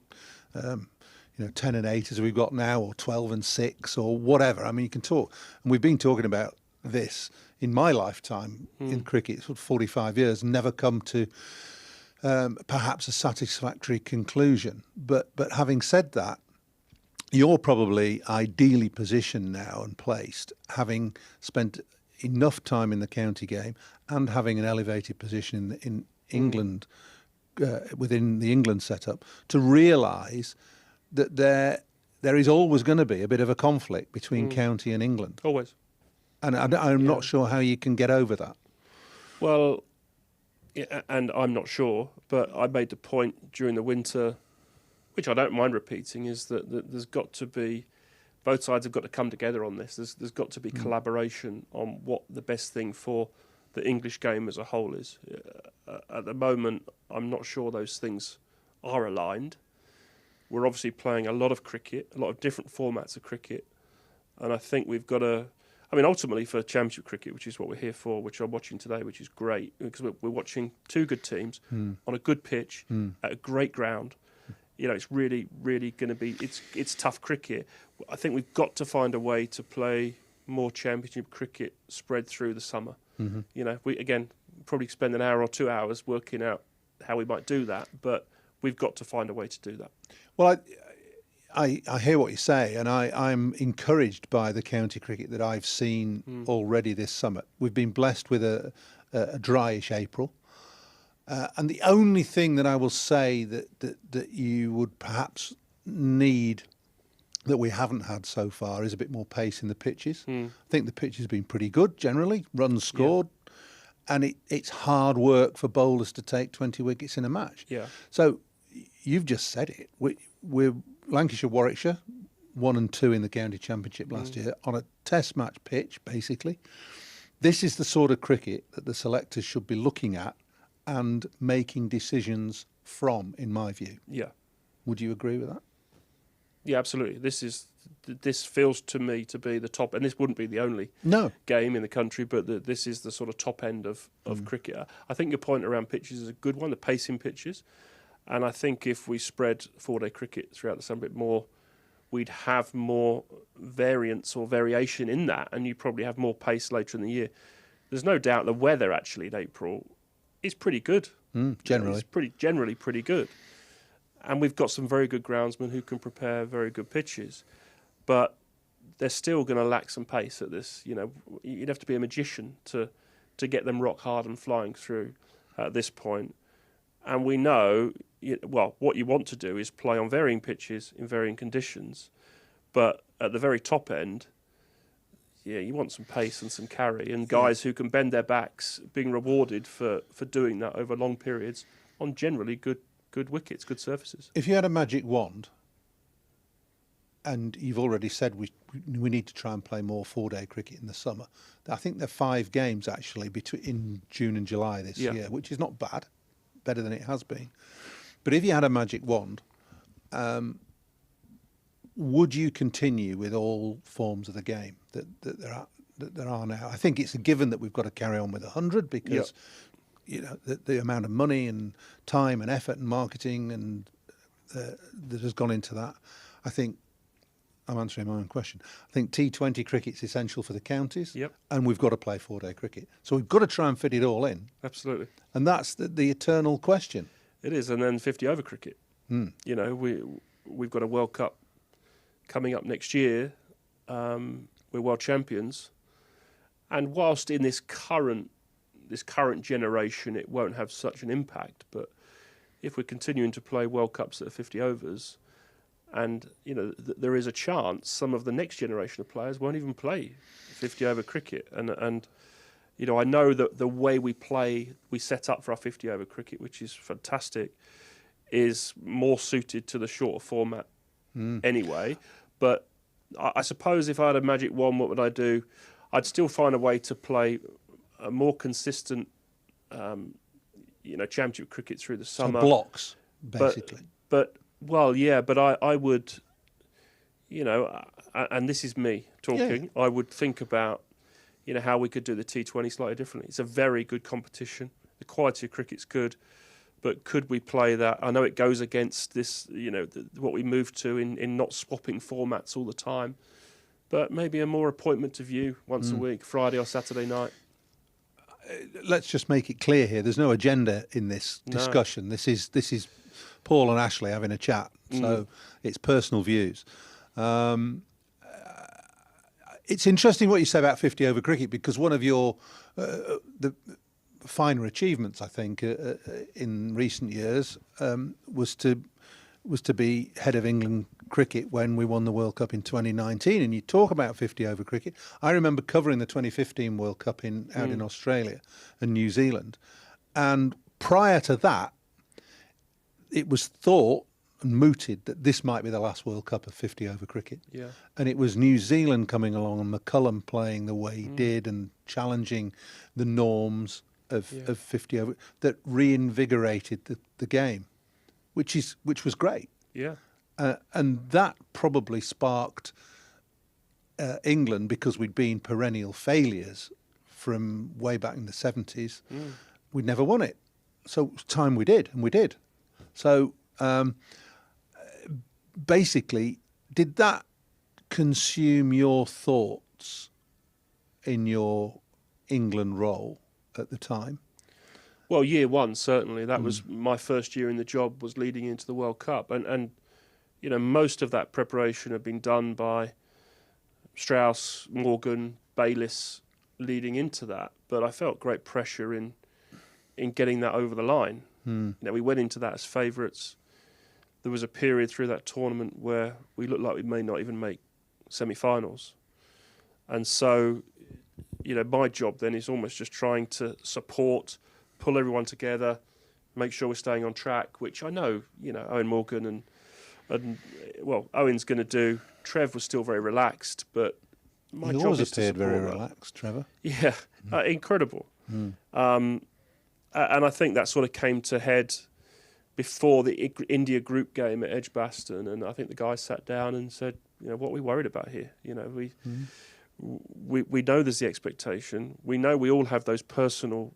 and 8 as we've got now, or 12 and 6, or whatever. I mean, you can talk, and we've been talking about this in my lifetime in cricket, sort of 45 years, never come to perhaps a satisfactory conclusion. But having said that, you're probably ideally positioned now and placed, having spent enough time in the county game and having an elevated position in England, within the England setup, to realise that there is always going to be a bit of a conflict between county and England. Always. And I'm not sure how you can get over that. Well, yeah, and I'm not sure, but I made the point during the winter, which I don't mind repeating, is that there's got to be, both sides have got to come together on this. There's got to be collaboration on what the best thing for the English game as a whole is. At the moment, I'm not sure those things are aligned. We're obviously playing a lot of cricket, a lot of different formats of cricket, and I think we've got to, I mean, ultimately for Championship cricket, which is what we're here for, which I'm watching today, which is great, because we're watching two good teams on a good pitch, at a great ground. You know, it's really, really going to be, it's tough cricket. I think we've got to find a way to play more Championship cricket spread through the summer. You know, we, again, probably spend an hour or 2 hours working out how we might do that, but we've got to find a way to do that. Well, I hear what you say, and I'm encouraged by the county cricket that I've seen already this summer. We've been blessed with a dryish April. And the only thing that I will say that you would perhaps need that we haven't had so far is a bit more pace in the pitches. I think the pitch has been pretty good generally, runs scored, and it's hard work for bowlers to take 20 wickets in a match. So you've just said it. We're Lancashire, Warwickshire, 1 and 2 in the county championship last year on a test match pitch, basically. This is the sort of cricket that the selectors should be looking at and making decisions from, in my view. Would you agree with that? Yeah, absolutely. This feels to me to be the top, and this wouldn't be the only game in the country, but this is the sort of top end of cricket. I think your point around pitches is a good one, the pacing pitches. And I think if we spread 4-day cricket throughout the summer a bit more, we'd have more variance or variation in that, and you probably have more pace later in the year. There's no doubt the weather actually in April is pretty good. Generally. It's generally pretty good. And we've got some very good groundsmen who can prepare very good pitches. But they're still going to lack some pace at this. You know, you'd have to be a magician to get them rock hard and flying through at this point. And we know, well, what you want to do is play on varying pitches in varying conditions. But at the very top end, you want some pace and some carry, and guys who can bend their backs being rewarded for doing that over long periods on generally good wickets, good surfaces. If you had a magic wand, and you've already said we need to try and play more 4-day cricket in the summer, I think there are 5 games actually in June and July this year, which is not bad, better than it has been. But if you had a magic wand, would you continue with all forms of the game that there are now? I think it's a given that we've got to carry on with 100 because you know the amount of money and time and effort and marketing and that has gone into that. I think I'm answering my own question. I think T20 cricket's essential for the counties, and we've got to play 4-day cricket. So we've got to try and fit it all in. Absolutely. And that's the eternal question. It is, and then 50-over cricket. You know, we've got a World Cup coming up next year. We're world champions, and whilst in this current generation it won't have such an impact, but if we're continuing to play World Cups that are 50 overs, and you know there is a chance some of the next generation of players won't even play 50-over cricket, and you know I know that the way we set up for our 50-over cricket, which is fantastic, is more suited to the shorter format anyway. But I suppose if I had a magic wand, what would I do? I'd still find a way to play a more consistent, championship cricket through the summer. So blocks, basically. But I would, and this is me talking, I would think about, how we could do the T20 slightly differently. It's a very good competition. The quality of cricket's good. But could we play that? I know it goes against this, what we moved to in not swapping formats all the time. but maybe a more appointment to view once a week, Friday or Saturday night. Let's just make it clear here. There's no agenda in this discussion. This is Paul and Ashley having a chat. So it's personal views. It's interesting what you say about 50 over cricket, because one of your the finer achievements, I think, in recent years was to be head of England cricket when we won the World Cup in 2019. And you talk about 50 over cricket. I remember covering the 2015 World Cup out in Australia and New Zealand. And prior to that, it was thought and mooted that this might be the last World Cup of 50 over cricket. Yeah. And it was New Zealand coming along and McCullum playing the way he did and challenging the norms of 50 over that reinvigorated the game, which was great. Yeah. And that probably sparked England, because we'd been perennial failures from way back in the 70s. We'd never won it. So it's time we did, and we did. So basically, did that consume your thoughts in your England role at the time? Well, year one, certainly. That was my first year in the job, was leading into the World Cup. And you know, most of that preparation had been done by Strauss, Morgan, Bayliss leading into that. But I felt great pressure in getting that over the line. You know, we went into that as favourites. There was a period through that tournament where we looked like we may not even make semi-finals. And so, you know, my job then is almost just trying to support, pull everyone together, make sure we're staying on track, which I know, you know, Owen Morgan and well, Owen's going to do. Trev was still very relaxed, but my job is to support appeared very that. relaxed, Trevor. Yeah, incredible. And I think that sort of came to head before the India group game at Edgbaston, and I think the guys sat down and said, you know, what are we worried about here? You know, we know there's the expectation. We know we all have those personal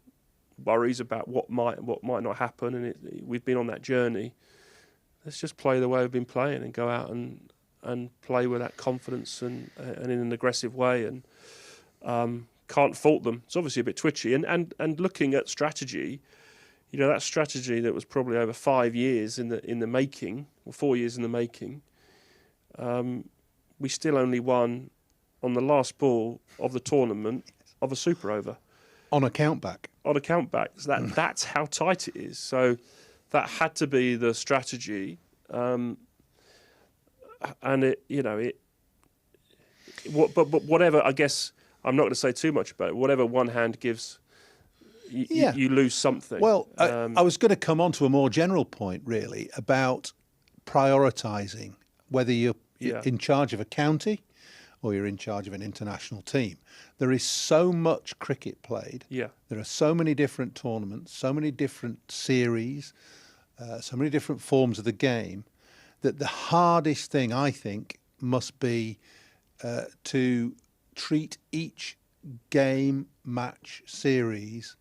worries about what might not happen, and we've been on that journey. Let's just play the way we've been playing and go out and play with that confidence and in an aggressive way, and can't fault them. It's obviously a bit twitchy, and looking at strategy, you know, that strategy that was probably over 5 years in the making, or 4 years in the making, we still only won on the last ball of the tournament of a super over. On a countback. On a countback. So that's how tight it is. So that had to be the strategy, and it, you know, but whatever. I guess I'm not going to say too much about it. Whatever one hand gives, you lose something. Well, I was going to come on to a more general point, really, about prioritising, whether you're in charge of a county or you're in charge of an international team. There is so much cricket played. Yeah. There are so many different tournaments, so many different series, so many different forms of the game, that the hardest thing, I think, must be to treat each game, match, series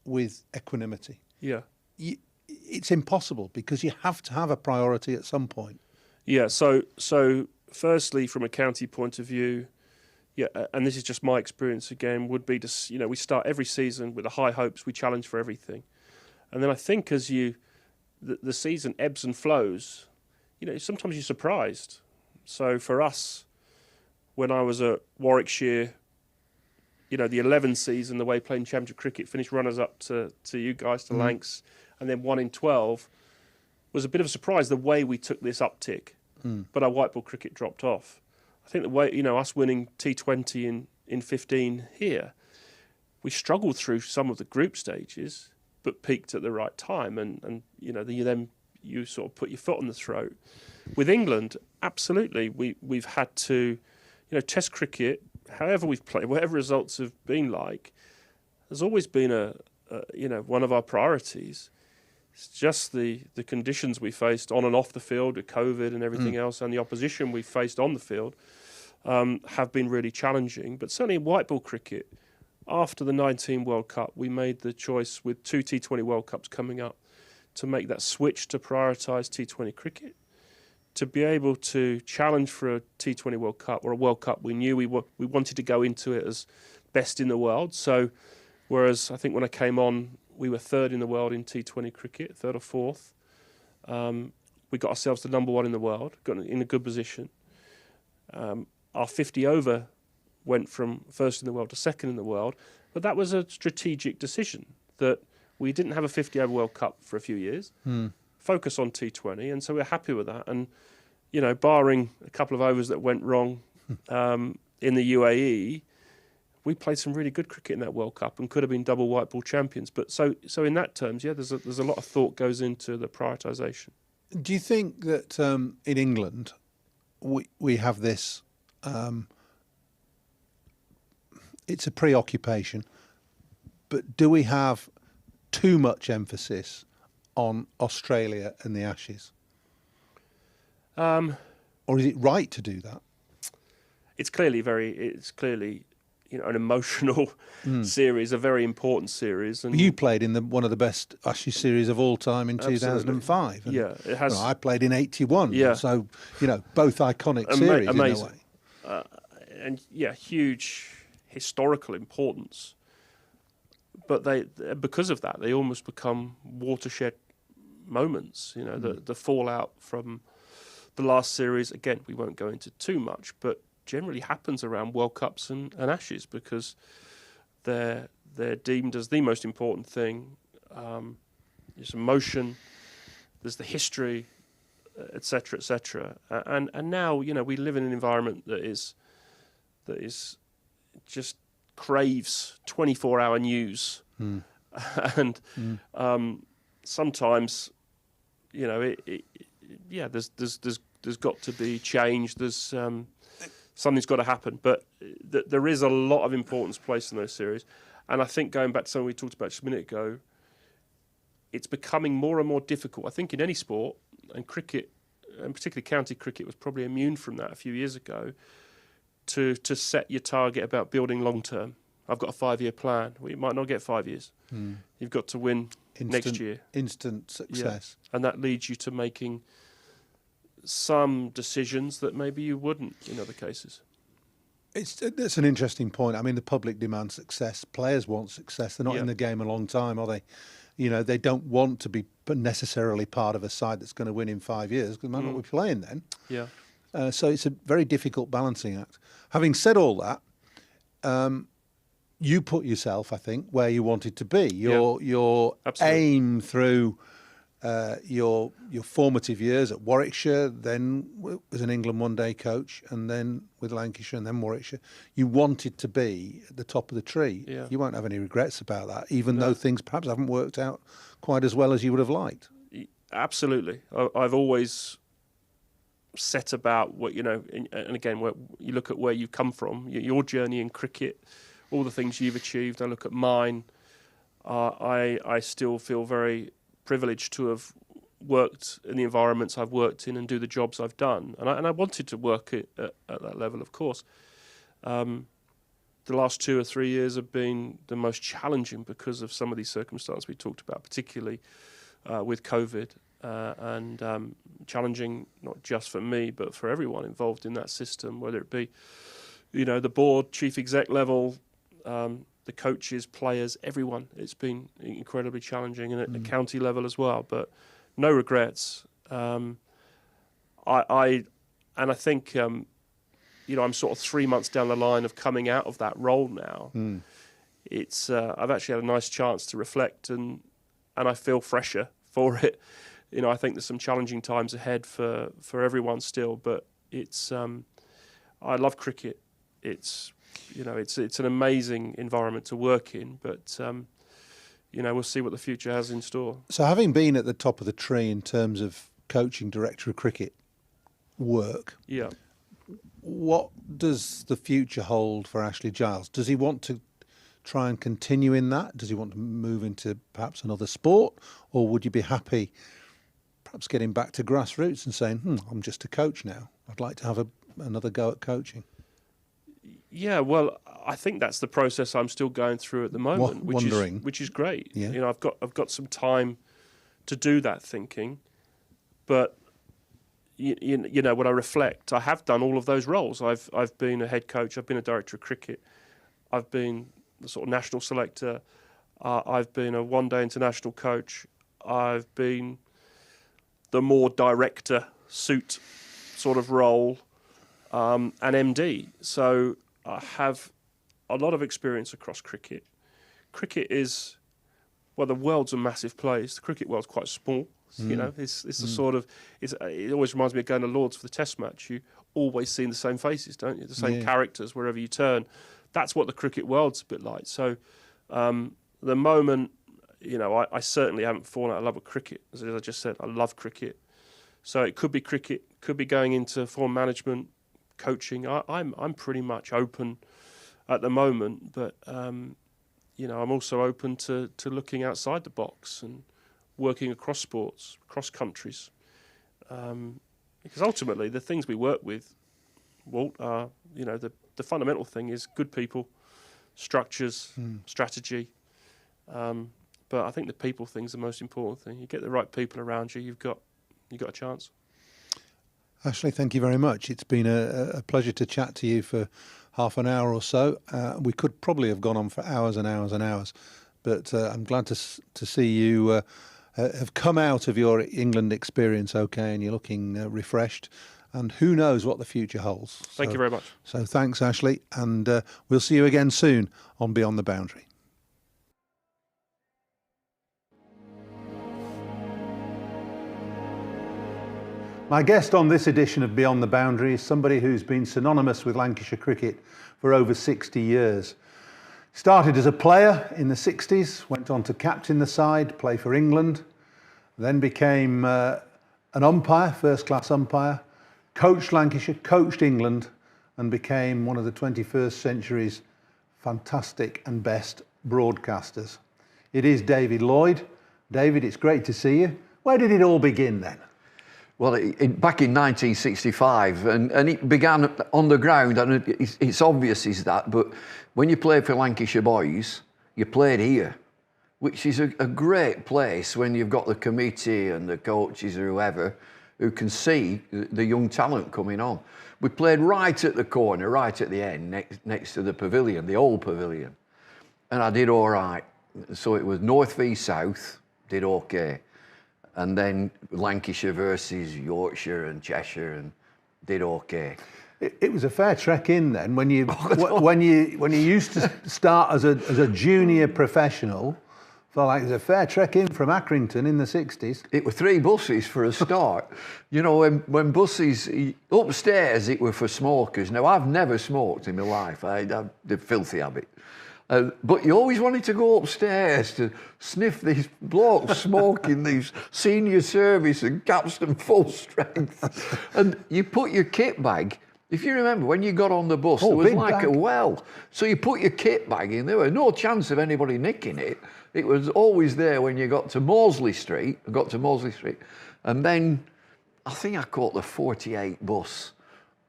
with equanimity. Yeah. It's impossible, because you have to have a priority at some point. Yeah, so firstly, from a county point of view, and this is just my experience again, would be to, you know, we start every season with the high hopes, we challenge for everything. And then I think as the season ebbs and flows, you know, sometimes you're surprised. So for us, when I was at Warwickshire, you know, the 11 season, the way playing championship cricket, finished runners-up to you guys, to Lancs, and then 1 in 12, was a bit of a surprise the way we took this uptick. But our white ball cricket dropped off. I think the way, you know, us winning T20 in 15 here, we struggled through some of the group stages, but peaked at the right time. And you know, then you sort of put your foot on the throat. With England, absolutely, we've had to, you know, Test cricket, however we've played, whatever results have been like, there's always been you know, one of our priorities. It's just the conditions we faced on and off the field with COVID and everything else, and the opposition we faced on the field have been really challenging. But certainly in white ball cricket, after the 19 World Cup, we made the choice with 2 T20 World Cups coming up to make that switch to prioritise T20 cricket, to be able to challenge for a T20 World Cup or a World Cup, we knew we wanted to go into it as best in the world. So whereas I think when I came on, we were third in the world in T20 cricket, third or fourth. We got ourselves to number one in the world, got in a good position. Our 50 over went from first in the world to second in the world, but that was a strategic decision that we didn't have a 50 over World Cup for a few years. Focus on T20, and so we're happy with that. And you know, barring a couple of overs that went wrong in the UAE, we played some really good cricket in that World Cup and could have been double white ball champions. But so in that terms, yeah, there's a lot of thought goes into the prioritisation. Do you think that in England we have this? It's a preoccupation, but do we have too much emphasis on Australia and the Ashes? Or is it right to do that? It's clearly an emotional series, a very important series. And you played in one of the best Ashes series of all time in 2005. And, yeah, it has. I played in 81. Yeah. So, both iconic series amazing. in a way. And yeah, huge historical importance. But because of that, they almost become watershed moments. The fallout from the last series, again, we won't go into too much, but generally happens around World Cups and Ashes because they're deemed as the most important thing. There's emotion, there's the history, etc., etc. And now we live in an environment that is just craves 24-hour news, and sometimes there's got to be change. There's something's got to happen, but there is a lot of importance placed in those series. And I think going back to something we talked about just a minute ago, it's becoming more and more difficult. I think in any sport, and cricket, and particularly county cricket, was probably immune from that a few years ago, to set your target about building long term. I've got a 5-year plan. Well, you might not get 5 years. You've got to win next year. Instant success. Yeah. And that leads you to making some decisions that maybe you wouldn't in other cases. It's an interesting point. I mean, the public demands success. Players want success. They're not in the game a long time, are they? They don't want to be necessarily part of a side that's going to win in 5 years because they might not be playing then. Yeah. So it's a very difficult balancing act. Having said all that, you put yourself, I think, where you wanted to be. Your aim through your formative years at Warwickshire, then as an England one-day coach, and then with Lancashire and then Warwickshire, you wanted to be at the top of the tree. Yeah. You won't have any regrets about that, even though things perhaps haven't worked out quite as well as you would have liked. Absolutely. I've always set about what, and again, where you look at where you've come from, your journey in cricket, all the things you've achieved. I look at mine. I still feel very privileged to have worked in the environments I've worked in and do the jobs I've done. And I wanted to work at that level, of course. The last 2 or 3 years have been the most challenging because of some of these circumstances we talked about, particularly with COVID, and challenging not just for me, but for everyone involved in that system, whether it be, the board, chief exec level, the coaches, players, everyone. It's been incredibly challenging, and at the county level as well. But no regrets. I think I'm sort of 3 months down the line of coming out of that role now. It's I've actually had a nice chance to reflect, and I feel fresher for it. I think there's some challenging times ahead for everyone still, but it's I love cricket. It's an amazing environment to work in, but we'll see what the future has in store. So having been at the top of the tree in terms of coaching director of cricket work, what does the future hold for Ashley Giles? Does he want to try and continue in that? Does he want to move into perhaps another sport? Or would you be happy perhaps getting back to grassroots and saying, I'm just a coach now. I'd like to have another go at coaching? Yeah, well, I think that's the process I'm still going through at the moment, which is great. Yeah. I've got some time to do that thinking, but you know, when I reflect, I have done all of those roles. I've been a head coach, I've been a director of cricket, I've been the sort of national selector, I've been a one-day international coach, I've been the more director suit sort of role, and MD. So I have a lot of experience across cricket. Cricket is, well, the world's a massive place. The cricket world's quite small. You know, it's the sort of, it always reminds me of going to Lord's for the Test match. You always see the same faces, don't you? The same characters wherever you turn. That's what the cricket world's a bit like. So the moment, you know, I certainly haven't fallen out of love with cricket. As I just said, I love cricket. So it could be cricket, could be going into form management, coaching. I'm pretty much open at the moment, but you know, I'm also open to looking outside the box and working across sports, across countries, because ultimately the things we work with, Walt, are, you know, the fundamental thing is good people, structures, strategy. But I think the people thing's the most important thing. You get the right people around you, you've got a chance. Ashley, thank you very much. It's been a pleasure to chat to you for half an hour or so. We could probably have gone on for hours and hours and hours, but I'm glad to see you have come out of your England experience okay, and you're looking refreshed. And who knows what the future holds. Thank you very much. So thanks, Ashley, and we'll see you again soon on Beyond the Boundary. My guest on this edition of Beyond the Boundary is somebody who's been synonymous with Lancashire cricket for over 60 years. Started as a player in the 60s, went on to captain the side, play for England, then became an umpire, first-class umpire, coached Lancashire, coached England, and became one of the 21st century's fantastic and best broadcasters. It is David Lloyd. David, it's great to see you. Where did it all begin then? Well, back in 1965, and it began on the ground, and it's obvious is that, but when you played for Lancashire boys, you played here, which is a great place when you've got the committee and the coaches or whoever who can see the young talent coming on. We played right at the corner, right at the end, next to the pavilion, the old pavilion, and I did all right. So it was north v south, did okay. And then Lancashire versus Yorkshire and Cheshire, and did okay. It was a fair trek in then when you when you used to start as a junior professional. Felt like it was a fair trek in from Accrington in the 60s. It were 3 buses for a start. You know, when buses upstairs, it were for smokers. Now I've never smoked in my life. I had the filthy habit. But you always wanted to go upstairs to sniff these blokes smoking these senior service and capstan full strength. And you put your kit bag, if you remember, when you got on the bus, there was like a well. So you put your kit bag in, there was no chance of anybody nicking it. It was always there when you got to Moseley Street. And then I think I caught the 48 bus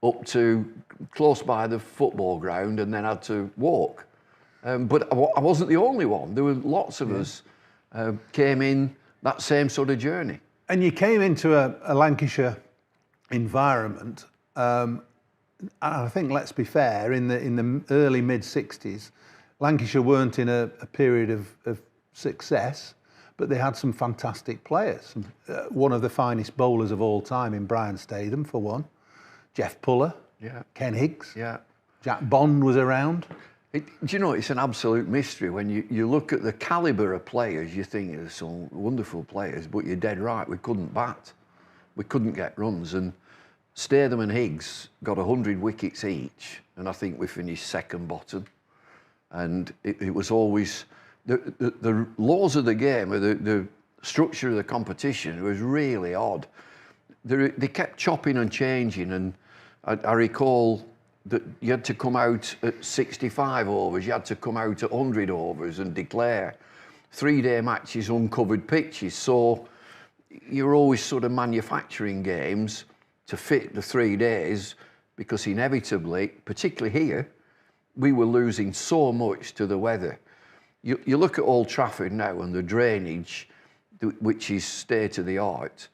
up to close by the football ground and then had to walk. But I wasn't the only one. There were lots of us came in that same sort of journey. And you came into a Lancashire environment, and I think, let's be fair, in the early mid-60s, Lancashire weren't in a period of success, but they had some fantastic players. One of the finest bowlers of all time in Brian Statham, for one. Jeff Puller, Ken Higgs, Jack Bond was around. Do you know, it's an absolute mystery. When you look at the calibre of players, you think there's some wonderful players, but you're dead right, we couldn't bat. We couldn't get runs. And Statham and Higgs got 100 wickets each, and I think we finished second bottom. And it was always, the laws of the game, or the structure of the competition was really odd. They kept chopping and changing, and I recall that you had to come out at 65 overs, you had to come out at 100 overs and declare 3-day matches, uncovered pitches. So you're always sort of manufacturing games to fit the 3 days, because inevitably, particularly here, we were losing so much to the weather. You look at Old Trafford now and the drainage, which is state of the art.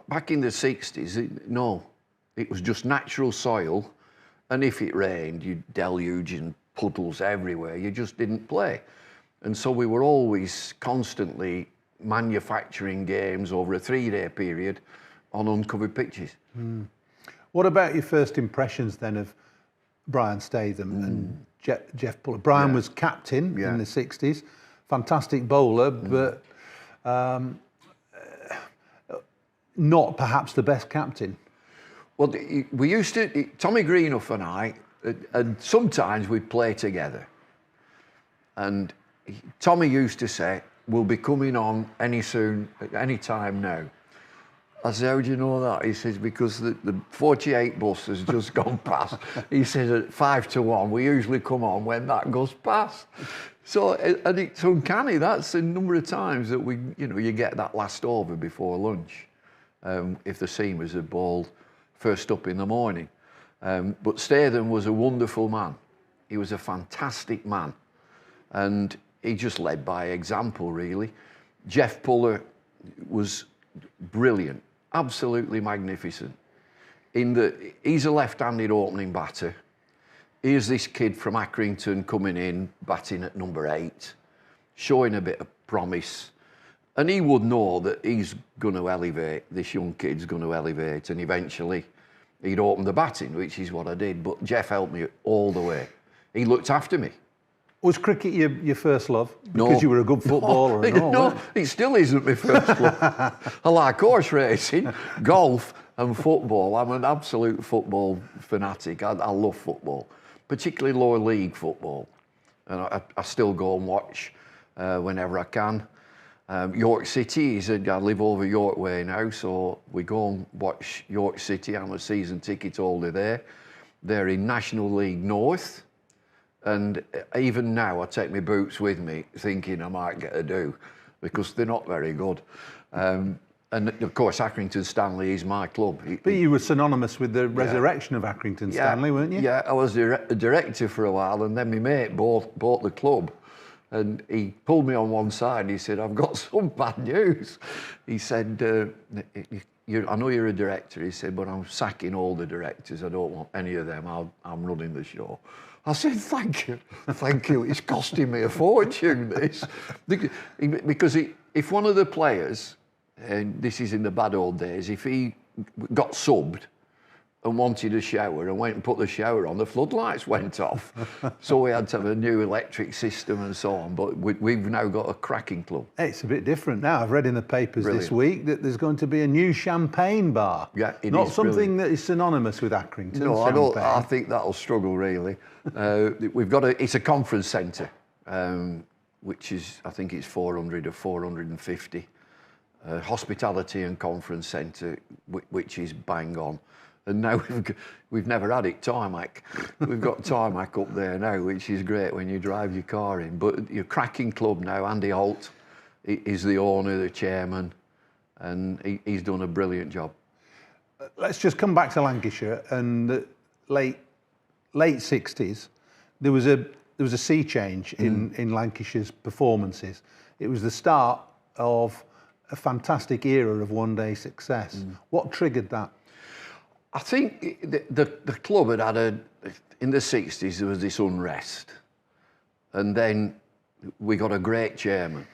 back in the 60s, no, it was just natural soil, and if it rained, you'd deluge and puddles everywhere. You just didn't play. And so we were always constantly manufacturing games over a 3-day period on uncovered pitches. Mm. What about your first impressions then of Brian Statham and Jeff Puller? Brian was captain in the 60s, fantastic bowler, but not perhaps the best captain. Well, we used to, Tommy Greenuff and I, and sometimes we'd play together. And Tommy used to say, we'll be coming on any time now. I said, how do you know that? He says, because the 48 bus has just gone past. He says, at 5 to 1, we usually come on when that goes past. So, and it's uncanny. That's the number of times that you get that last over before lunch. If the seamers had bowled first up in the morning. But Statham was a wonderful man. He was a fantastic man. And he just led by example, really. Jeff Puller was brilliant, absolutely magnificent. He's a left-handed opening batter. Here's this kid from Accrington coming in, batting at number 8, showing a bit of promise. And he would know that he's going to elevate, this young kid's going to elevate, and eventually he'd open the batting, which is what I did. But Jeff helped me all the way. He looked after me. Was cricket your first love? Because you were a good footballer and all? No, it still isn't my first love. I like horse racing, golf and football. I'm an absolute football fanatic. I love football, particularly lower league football. And I still go and watch whenever I can. York City, I live over York Way now, so we go and watch York City. I'm a season ticket holder there. They're in National League North. And even now, I take my boots with me, thinking I might get a do, because they're not very good. And of course, Accrington Stanley is my club. But you were synonymous with the resurrection of Accrington Stanley, weren't you? Yeah, I was a director for a while, and then my mate bought the club. And he pulled me on one side and he said, I've got some bad news. He said, I know you're a director, he said, but I'm sacking all the directors. I don't want any of them. I'm running the show. I said, thank you. It's costing me a fortune, this. Because if one of the players, and this is in the bad old days, if he got subbed and wanted a shower and went and put the shower on, the floodlights went off. So we had to have a new electric system and so on. But we've now got a cracking club. It's a bit different now. I've read in the papers this week that there's going to be a new champagne bar. Yeah, it Not is something that is synonymous with Accrington. No, I don't. I think that'll struggle really. We've got it's a conference centre, which is, I think it's 400 or 450. Hospitality and conference centre, which is bang on. And now we've never had it tarmac. We've got tarmac up there now, which is great when you drive your car in. But your cracking club now, Andy Holt is the owner, the chairman, and he's done a brilliant job. Let's just come back to Lancashire and the late 60s. There was a sea change in Lancashire's performances. It was the start of a fantastic era of one-day success. What triggered that? I think the club had in the 60s, there was this unrest. And then we got a great chairman.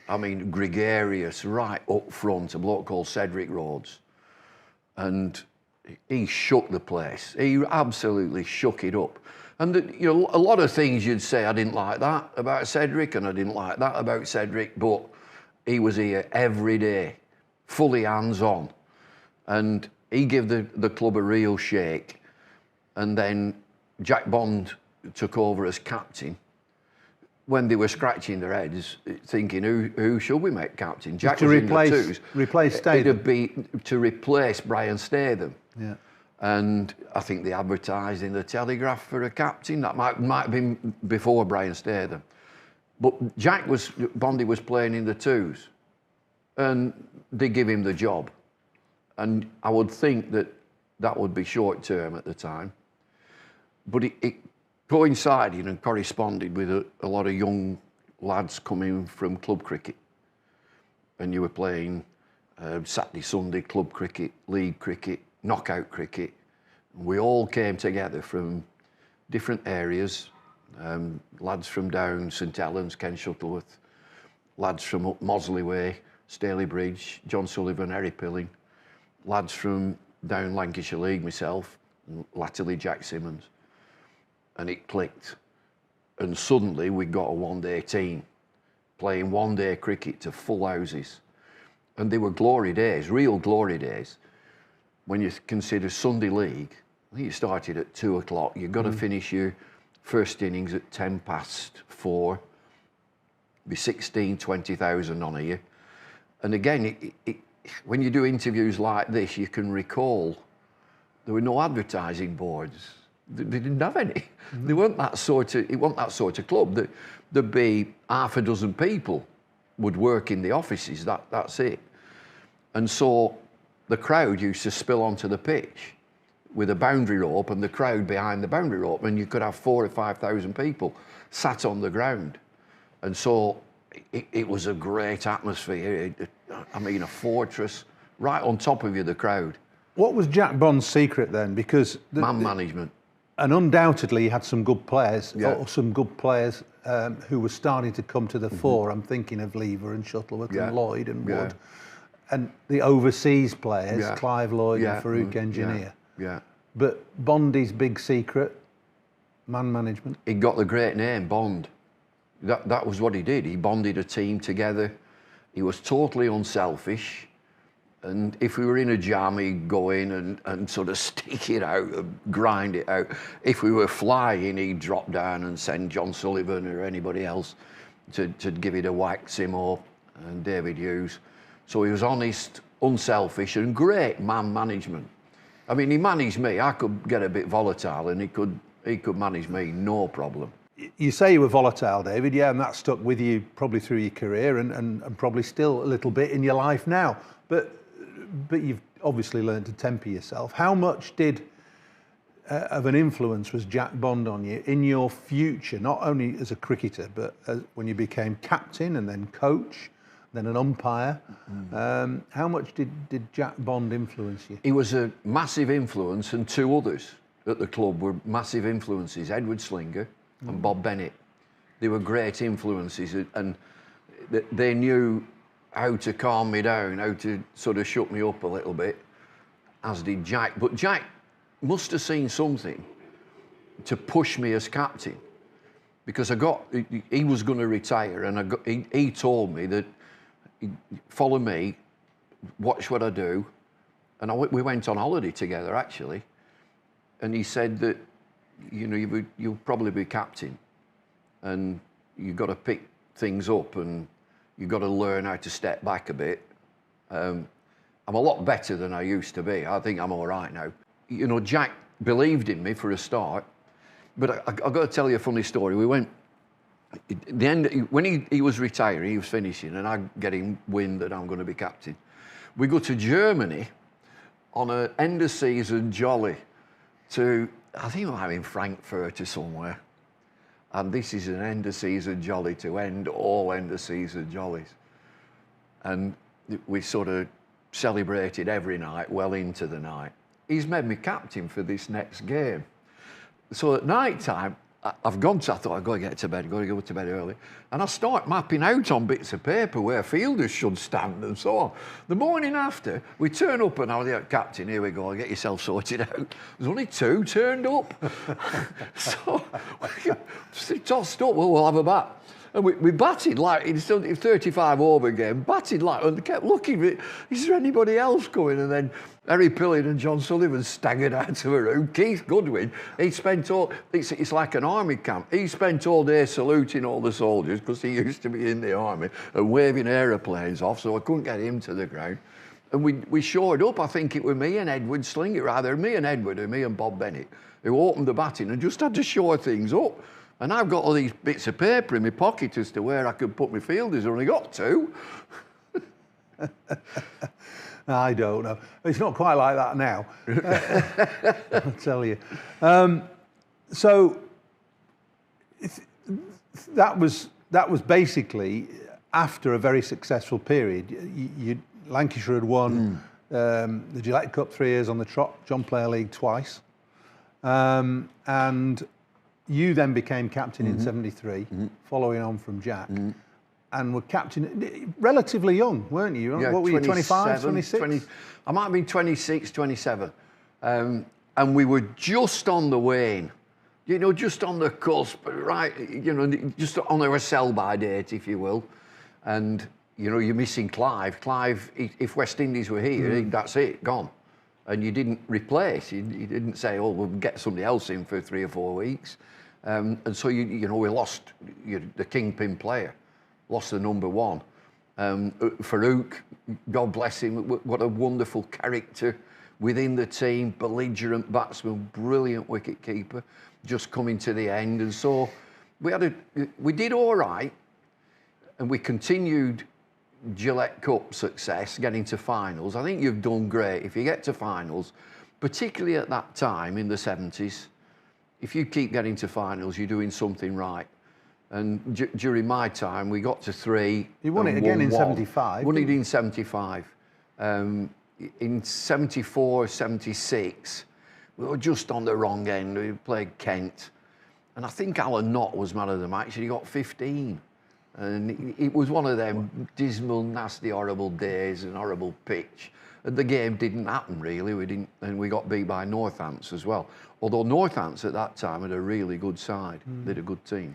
I mean, gregarious, right up front, a bloke called Cedric Rhodes. And he shook the place. He absolutely shook it up. And a lot of things you'd say, I didn't like that about Cedric, and I didn't like that about Cedric, but he was here every day, fully hands-on. And he gave the club a real shake. And then Jack Bond took over as captain. When they were scratching their heads, thinking, who should we make captain? Jack was in the twos. Replace Statham? It'd be to replace Brian Statham. Yeah. And I think they advertised in the Telegraph for a captain. That might have been before Brian Statham. But Bondy was playing in the twos. And they give him the job. And I would think that would be short term at the time. But it coincided and corresponded with a lot of young lads coming from club cricket. And you were playing Saturday, Sunday, club cricket, league cricket, knockout cricket. We all came together from different areas, lads from down St Helens, Ken Shuttleworth, lads from up Mosley Way, Staley Bridge, John Sullivan, Harry Pilling, lads from down Lancashire League, myself, and latterly Jack Simmons. And it clicked. And suddenly we got a one-day team playing one-day cricket to full houses. And they were glory days, real glory days. When you consider Sunday league, I think it started at 2 o'clock. You've got to finish your first innings at 4:10. Be 16, 20,000 on here. And again, when you do interviews like this, you can recall there were no advertising boards. They didn't have any. They weren't that sort of. It wasn't that sort of club. There'd be half a dozen people would work in the offices. That's it. And so the crowd used to spill onto the pitch with a boundary rope, and the crowd behind the boundary rope, and you could have 4,000 or 5,000 people sat on the ground. And so it was a great atmosphere. I mean, a fortress right on top of you, the crowd. What was Jack Bond's secret then? Because man management. And undoubtedly, he had some good players, or some good players who were starting to come to the fore. I'm thinking of Lever and Shuttleworth and Lloyd and Wood. And the overseas players, Clive Lloyd and Farouk Engineer. But Bondy's big secret, man management. He got the great name, Bond. That was what he did. He bonded a team together. He was totally unselfish. And if we were in a jam, he'd go in and sort of stick it out, grind it out. If we were flying, he'd drop down and send John Sullivan or anybody else to give it a whack, Simo and David Hughes. So he was honest, unselfish, and great man management. I mean, he managed me. I could get a bit volatile, and he could manage me, no problem. You say you were volatile, David, and that stuck with you probably through your career and probably still a little bit in your life now. But you've obviously learned to temper yourself. How much of an influence was Jack Bond on you in your future, not only as a cricketer, but when you became captain and then coach, then an umpire? How much did Jack Bond influence you? He was a massive influence, and two others at the club were massive influences, Edward Slinger and Bob Bennett. They were great influences, and they knew how to calm me down, how to sort of shut me up a little bit, as did Jack. But Jack must have seen something to push me as captain, because he was going to retire, and he told me that, follow me, watch what I do. And we went on holiday together, actually. And he said that, you know, you'll probably be captain, and you've got to pick things up, and you've got to learn how to step back a bit. I'm a lot better than I used to be. I think I'm all right now. You know, Jack believed in me for a start, but I've got to tell you a funny story. We went, at the end, when he was retiring, he was finishing, and I'm getting wind that I'm going to be captain. We go to Germany on an end of season jolly to, I think I'm in Frankfurt or somewhere. And this is an end of season jolly to end all end of season jollies. And we sort of celebrated every night well into the night. He's made me captain for this next game. So at night time, I thought I've got to get to bed, got to go to bed early. And I start mapping out on bits of paper where fielders should stand and so on. The morning after, we turn up and I was like, Captain, here we go, get yourself sorted out. There's only 2 turned up. So we tossed up, well, we'll have a bat. And we batted like, it's a 35 over game, batted like, and kept looking, is there anybody else going? And then Harry Pilling and John Sullivan staggered out of a room. Keith Goodwin, he spent it's like an army camp. He spent all day saluting all the soldiers, because he used to be in the army, and waving aeroplanes off, so I couldn't get him to the ground. And we shored up, I think it was me and Edward Slinger, rather me and Edward, or me and Bob Bennett, who opened the batting and just had to shore things up. And I've got all these bits of paper in my pocket as to where I could put my fielders. I only got 2. I don't know. It's not quite like that now. I'll tell you. So that was basically after a very successful period. Lancashire had won the Gillette Cup 3 years on the trot, John Player League twice. And you then became captain in 73, following on from Jack. And were captain relatively young, weren't you? Yeah, what were you, 25, 26? 20, I might have been 26, 27. And we were just on the wane, you know, just on the cusp, right, you know, just on our sell-by date, if you will. And, you know, you're missing Clive. Clive, if West Indies were here, that's it, gone. And you didn't replace. You didn't say, oh, we'll get somebody else in for 3 or 4 weeks. And so, you know, we lost the kingpin player. Lost the number one. Farouk, God bless him, what a wonderful character within the team, belligerent batsman, brilliant wicket keeper, just coming to the end. And so we did all right, and we continued Gillette Cup success, getting to finals. I think you've done great. If you get to finals, particularly at that time in the 70s, if you keep getting to finals, you're doing something right. And during my time, we got to 3. You won it again in 75. Won it in 75. In 74, 76, we were just on the wrong end. We played Kent. And I think Alan Knott was man of the match. He got 15. And it was one of them dismal, nasty, horrible days and horrible pitch. And the game didn't happen, really. And we got beat by Northants as well. Although Northants at that time had a really good side. They had a good team.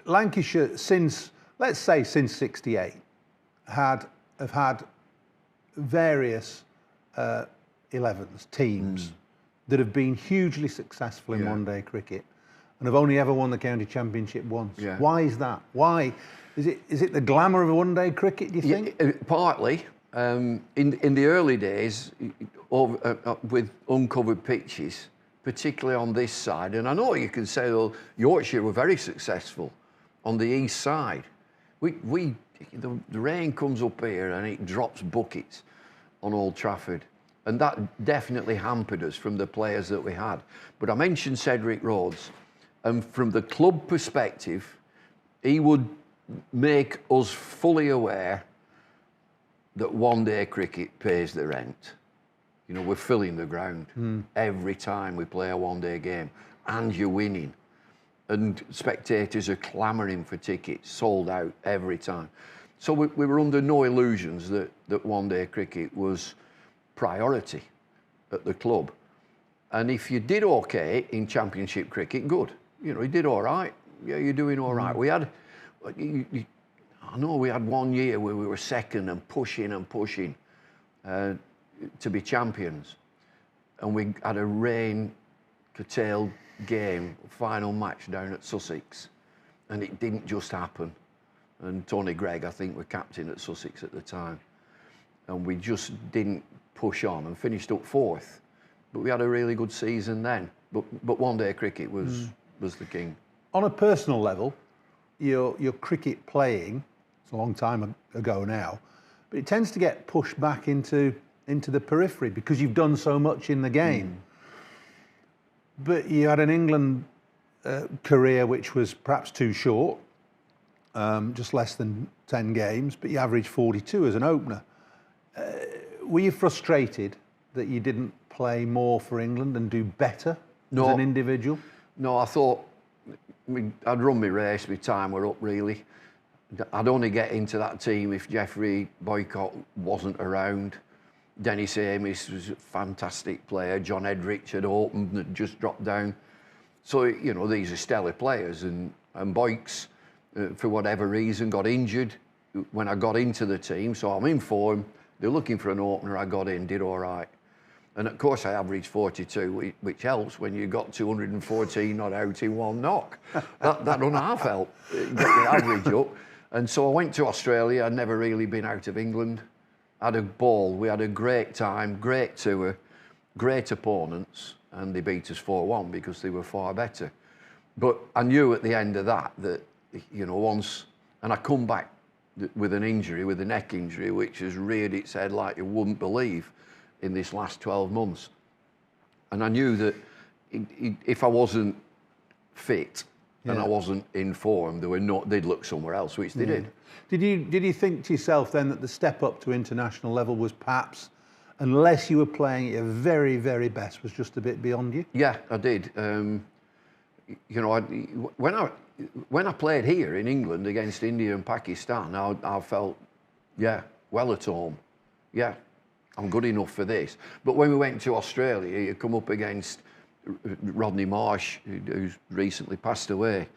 Lancashire, let's say since 68, have had various 11s, teams that have been hugely successful in one-day cricket and have only ever won the county championship once. Yeah. Why is that? Why? Is it the glamour of one-day cricket, do you think? Partly. In the early days, with uncovered pitches, particularly on this side, and I know you can say, well, Yorkshire were very successful on the east side. The rain comes up here and it drops buckets on Old Trafford, and that definitely hampered us from the players that we had. But I mentioned Cedric Rhodes, and from the club perspective, he would make us fully aware that one-day cricket pays the rent. You know, we're filling the ground every time we play a one-day game, and you're winning. And spectators are clamouring for tickets, sold out every time. So we were under no illusions that one-day cricket was priority at the club. And if you did okay in championship cricket, good. You know, you did all right. Yeah, you're doing all right. We had, I know we had 1 year where we were second and pushing to be champions. And we had a rain-curtailed game, final match down at Sussex, and it didn't just happen. And Tony Gregg, I think, were captain at Sussex at the time, and we just didn't push on and finished up 4th. But we had a really good season then. But one-day cricket was the king. On a personal level, your cricket playing, it's a long time ago now, but it tends to get pushed back into the periphery because you've done so much in the game. But you had an England career which was perhaps too short, just less than 10 games, but you averaged 42 as an opener. Were you frustrated that you didn't play more for England and do better as an individual? No, I thought I'd run my race, my time were up really. I'd only get into that team if Geoffrey Boycott wasn't around. Dennis Amis was a fantastic player. John Edrich had opened and had just dropped down. So, you know, these are stellar players. And Boykes, for whatever reason, got injured when I got into the team. So I'm in form. They're looking for an opener. I got in, did all right. And of course, I averaged 42, which helps when you got 214 not out in one knock. That on half helped get the average up. And so I went to Australia. I'd never really been out of England. Had a ball. We had a great time, great tour, great opponents, and they beat us 4-1 because they were far better. But I knew at the end of that, you know, once, and I come back with an injury, with a neck injury, which has reared its head like you wouldn't believe in this last 12 months. And I knew that if I wasn't fit and I wasn't informed, they'd look somewhere else, which they did. Did you think to yourself then that the step up to international level was perhaps, unless you were playing at your very, very best, was just a bit beyond you? Yeah, I did. You know, when I played here in England against India and Pakistan, I felt, yeah, well at home. Yeah, I'm good enough for this. But when we went to Australia, you come up against Rodney Marsh, who's recently passed away,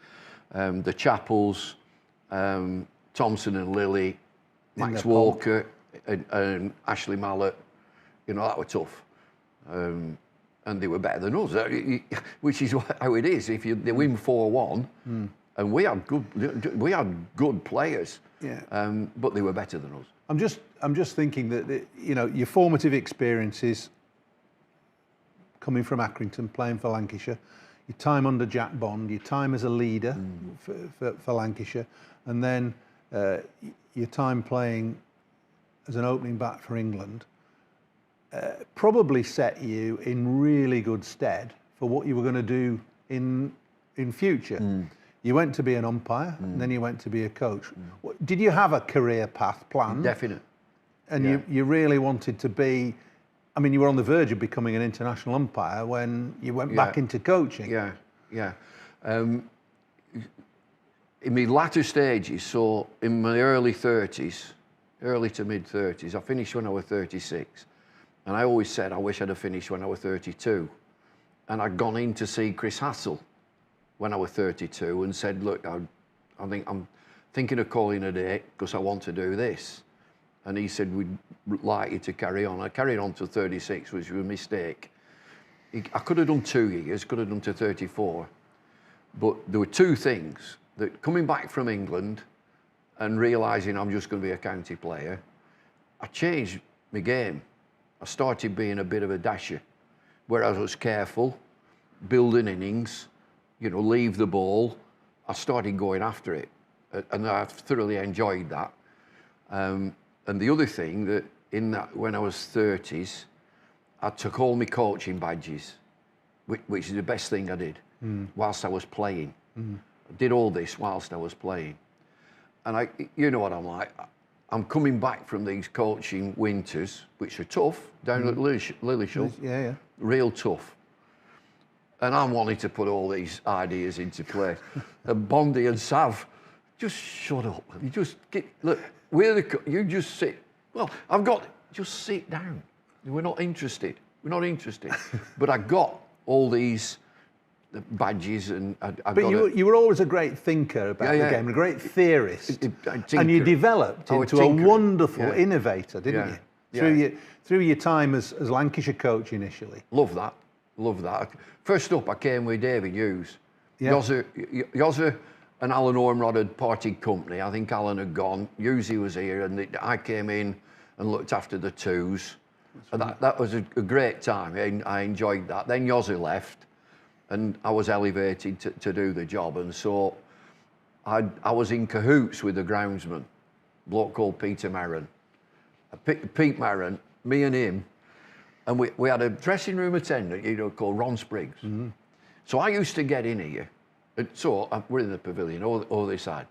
the Chappells, Thompson and Lilly, Max Walker, and Ashley Mallett. You know, that were tough. And they were better than us, which is how it is. If they win 4-1, and we had good players, but they were better than us. I'm just thinking that you know, your formative experiences coming from Accrington, playing for Lancashire, your time under Jack Bond, your time as a leader for Lancashire, and then your time playing as an opening bat for England, probably set you in really good stead for what you were going to do in future. You went to be an umpire, and then you went to be a coach. Did you have a career path planned? Definite. And you really wanted to be, I mean, you were on the verge of becoming an international umpire when you went back into coaching. Yeah. In my latter stages, so in my early 30s, early to mid 30s, I finished when I was 36. And I always said I wish I'd have finished when I was 32. And I'd gone in to see Chris Hassel when I was 32 and said, look, I think I'm thinking of calling a day because I want to do this. And he said, we'd like you to carry on. I carried on to 36, which was a mistake. I could have done 2 years, could have done to 34. But there were two things, that coming back from England and realising I'm just going to be a county player, I changed my game. I started being a bit of a dasher, where I was careful, building innings, you know, leave the ball. I started going after it, and I thoroughly enjoyed that. And the other thing that when I was 30s, I took all my coaching badges, which is the best thing I did, whilst I was playing. I did all this whilst I was playing. And you know what I'm like. I'm coming back from these coaching winters, which are tough, down at Lillishall. Real tough. And I'm wanting to put all these ideas into place. And Bondy and Sav, just shut up. You just look, you just sit. Well, just sit down. We're not interested. We're not interested. But I got all these badges, and you were always a great thinker about the game, a great theorist, and you developed into a wonderful innovator, didn't you? Through your time as Lancashire coach initially. Love that. First up, I came with David Hughes. Yozza and Alan Ormrod had parted company. I think Alan had gone. Hughesy was here, and I came in and looked after the twos. And that was a great time. I enjoyed that. Then Yozza left, and I was elevated to do the job. And so I was in cahoots with the groundsman, a bloke called Peter Marron. Pete Marron, me and him, and we had a dressing room attendant, you know, called Ron Spriggs. So I used to get in here. So we're in the pavilion, all this side.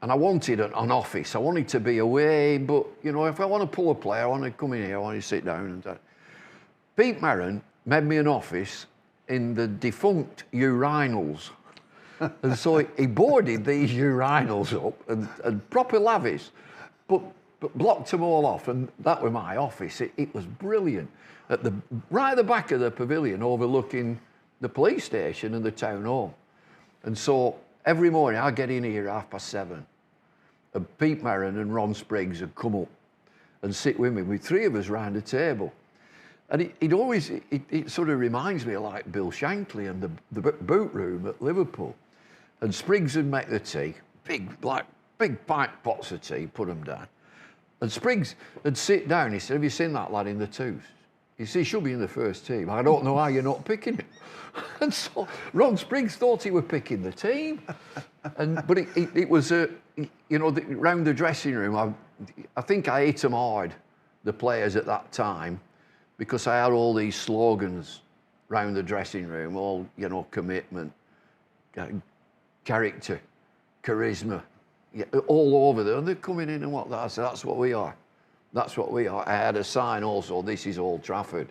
And I wanted an office. I wanted to be away, but, you know, if I want to pull a player, I want to come in here, I want to sit down. And Pete Marron made me an office in the defunct urinals. And so he boarded these urinals up and proper lavish, but blocked them all off, and that was my office. It was brilliant. Right at the back of the pavilion, overlooking the police station and the town hall. And so every morning I'd get in here at 7:30, and Pete Marron and Ron Spriggs would come up and sit with me, with three of us round the table. And it sort of reminds me of like Bill Shankly and the boot room at Liverpool. And Spriggs would make the tea, big pint pots of tea, put them down. And Spriggs would sit down. He said, "Have you seen that lad in the twos?" He said, "He should be in the first team. I don't know how you're not picking him." And so Ron Spriggs thought he was picking the team. But it was, round the dressing room, I think I hit them hard, the players at that time, because I had all these slogans round the dressing room, all, commitment, character, charisma, all over there. And they're coming in and what that. I said, that's what we are. That's what we are. I had a sign also, this is Old Trafford.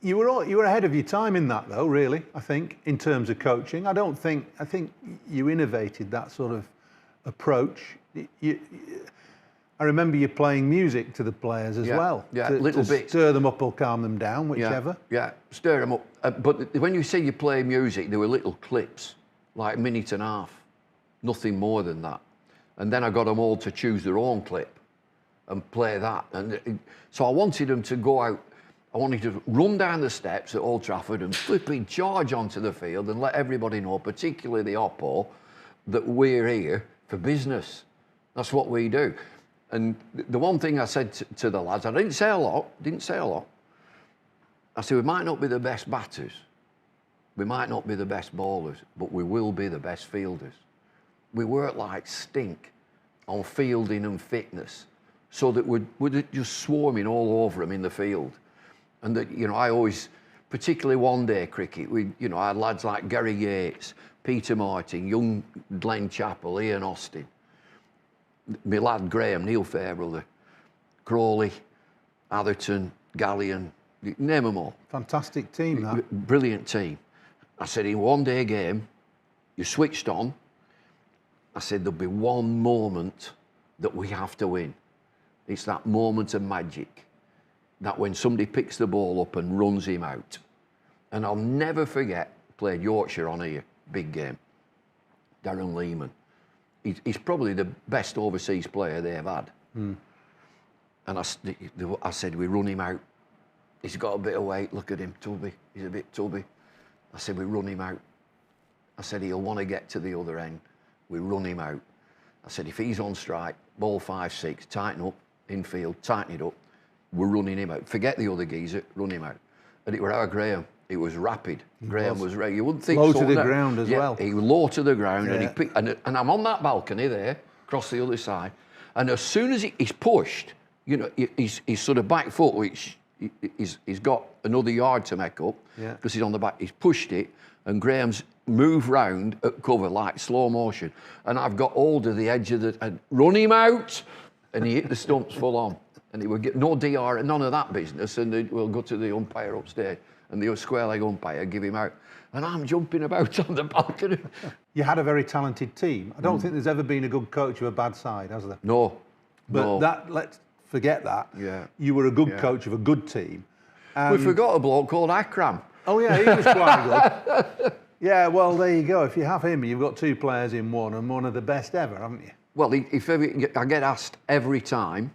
You were ahead of your time in that, though, really, I think, in terms of coaching. I think you innovated that sort of approach. I remember you playing music to the players as well. Yeah, to stir them up or calm them down, whichever. Yeah, stir them up. But when you say you play music, there were little clips, like a minute and a half, nothing more than that. And then I got them all to choose their own clip and play that. And so I wanted them to go out. I wanted to run down the steps at Old Trafford and flipping charge onto the field and let everybody know, particularly the Oppo, that we're here for business. That's what we do. And the one thing I said to the lads, I didn't say a lot. I said, we might not be the best batters, we might not be the best bowlers, but we will be the best fielders. We work like stink on fielding and fitness, so that we're just swarming all over them in the field. And that, I always, particularly one-day cricket, I had lads like Gary Yates, Peter Martin, young Glenn Chappell, Ian Austin, my lad Graham, Neil Fairbrother, Crawley, Atherton, Gallion, name them all. Fantastic team, that. Brilliant team. I said, in one-day game, you switched on. I said, there'll be one moment that we have to win. It's that moment of magic, that when somebody picks the ball up and runs him out. And I'll never forget, played Yorkshire on here, big game. Darren Lehman. He's probably the best overseas player they've had. And I said, we run him out. He's got a bit of weight, look at him, tubby. He's a bit tubby. I said, we run him out. I said, he'll want to get to the other end. We run him out. I said, if he's on strike, ball 5-6, tighten up, infield, tighten it up. We're running him out. Forget the other geezer, run him out. And it were our Graham. It was rapid. Graham was right. You wouldn't think low so. To the ground as well. He was low to the ground, and he picked, and I'm on that balcony there, across the other side, and as soon as he's pushed, he's sort of back foot, which he's got another yard to make up, because he's on the back. He's pushed it, and Graham's moved round at cover like slow motion, and I've got hold of the edge of the and run him out, and he hit the stumps full on, and he would get no DR, none of that business, and we'll go to the umpire upstairs. And the square leg umpire give him out. And I'm jumping about on the balcony. You had a very talented team. I don't think there's ever been a good coach of a bad side, has there? No. But let's forget that. Yeah. You were a good coach of a good team. We forgot a bloke called Akram. Oh, yeah, he was quite good. Yeah, well, there you go. If you have him, you've got two players in one, and one of the best ever, haven't you? Well, I get asked every time,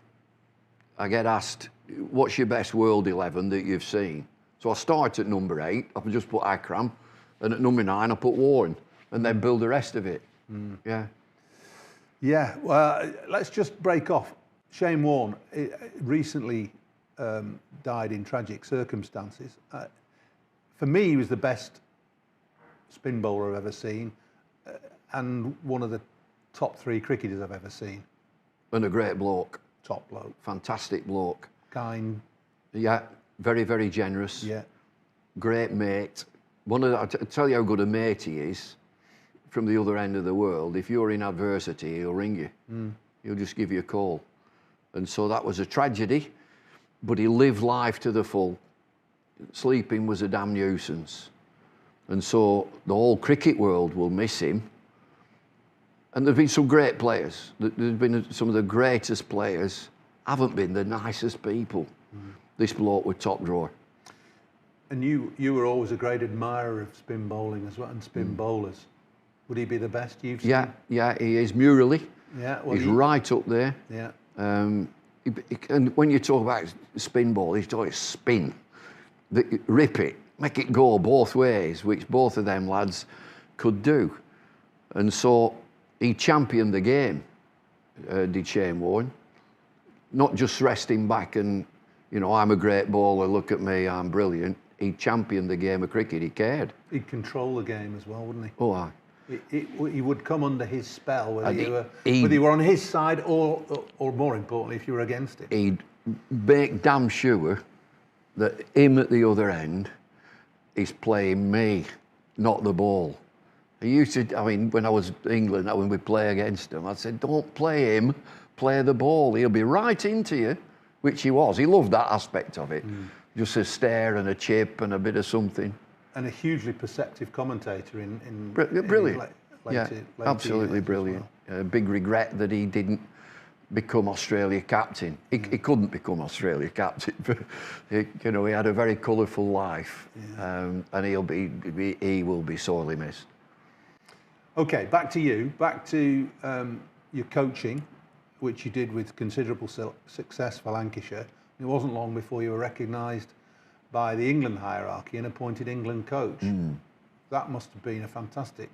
what's your best world 11 that you've seen? So I start at number 8, I just put Akram, and at number 9 I put Warren, and then build the rest of it. Yeah. Yeah, well, let's just break off. Shane Warne recently died in tragic circumstances. For me, he was the best spin bowler I've ever seen, and one of the top 3 cricketers I've ever seen. And a great bloke. Top bloke. Fantastic bloke. Kind. Yeah. Very, very generous. Yeah. Great mate. I'll tell you how good a mate he is from the other end of the world. If you're in adversity, he'll ring you. He'll just give you a call. And so that was a tragedy, but he lived life to the full. Sleeping was a damn nuisance. And so the whole cricket world will miss him. And there've been some great players. There's been some of the greatest players haven't been the nicest people. This bloke was top drawer. And you were always a great admirer of spin bowling as well, and spin bowlers. Would he be the best you've seen? Yeah, he is. Murally. Yeah, well, he's right up there. Yeah. And when you talk about spin ball, he's talking spin. Rip it, make it go both ways, which both of them lads could do. And so he championed the game, did Shane Warne. Not just resting back and, I'm a great bowler, look at me, I'm brilliant. He championed the game of cricket, he cared. He'd control the game as well, wouldn't he? Oh, aye. He would come under his spell, whether you were on his side or more importantly, if you were against him. He'd make damn sure that him at the other end is playing me, not the ball. He used to, I mean, when I was England, when we play against him, I'd say, don't play him, play the ball. He'll be right into you, which he was. He loved that aspect of it. Just a stare and a chip and a bit of something. And a hugely perceptive commentator in brilliant. Later Absolutely years brilliant. Big regret that he didn't become Australia captain. He couldn't become Australia captain, but you know, he had a very colourful life, and he will be sorely missed. Okay, back to you. Back to your coaching, which you did with considerable success for Lancashire. It wasn't long before you were recognised by the England hierarchy and appointed England coach. That must have been a fantastic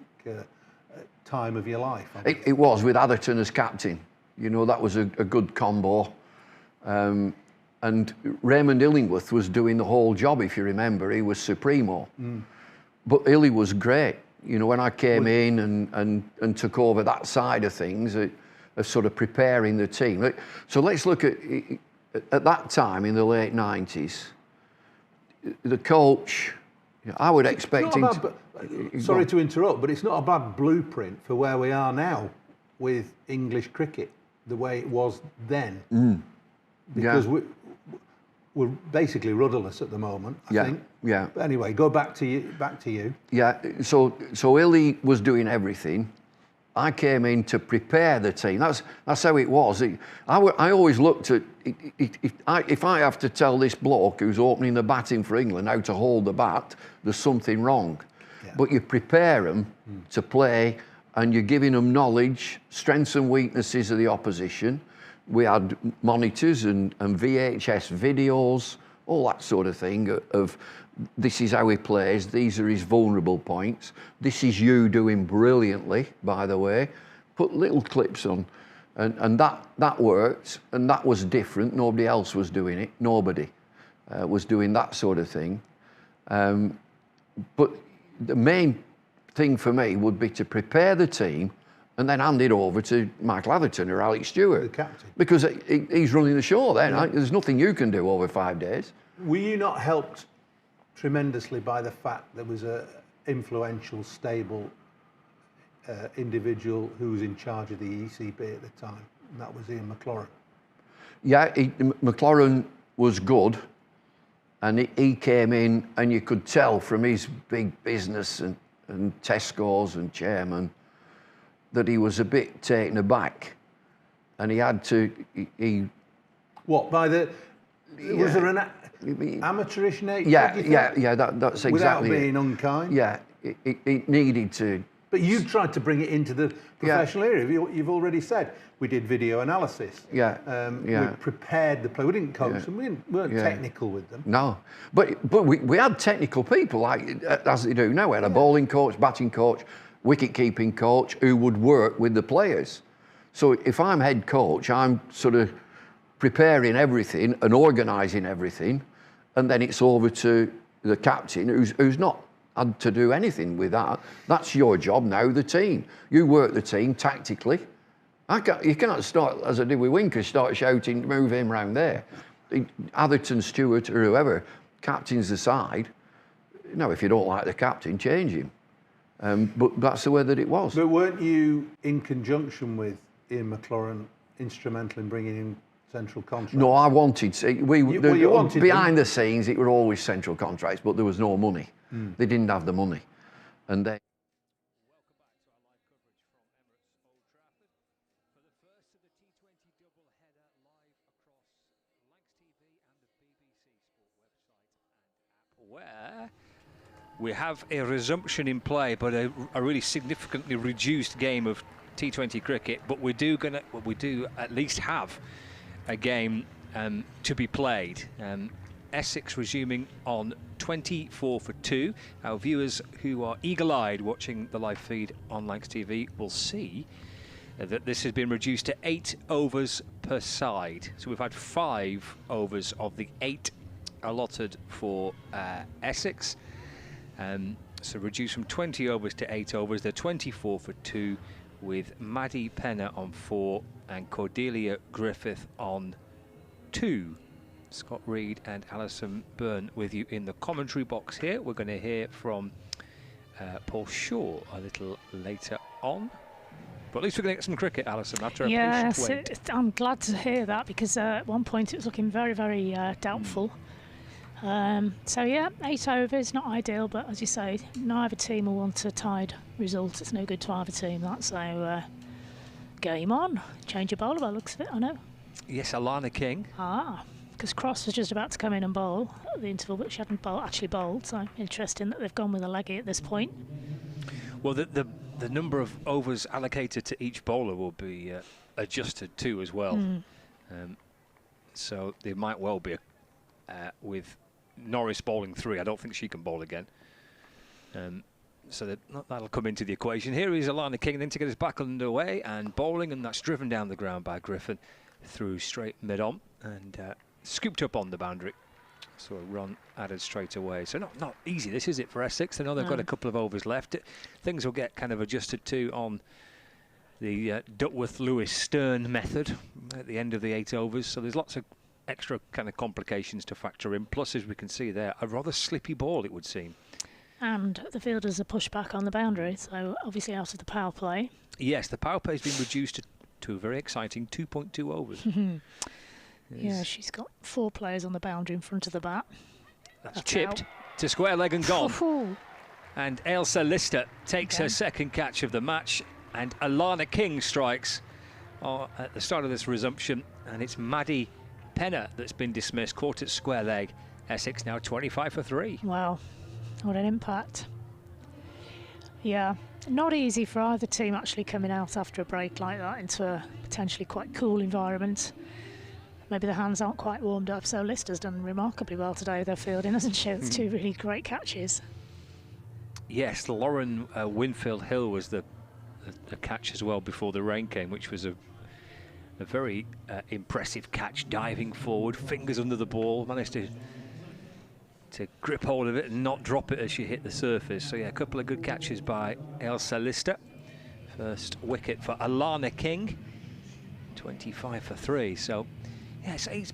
time of your life. It was, with Atherton as captain. You know, that was a good combo. And Raymond Illingworth was doing the whole job, if you remember. He was Supremo. But Illy was great. You know, when I came in and took over that side of things, of sort of preparing the team. So let's look at that time in the late 90s. The coach, I would expect him to... Sorry to interrupt, but it's not a bad blueprint for where we are now with English cricket, the way it was then. Because we're basically rudderless at the moment, I think. But anyway, go back to you. Yeah, so Illy was doing everything. I came in to prepare the team. That's how it was. I always looked at, if I have to tell this bloke who's opening the batting for England how to hold the bat, there's something wrong. But you prepare them to play, and you're giving them knowledge, strengths and weaknesses of the opposition. We had monitors and VHS videos, all that sort of thing of this is how he plays, these are his vulnerable points, this is you doing brilliantly, by the way. Put little clips on, and that worked, and that was different. Nobody else was doing it. Nobody was doing that sort of thing. But the main thing for me would be to prepare the team and then hand it over to Michael Atherton or Alex Stewart. The captain. Because he's running the show then. There's nothing you can do over 5 days. Were you not helped tremendously by the fact there was an influential, stable individual who was in charge of the ECB at the time, and that was Ian McLaurin? Yeah, McLaurin was good, and he came in, and you could tell from his big business and Tesco's and chairman that he was a bit taken aback, and he had to. What, by the? Yeah. Was there an amateurish nature? Yeah. That's exactly. Without being unkind. Yeah, it needed to. But you tried to bring it into the professional area. You've already said we did video analysis. We prepared the play. We didn't coach them. We weren't technical with them. No, but we had technical people, like as they do now. We had a bowling coach, batting coach, wicket-keeping coach who would work with the players. So if I'm head coach, I'm sort of preparing everything and organising everything, and then it's over to the captain who's not had to do anything with that. That's your job now, the team. You work the team tactically. You can't start, as I did with Winker, start shouting, move him round there. Atherton, Stewart or whoever, captains the side. No, if you don't like the captain, change him. But that's the way that it was. But weren't you, in conjunction with Ian McLaurin, instrumental in bringing in central contracts? No, I wanted to. You wanted behind the scenes, it were always central contracts, but there was no money. They didn't have the money. And they... Where we have a resumption in play, but a really significantly reduced game of T20 cricket. But we do at least have a game to be played. Essex resuming on 24 for 2. Our viewers who are eagle-eyed watching the live feed on Lancs TV will see that this has been reduced to 8 overs per side. So we've had 5 overs of the 8 allotted for Essex. So reduced from 20 overs to 8 overs. They're 24 for 2 with Maddie Penner on 4 and Cordelia Griffith on 2. Scott Reed and Alison Byrne with you in the commentary box here. We're going to hear from Paul Shaw a little later on. But at least we're going to get some cricket, Alison, after a Yes, patient wait. I'm glad to hear that, because at one point it was looking very, very doubtful. So yeah, 8 overs, not ideal, but as you say, neither team will want a tied result. It's no good to either team, that. So game on. Change your bowler by the looks of it, I know. Yes, Alana King. Because Cross was just about to come in and bowl at the interval, but she hadn't actually bowled. So interesting that they've gone with a leggy at this point. Well, the number of overs allocated to each bowler will be adjusted too as well. So there might well be with Norris bowling 3. I don't think she can bowl again. So that'll come into the equation. Here is Alana King then to get us back underway and bowling, and that's driven down the ground by Griffin through straight mid-on and scooped up on the boundary. So a run added straight away. So not easy, this is it for Essex. I know they've got a couple of overs left. Things will get kind of adjusted to on the Duckworth-Lewis-Stern method at the end of the 8 overs. So there's lots of extra kind of complications to factor in. Plus, as we can see there, a rather slippy ball, it would seem. And the fielders are pushed back on the boundary, so obviously out of the power play. Yes, the power play has been reduced to a very exciting 2.2 overs. Yeah, she's got 4 players on the boundary in front of the bat. That's chipped to square leg and gone. And Ailsa Lister takes her second catch of the match, and Alana King strikes at the start of this resumption, and it's Maddie Penner that's been dismissed, caught at square leg. Essex now 25 for 3. Wow, what an impact. Yeah, not easy for either team actually coming out after a break like that into a potentially quite cool environment. Maybe the hands aren't quite warmed up, so Lister's done remarkably well today with her fielding, hasn't she? It's 2 really great catches. Yes, Lauren Winfield Hill was the catch as well before the rain came, which was a very impressive catch, diving forward, fingers under the ball, managed to grip hold of it and not drop it as she hit the surface. So yeah, a couple of good catches by Ailsa Lister. First wicket for Alana King, 25 for 3. So yes, it's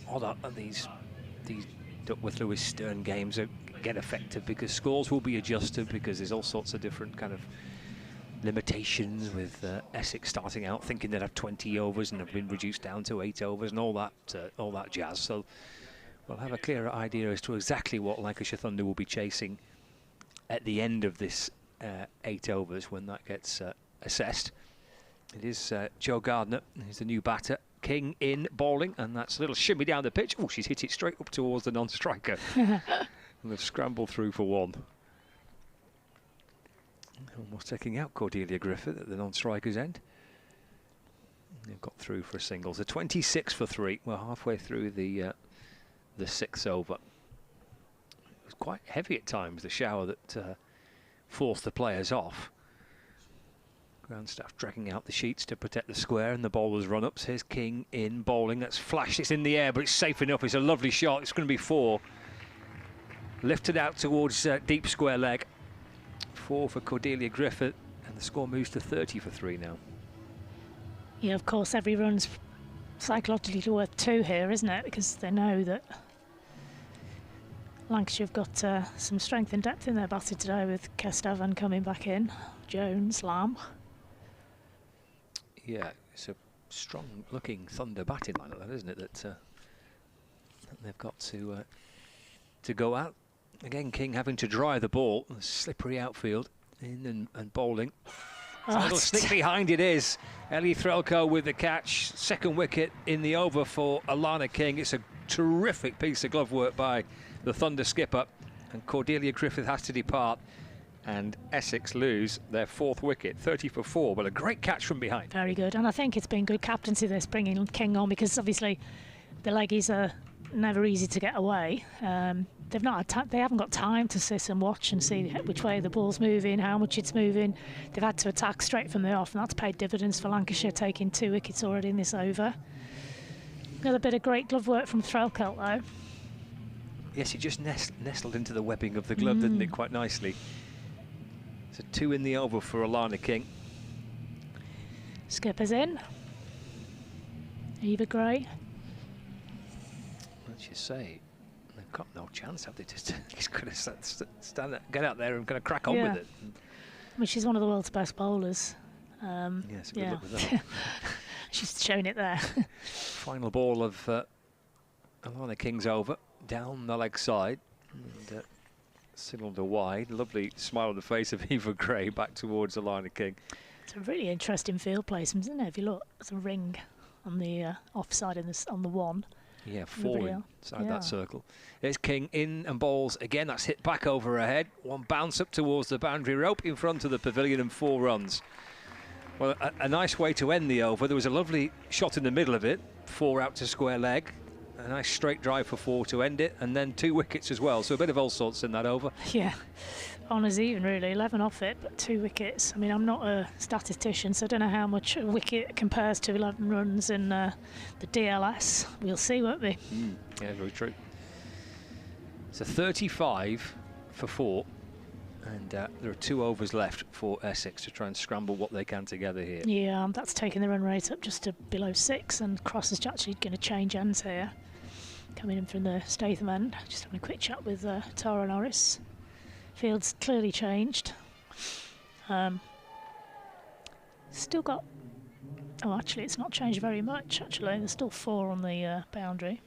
odd that these Duckworth-Lewis-Stern games get effective because scores will be adjusted because there's all sorts of different kind of limitations with Essex starting out thinking they'd have 20 overs and have been reduced down to 8 overs and all that jazz. So we'll have a clearer idea as to exactly what Lancashire Thunder will be chasing at the end of this 8 overs when that gets assessed. It is Joe Gardner, who's the new batter. King in bowling, and that's a little shimmy down the pitch. Oh, she's hit it straight up towards the non-striker. And they've scrambled through for 1. Almost taking out Cordelia Griffith at the non-striker's end. They've got through for a single. So 26 for 3. We're halfway through the 6th over. It was quite heavy at times, the shower that forced the players off. Ground staff dragging out the sheets to protect the square and the bowler's run-ups. Here's King in bowling. That's flashed. It's in the air, but it's safe enough. It's a lovely shot. It's going to be 4. Lifted out towards deep square leg. 4 for Cordelia Griffith, and the score moves to 30 for 3 now. Yeah, of course, every run's psychologically worth 2 here, isn't it? Because they know that Lancashire have got some strength and depth in their batting today with Kestavan coming back in, Jones, Lamb. Yeah, it's a strong-looking Thunder batting line, like that, isn't it? That they've got to go out. Again, King having to dry the ball. The slippery outfield, in and bowling. A little snick behind it is. Ellie Threlkeld with the catch. 2nd wicket in the over for Alana King. It's a terrific piece of glove work by the Thunder skipper. And Cordelia Griffith has to depart. And Essex lose their 4th wicket, 30 for 4, but a great catch from behind. Very good, and I think it's been good captaincy this, bringing King on, because obviously the leggies are never easy to get away. They haven't got time to sit and watch and see which way the ball's moving, how much it's moving. They've had to attack straight from the off, and that's paid dividends for Lancashire, taking 2 wickets already in this over. Another bit of great glove work from Threlkeld though. Yes, he just nestled into the webbing of the glove, didn't it, quite nicely. So 2 in the over for Alana King. Skipper's in. Eva Gray. As you say, they've got no chance, have they? He's going to get out there and going to crack on with it. I mean, she's one of the world's best bowlers. Yes, good luck with that. She's shown it there. Final ball of Alana King's over, down the leg side, and signalled a wide. Lovely smile on the face of Eva Gray back towards Alana King. It's a really interesting field placement, isn't it? If you look, there's a ring on the offside on the one. Yeah, 4 inside that circle. There's King in and bowls again. That's hit back over her head. One bounce up towards the boundary rope in front of the pavilion and 4 runs. Well, a nice way to end the over. There was a lovely shot in the middle of it, 4 out to square leg. A nice straight drive for 4 to end it, and then 2 wickets as well. So a bit of all sorts in that over. Yeah, honours even really. 11 off it, but 2 wickets. I mean, I'm not a statistician, so I don't know how much a wicket compares to 11 runs in the DLS. We'll see, won't we? Yeah, very true. So 35 for 4. And there are 2 overs left for Essex to try and scramble what they can together here. Yeah, that's taking the run rate up just to below 6, and Cross is actually going to change ends here. Coming in from the Statham end. Just having a quick chat with Tara Norris. Field's clearly changed. Still got... Oh, actually, it's not changed very much, actually. There's still 4 on the boundary.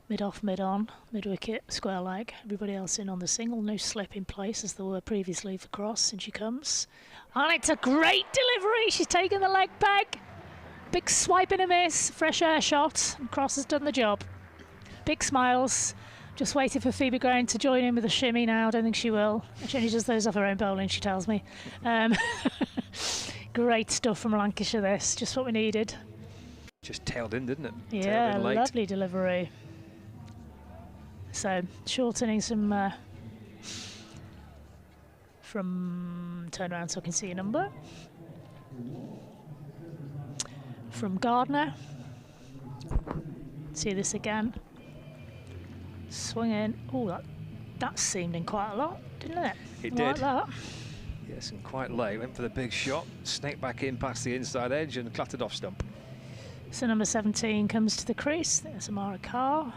Mid-off, mid-on, mid-wicket, square leg. Everybody else in on the single. No slip in place as there were previously for Cross. And she comes. And it's a great delivery. She's taken the leg back. Big swipe and a miss. Fresh air shot. And Cross has done the job. Big smiles. Just waiting for Phoebe Graham to join in with a shimmy now. I don't think she will. She only does those off her own bowling, she tells me. Great stuff from Lancashire, this. Just what we needed. Just tailed in, didn't it? Yeah, lovely delivery. So, shortening some from turn around so I can see your number. From Gardner. See this again. Swinging. Oh, that seemed in quite a lot, didn't it? It Like did. that. Yes, and quite late. Went for the big shot, snaked back in past the inside edge and clattered off stump. So number 17 comes to the crease. There's Amara Carr.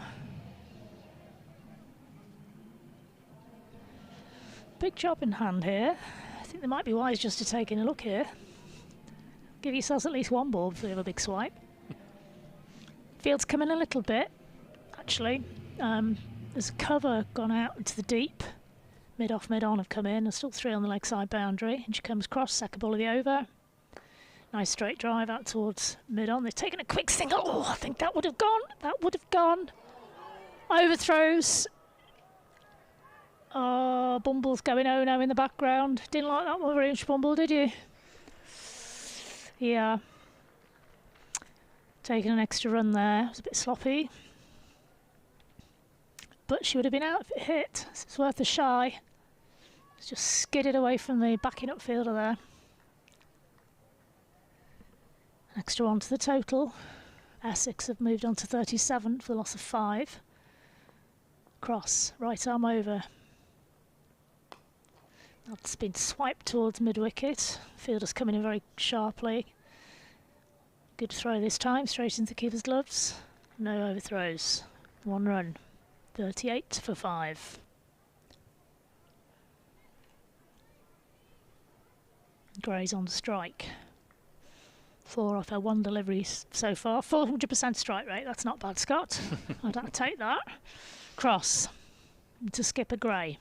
Big job in hand here. I think they might be wise just to take in a look here. Give yourselves at least 1 ball before you have a big swipe. Field's come in a little bit, actually. There's a cover gone out into the deep. Mid-off, mid-on have come in. There's still 3 on the leg side boundary. And she comes across, second ball of the over. Nice straight drive out towards mid-on. They've taken a quick single. Oh, I think that would have gone. That would have gone. Overthrows. Oh, Bumble's going oh no in the background. Didn't like that one very much, Bumble, did you? Yeah. Taking an extra run there. It was a bit sloppy. But she would have been out if it hit. So it's worth a shy. It's just skidded away from the backing up fielder there. Extra one to the total. Essex have moved on to 37 for the loss of 5. Cross, right arm over. That's been swiped towards mid-wicket. Fielder's coming in very sharply. Good throw this time, straight into the keeper's gloves. No overthrows. 1 run. 38 for 5. Gray's on strike. 4 off her 1 delivery so far. 400% strike rate. That's not bad, Scott. I'd take that. Cross to Skipper Gray.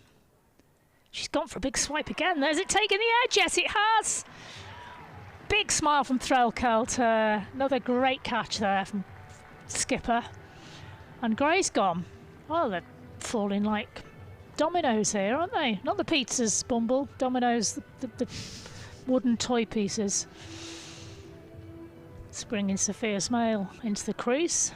She's gone for a big swipe again. There's it taking the edge. Yes, it has. Big smile from Threlkeld. Another great catch there from Skipper. And Gray's gone. Well, they're falling like dominoes here, aren't they? Not the pizzas, Bumble. Dominoes, the wooden toy pieces. Bringing Sophia Smale into the crease.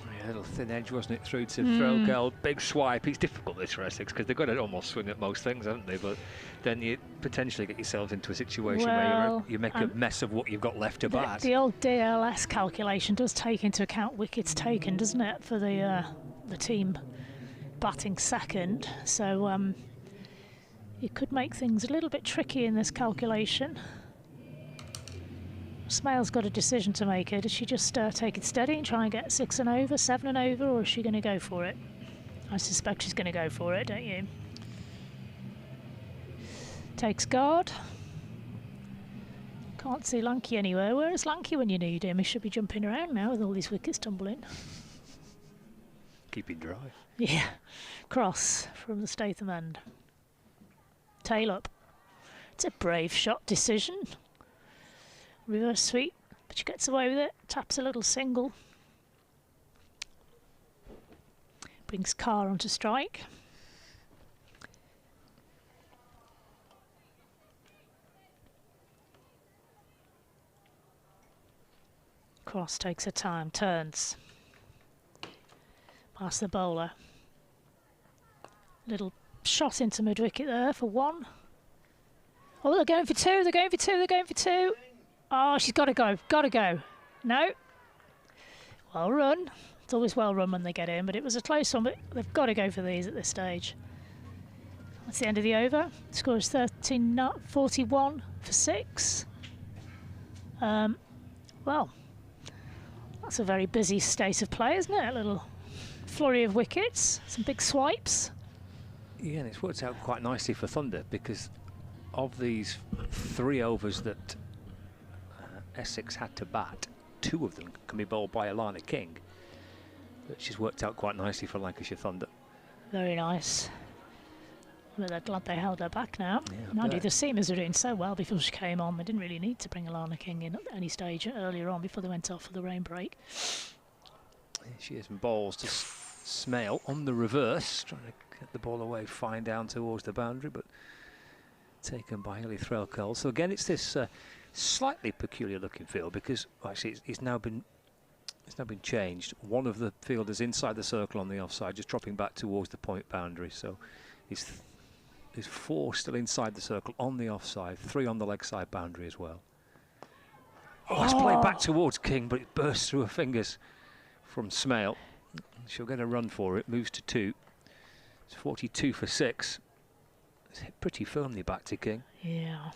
Yeah, a little thin edge, wasn't it, through to Threlkeld. Big swipe. It's difficult this for Essex because they've got to almost swing at most things, haven't they? But then you potentially get yourselves into a situation where you make a mess of what you've got left to bat. The old DLS calculation does take into account wickets taken, doesn't it, for the team batting second. So it could make things a little bit tricky in this calculation. Smale's got a decision to make here. Does she just take it steady and try and get 6 and over, 7 and over, or is she going to go for it? I suspect she's going to go for it, don't you? Takes guard. Can't see Lanky anywhere. Where is Lanky when you need him? He should be jumping around now with all these wickets tumbling. Keeping dry. Yeah. Cross from the Statham end. Tail up. It's a brave shot decision. Reverse sweep, but she gets away with it. Taps a little single. Brings Carr onto strike. Cross takes her time, turns. Past the bowler. Little shot into mid-wicket there for 1. Oh, they're going for 2, they're going for 2, they're going for 2. Oh, she's got to go, got to go. No. Well run. It's always well run when they get in, but it was a close one, but they've got to go for these at this stage. That's the end of the over. The score is 41 for 6. Well, that's a very busy state of play, isn't it? A little flurry of wickets, some big swipes. Yeah, and it's worked out quite nicely for Thunder because of these 3 overs that Essex had to bat, 2 of them can be bowled by Alana King, which has worked out quite nicely for Lancashire Thunder. Very nice. Well, they're glad they held her back now. Yeah, Mind you, the seamers were doing so well before she came on. They didn't really need to bring Alana King in at any stage earlier on before they went off for the rain break. Here she is and bowls to Smale on the reverse, trying to get the ball away fine down towards the boundary, but taken by Ellie Threlkeld. So again, it's this slightly peculiar looking field because actually it's now been changed. One of the fielders inside the circle on the offside, just dropping back towards the point boundary. So there's 4 still inside the circle on the offside, 3 on the leg side boundary as well. Oh, it's played back towards King, but it bursts through her fingers from Smale. She'll get a run for it, moves to 2. It's 42 for 6. It's hit pretty firmly back to King. Yeah.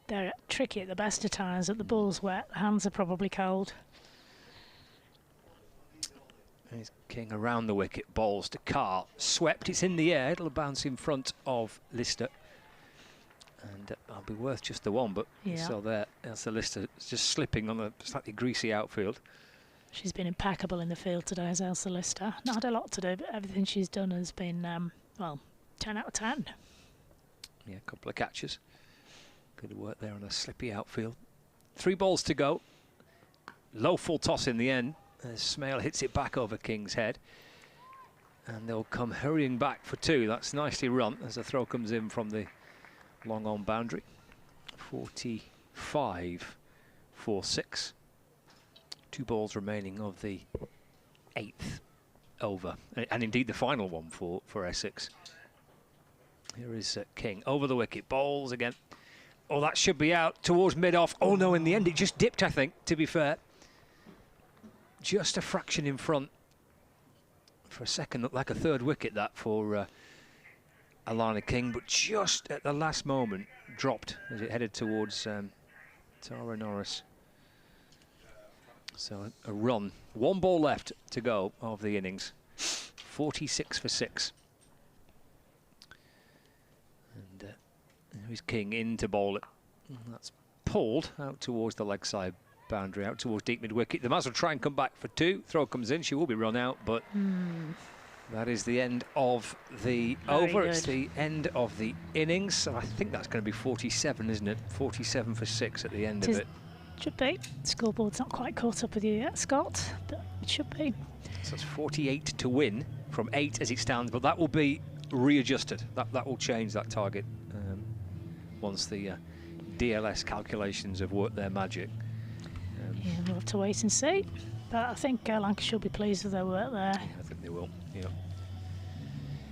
They're tricky at the best of times, but the ball's wet, the hands are probably cold. There's King around the wicket, bowls to Carr, swept, it's in the air, it'll bounce in front of Lister. And I'll be worth just the 1, but so there, Elsa Lister just slipping on a slightly greasy outfield. She's been impeccable in the field today as Elsa Lister. Not had a lot to do, but everything she's done has been, well, 10 out of 10. Yeah, a couple of catches. Good work there on a slippy outfield. 3 balls to go. Low full toss in the end as Smale hits it back over King's head. And they'll come hurrying back for 2. That's nicely run as the throw comes in from the long on boundary. 45 for 6. 2 balls remaining of the 8th over. And indeed the final one for Essex. Here is King over the wicket, bowls again. Oh, that should be out towards mid-off. Oh no, in the end it just dipped, I think, to be fair. Just a fraction in front. For a second, looked like a 3rd wicket that for Alana King, but just at the last moment dropped as it headed towards Tara Norris. So a run. 1 ball left to go of the innings. 46 for 6. And here's King in to bowl it. That's pulled out towards the leg side boundary, out towards deep mid-wicket. The Maz will try and come back for 2. Throw comes in, she will be run out, but that is the end of the over. It's the end of the innings. So I think that's going to be 47, isn't it? 47 for 6 at the end of it. Should be. Scoreboard's not quite caught up with you yet, Scott, but it should be. So it's 48 to win from 8 as it stands, but that will be readjusted. That will change that target once the DLS calculations have worked their magic. Yeah, we'll have to wait and see. But I think Lancashire will be pleased with their work there. Yeah, I think they will. Yeah.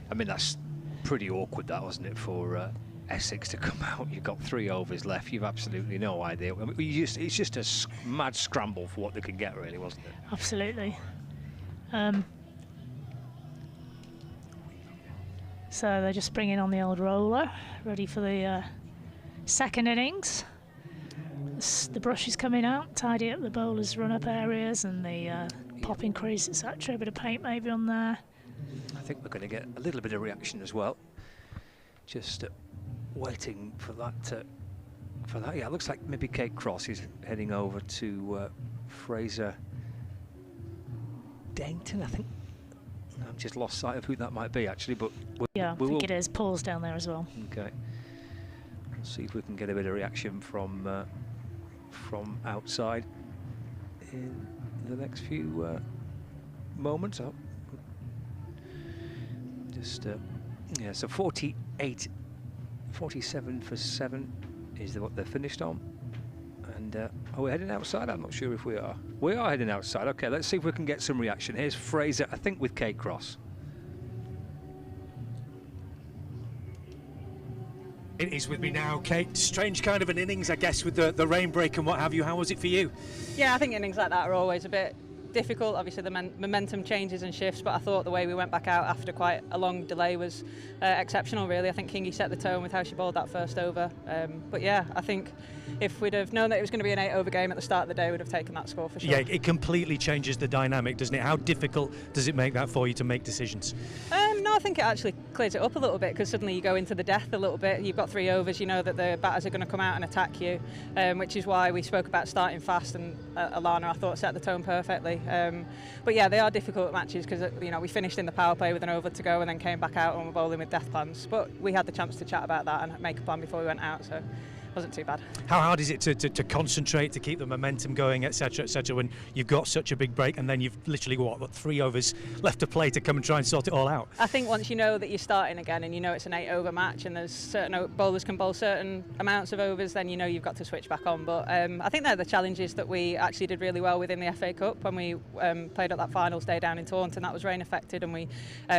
I mean, that's pretty awkward, that wasn't it, for Essex to come out. You've got 3 overs left. You've absolutely no idea. I mean, it's just a mad scramble for what they can get, really, wasn't it? Absolutely. So they're just bringing on the old roller, ready for the 2nd innings. the brush is coming out, tidy up the bowlers' run-up areas and the popping crease, etc. A bit of paint maybe on there. I think we're going to get a little bit of reaction as well. Just waiting for that. Yeah, it looks like maybe Kate Cross is heading over to Fraser Dainton, I think. I've just lost sight of who that might be, actually, but yeah, I think it is. Paul's down there as well. Okay. We'll see if we can get a bit of reaction from outside in the next few moments. Oh. Just yeah, so 47 for 7 is what they're finished on. And are we heading outside? I'm not sure if we are. We are heading outside. Okay, let's see if we can get some reaction. Here's Fraser, I think, with Kate Cross. It is with me now, Kate. Strange kind of an innings, I guess, with the rain break and what have you. How was it for you? Yeah, I think innings like that are always a bit difficult. Obviously the momentum changes and shifts, but I thought the way we went back out after quite a long delay was exceptional, really. I think Kingy set the tone with how she bowled that first over. But yeah, I think if we'd have known that it was going to be an 8-over game at the start of the day, we'd have taken that score for sure. Yeah, it completely changes the dynamic, doesn't it? How difficult does it make that for you to make decisions? No, I think it actually clears it up a little bit, because suddenly you go into the death a little bit. You've got 3 overs, you know that the batters are going to come out and attack you, which is why we spoke about starting fast, and Alana, I thought, set the tone perfectly. But yeah, they are difficult matches, because you know we finished in the power play with an over to go and then came back out and were bowling with death plans. But we had the chance to chat about that and make a plan before we went out, so it wasn't too bad. How hard is it to concentrate, to keep the momentum going, etc., when you've got such a big break and then you've literally, what 3 overs left to play to come and try and sort it all out? I think once you know that you're starting again and you know it's an 8-over match and there's certain bowlers can bowl certain amounts of overs, then you know you've got to switch back on. But I think they're the challenges that we actually did really well within the FA Cup when we played at that finals day down in Taunton. That was rain affected and we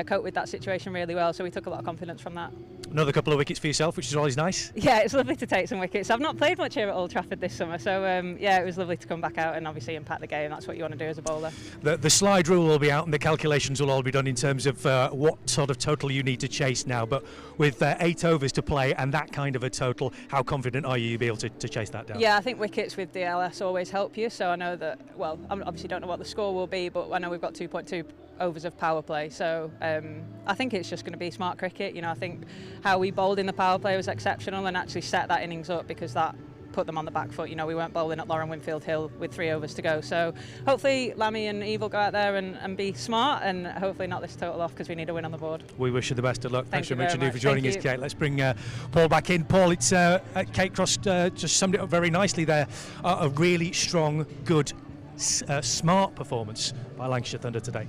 coped with that situation really well, so we took a lot of confidence from that. Another couple of wickets for yourself, which is always nice. Yeah, it's lovely to take some wickets. I've not played much here at Old Trafford this summer, so yeah, it was lovely to come back out and obviously impact the game. That's what you want to do as a bowler. The slide rule will be out and the calculations will all be done in terms of what sort of total you need to chase now, but with 8 overs to play and that kind of a total, how confident are you you'll be able to chase that down? Yeah, I think wickets with DLS always help you, so I know that, well, I obviously don't know what the score will be, but I know we've got 2.2 overs of power play, so I think it's just going to be smart cricket. You know, I think how we bowled in the power play was exceptional and actually set that innings up, because that put them on the back foot. You know, we weren't bowling at Lauren Winfield Hill with 3 overs to go, so hopefully Lammy and Eve will go out there and be smart and hopefully knock this total off, because we need a win on the board. We wish you the best of luck. Thanks very much indeed for joining us, you. Kate. Let's bring Paul back in. Paul, it's Kate Cross just summed it up very nicely there. A really strong, good, smart performance by Lancashire Thunder today.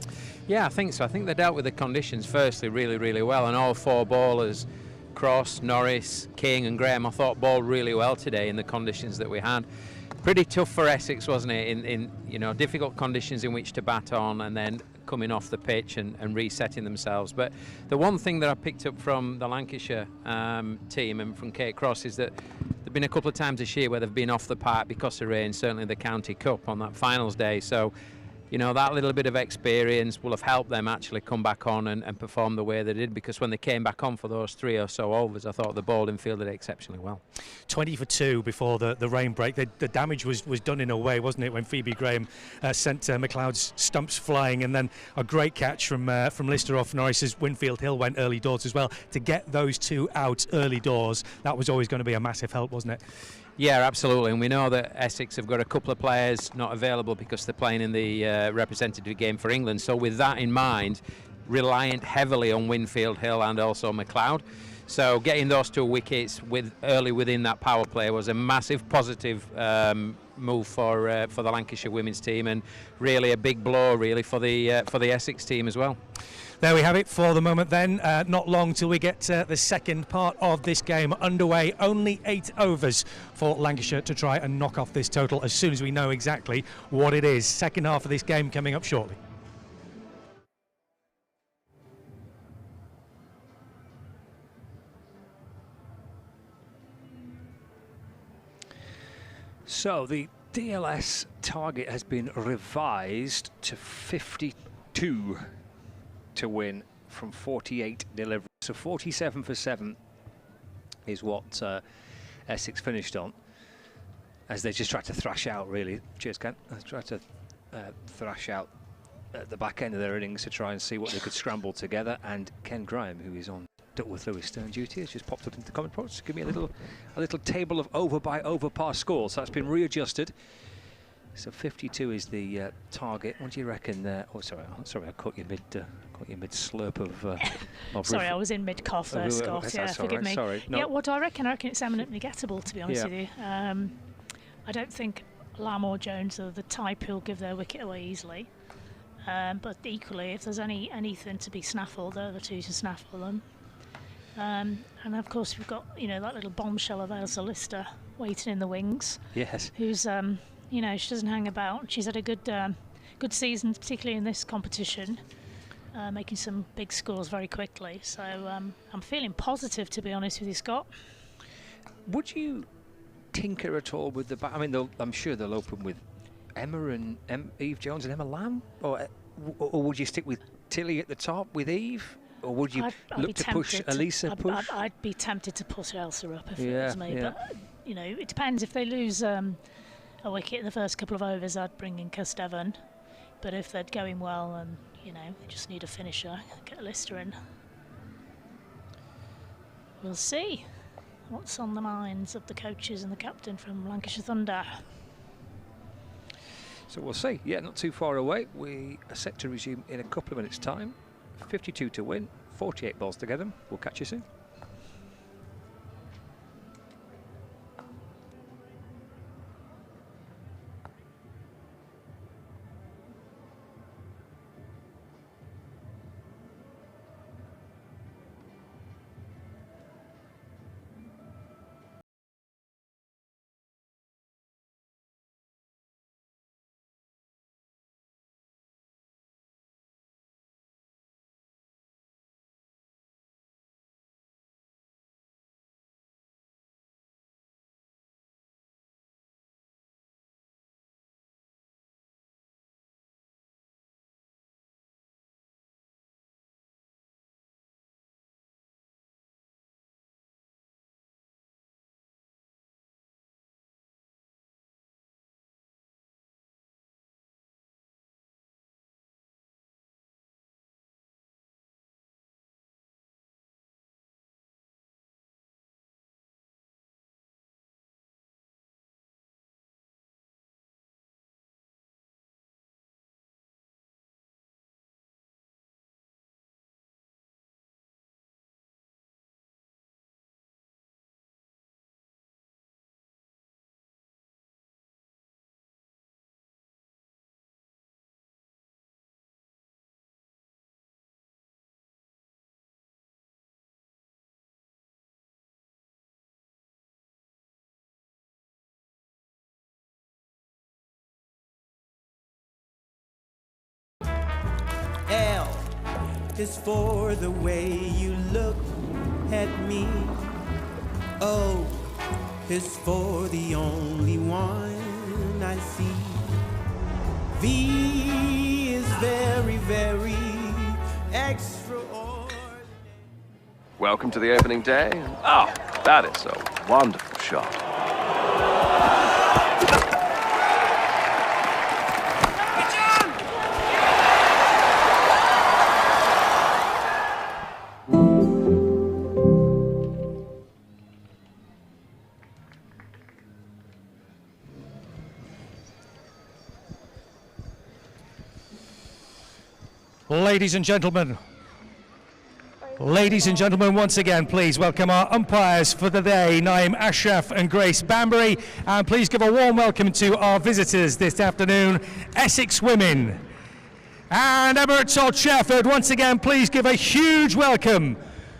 Yeah, I think so. I think they dealt with the conditions firstly really, really well, and all 4 bowlers, Cross, Norris, King and Graham, I thought bowled really well today in the conditions that we had. Pretty tough for Essex, wasn't it, in you know, difficult conditions in which to bat on and then coming off the pitch and resetting themselves. But the one thing that I picked up from the Lancashire team and from Kate Cross is that there've been a couple of times this year where they've been off the park because of rain, certainly the County Cup on that finals day. So, you know, that little bit of experience will have helped them actually come back on and perform the way they did, because when they came back on for those 3 or so overs, I thought the bowling fielded exceptionally well. 20 for 2 before the rain break. The damage was done in a way, wasn't it, when Phoebe Graham sent McLeod's stumps flying, and then a great catch from Lister off Norris as Winfield Hill went early doors as well. To get those 2 out early doors, that was always going to be a massive help, wasn't it? Yeah, absolutely, and we know that Essex have got a couple of players not available because they're playing in the representative game for England. So with that in mind, reliant heavily on Winfield Hill and also McLeod. So getting those 2 wickets early within that power play was a massive positive move for the Lancashire women's team, and really a big blow really for the Essex team as well. There we have it for the moment then. Not long till we get the second part of this game underway. Only 8 overs for Lancashire to try and knock off this total as soon as we know exactly what it is. Second half of this game coming up shortly. So the DLS target has been revised to 52 to win from 48 deliveries. So 47 for 7 is what Essex finished on. as they just tried to thrash out, really. Cheers, Ken. Tried to thrash out at the back end of their innings to try and see what they could scramble together. And Ken Graham, who is on Duckworth Lewis Stern duty, has just popped up into the comment box to give me a little table of over by over par scores. So that's been readjusted. So 52 is the target. What do you reckon there? Oh, sorry, I caught you mid slurp of sorry, I was in mid cough there, Scott. Yeah, forgive me. Sorry. No. Yeah, what do I reckon? I reckon it's eminently gettable, to be honest with you. I don't think Lamb or Jones are the type who'll give their wicket away easily. But equally, if there's anything to be snaffled, they're the two to snaffle them. And of course, we've got that little bombshell of Elsa Lister waiting in the wings. Yes. Who's she doesn't hang about. She's had a good season, particularly in this competition, making some big scores very quickly. So I'm feeling positive, to be honest with you, Scott. Would you tinker at all with the I mean, I'm sure they'll open with Emma and Eve Jones and Emma Lamb, or would you stick with Tilly at the top with Eve, or would you look to push Elisa? I'd be tempted to put Elsa up if it was me, but it depends. If they lose a wicket in the first couple of overs, I'd bring in Kestevan, but if they're going well and they just need a finisher, get Lister in. We'll see what's on the minds of the coaches and the captain from Lancashire Thunder. So we'll see. Yeah, not too far away. We are set to resume in a couple of minutes' time. 52 to win, 48 balls to get them. We'll catch you soon. L is for the way you look at me. O is for the only one I see. V is very, very extraordinary. Welcome to the opening day. Oh, that is a wonderful shot. Ladies and gentlemen, once again, please welcome our umpires for the day, Naeem Ashraf and Grace Banbury, and please give a warm welcome to our visitors this afternoon, Essex women. And Emirates Old Trafford, once again, please give a huge welcome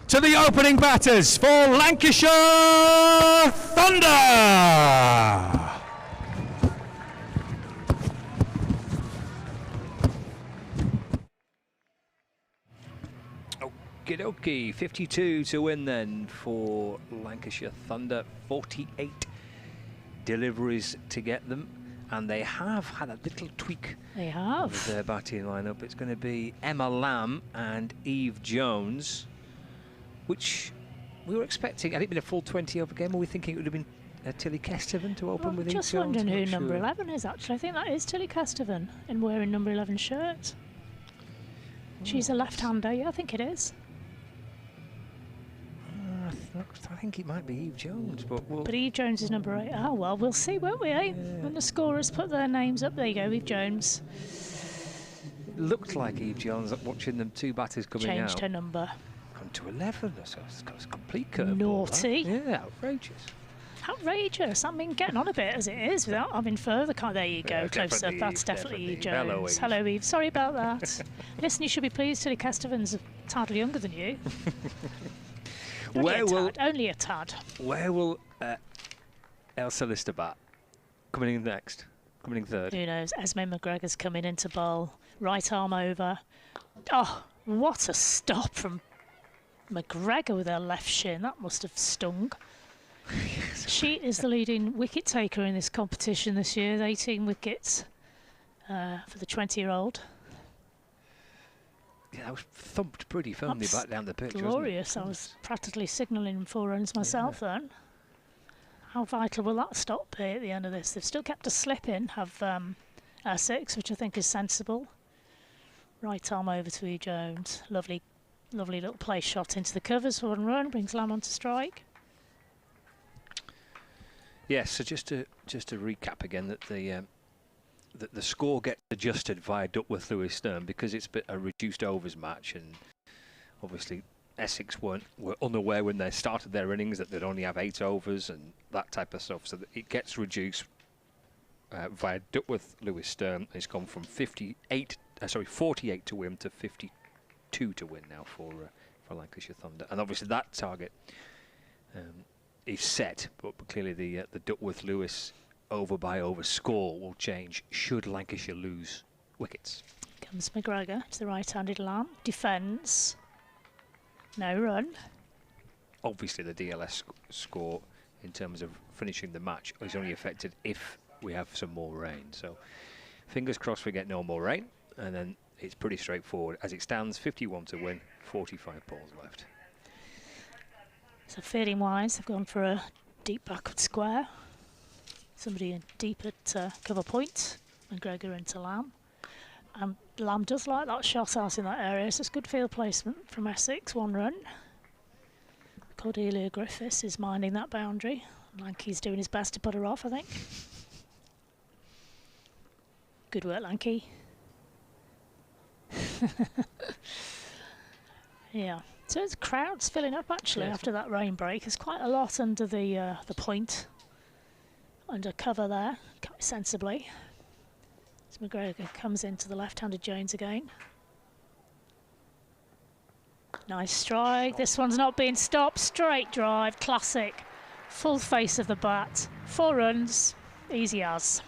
to the opening batters for Lancashire Thunder. Okie 52 to win then for Lancashire Thunder, 48 deliveries to get them, and they have had a little tweak. They have. With their batting lineup. It's going to be Emma Lamb and Eve Jones, which we were expecting. Had it been a full 20 over game, or were we thinking it would have been Tilly Kesteven to open with Eve Just Jones? wondering who Not number sure. 11 is, actually. I think that is Tilly Kesteven in wearing number 11 shirt. She's a left-hander, yeah, I think it is. I think it might be Eve Jones, but we'll... But Eve Jones is number 8. Oh, well, we'll see, won't we, eh? When the scorers put their names up. There you go, Eve Jones. Looked like Eve Jones watching them two batters coming out. Changed her number. Gone to 11, so it's got a complete curveball. Naughty. That. Yeah, outrageous. Outrageous. I mean, getting on a bit as it is without having further. There you go, close up. That's definitely Eve Jones. Hello, Eve. Sorry about that. Listen, you should be pleased Tilly Kesteven's a tad younger than you. Only a tad. Where will Elsa Lister bat? Coming in next. Coming in third. Who knows? Esme McGregor's coming into bowl. Right arm over. Oh, what a stop from McGregor with her left shin. That must have stung. She is the leading wicket taker in this competition this year. 18 wickets for the 20-year-old. Yeah, that was thumped pretty firmly back down the pitch. Glorious. Wasn't it? I was practically signalling 4 runs myself then. How vital will that stop be at the end of this? They've still kept a slip in, have Essex, which I think is sensible. Right arm over to E. Jones. Lovely little play shot into the covers for 1 run. Brings Lamb on to strike. Yes, so just to recap again that the score gets adjusted via Duckworth Lewis Stern because it's a reduced overs match, and obviously Essex were unaware when they started their innings that they'd only have 8 overs and that type of stuff, so that it gets reduced via Duckworth Lewis Stern. It's gone from 48 to win to 52 to win now for Lancashire Thunder, and obviously that target is set, but clearly the Duckworth Lewis over by over score will change should Lancashire lose wickets. Comes McGregor to the right-handed Lamb. Defends. No run. Obviously the DLS score in terms of finishing the match is only affected if we have some more rain. So fingers crossed we get no more rain, and then it's pretty straightforward. As it stands, 51 to win, 45 balls left. So fielding wise, they've gone for a deep backward square. Somebody in deep at cover point. McGregor into Lamb. Lamb does like that shot out in that area, so it's good field placement from Essex. 1 run. Cordelia Griffiths is minding that boundary. Lanky's doing his best to put her off, I think. Good work, Lanky. Yeah. So the crowd's filling up actually after that rain break. There's quite a lot under the point, under cover there, quite sensibly. As McGregor comes into the left-handed Jones again. Nice strike. This one's not being stopped. Straight drive, classic. Full face of the bat. 4 runs, easy as.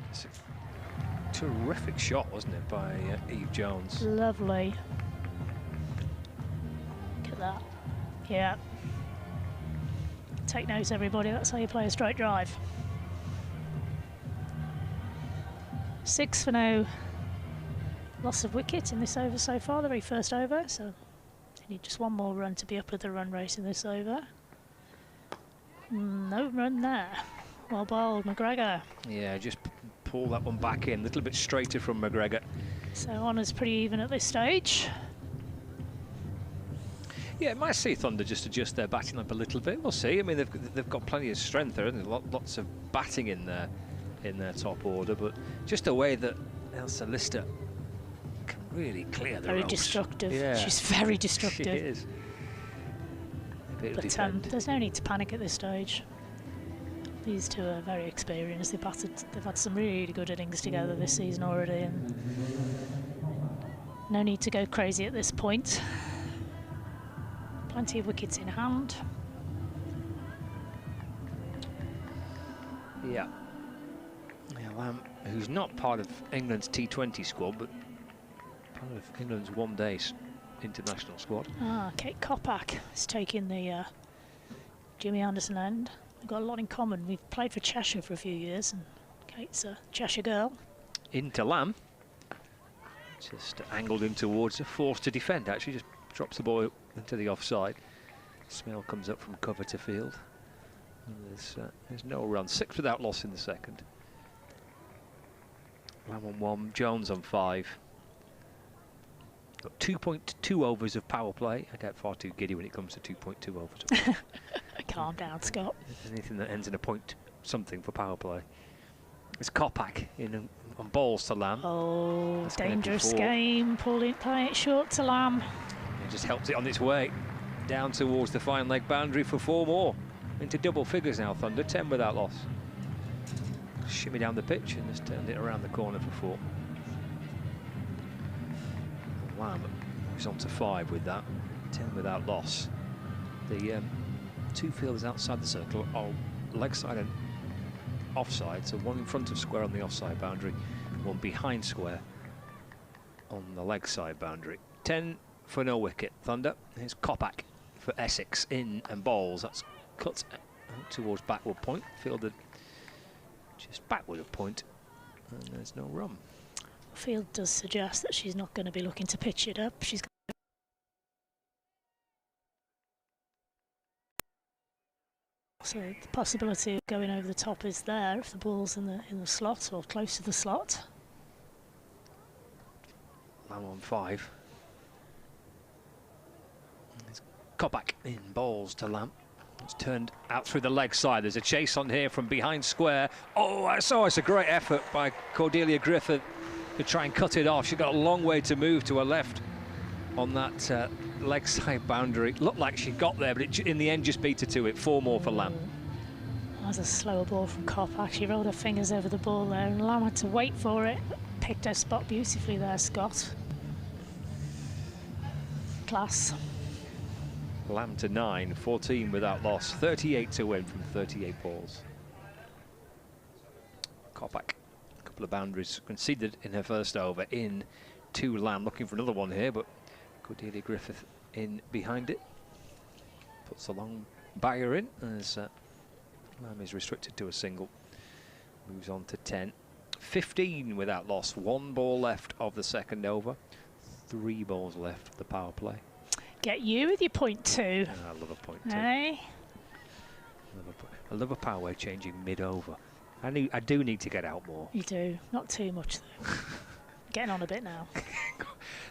It's a terrific shot, wasn't it, by Eve Jones? Lovely. Look at that. Yeah. Take notes, everybody. That's how you play a straight drive. 6 for no loss of wicket in this over so far, the very first over. So they need just 1 more run to be up at the run rate in this over. No run there. Well bowled, McGregor. Yeah, just pull that one back in. A little bit straighter from McGregor. So honour's pretty even at this stage. Yeah, it might see Thunder just adjust their batting up a little bit. We'll see. I mean, they've got plenty of strength there, and lots of batting in their top order, but just the way that Elsa Lister can really clear the Very ropes. destructive. Yeah. She's very destructive. She is. But there's no need to panic at this stage. These two are very experienced. They've had some really good innings together this season already, and no need to go crazy at this point. Plenty of wickets in hand. Yeah. Lamb, who's not part of England's T20 squad, but part of England's one-day international squad. Kate Kopak is taking the Jimmy Anderson end. We've got a lot in common. We've played for Cheshire for a few years, and Kate's a Cheshire girl. Into Lamb. Just angled him towards a forced to defend, actually. Just drops the ball into the offside. Smell comes up from cover to field. There's no run. 6 without loss in the second. Lamb on 1, Jones on 5. Got 2.2 overs of power play. I get far too giddy when it comes to 2.2 overs. Calm down, Scott. Anything that ends in a point something for power play. It's Kopak in on balls to Lamb. Oh, dangerous game. Playing it short to Lamb. It just helps it on its way down towards the fine leg boundary for 4 more. Into double figures now, Thunder. 10 without loss. Shimmy down the pitch and just turned it around the corner for 4. Lamb moves on to 5 with that. 10 without loss. The 2 fielders outside the circle are leg side and offside, so 1 in front of square on the offside boundary, 1 behind square on the leg side boundary. 10 for no wicket. Thunder. Here's Kopak for Essex in and bowls. That's cut towards backward point. Fielded just backward of point, and there's no run. Field does suggest that she's not going to be looking to pitch it up. She's so the possibility of going over the top is there if the ball's in the slot or close to the slot. Lamb on 5. There's Kopak in bowls to Lamb. It's turned out through the leg side. There's a chase on here from behind square. Oh, it's a great effort by Cordelia Griffith to try and cut it off. She got a long way to move to her left on that leg side boundary. Looked like she got there, but it, in the end just beat her to it. 4 more for Lamb. That was a slower ball from Kopak. She rolled her fingers over the ball there, and Lamb had to wait for it. Picked her spot beautifully there, Scott. Class. Lamb to 9, 14 without loss, 38 to win from 38 balls. Kopak, a couple of boundaries conceded in her first over in to Lamb, looking for another one here, but Cordelia Griffith in behind it. Puts a long barrier in as Lamb is restricted to a single. Moves on to 10. 15 without loss, 1 ball left of the second over, 3 balls left of the power play. Get you with your .2. I love a .2. Hey? I love a power changing mid-over. I do need to get out more. You do. Not too much, though. Getting on a bit now.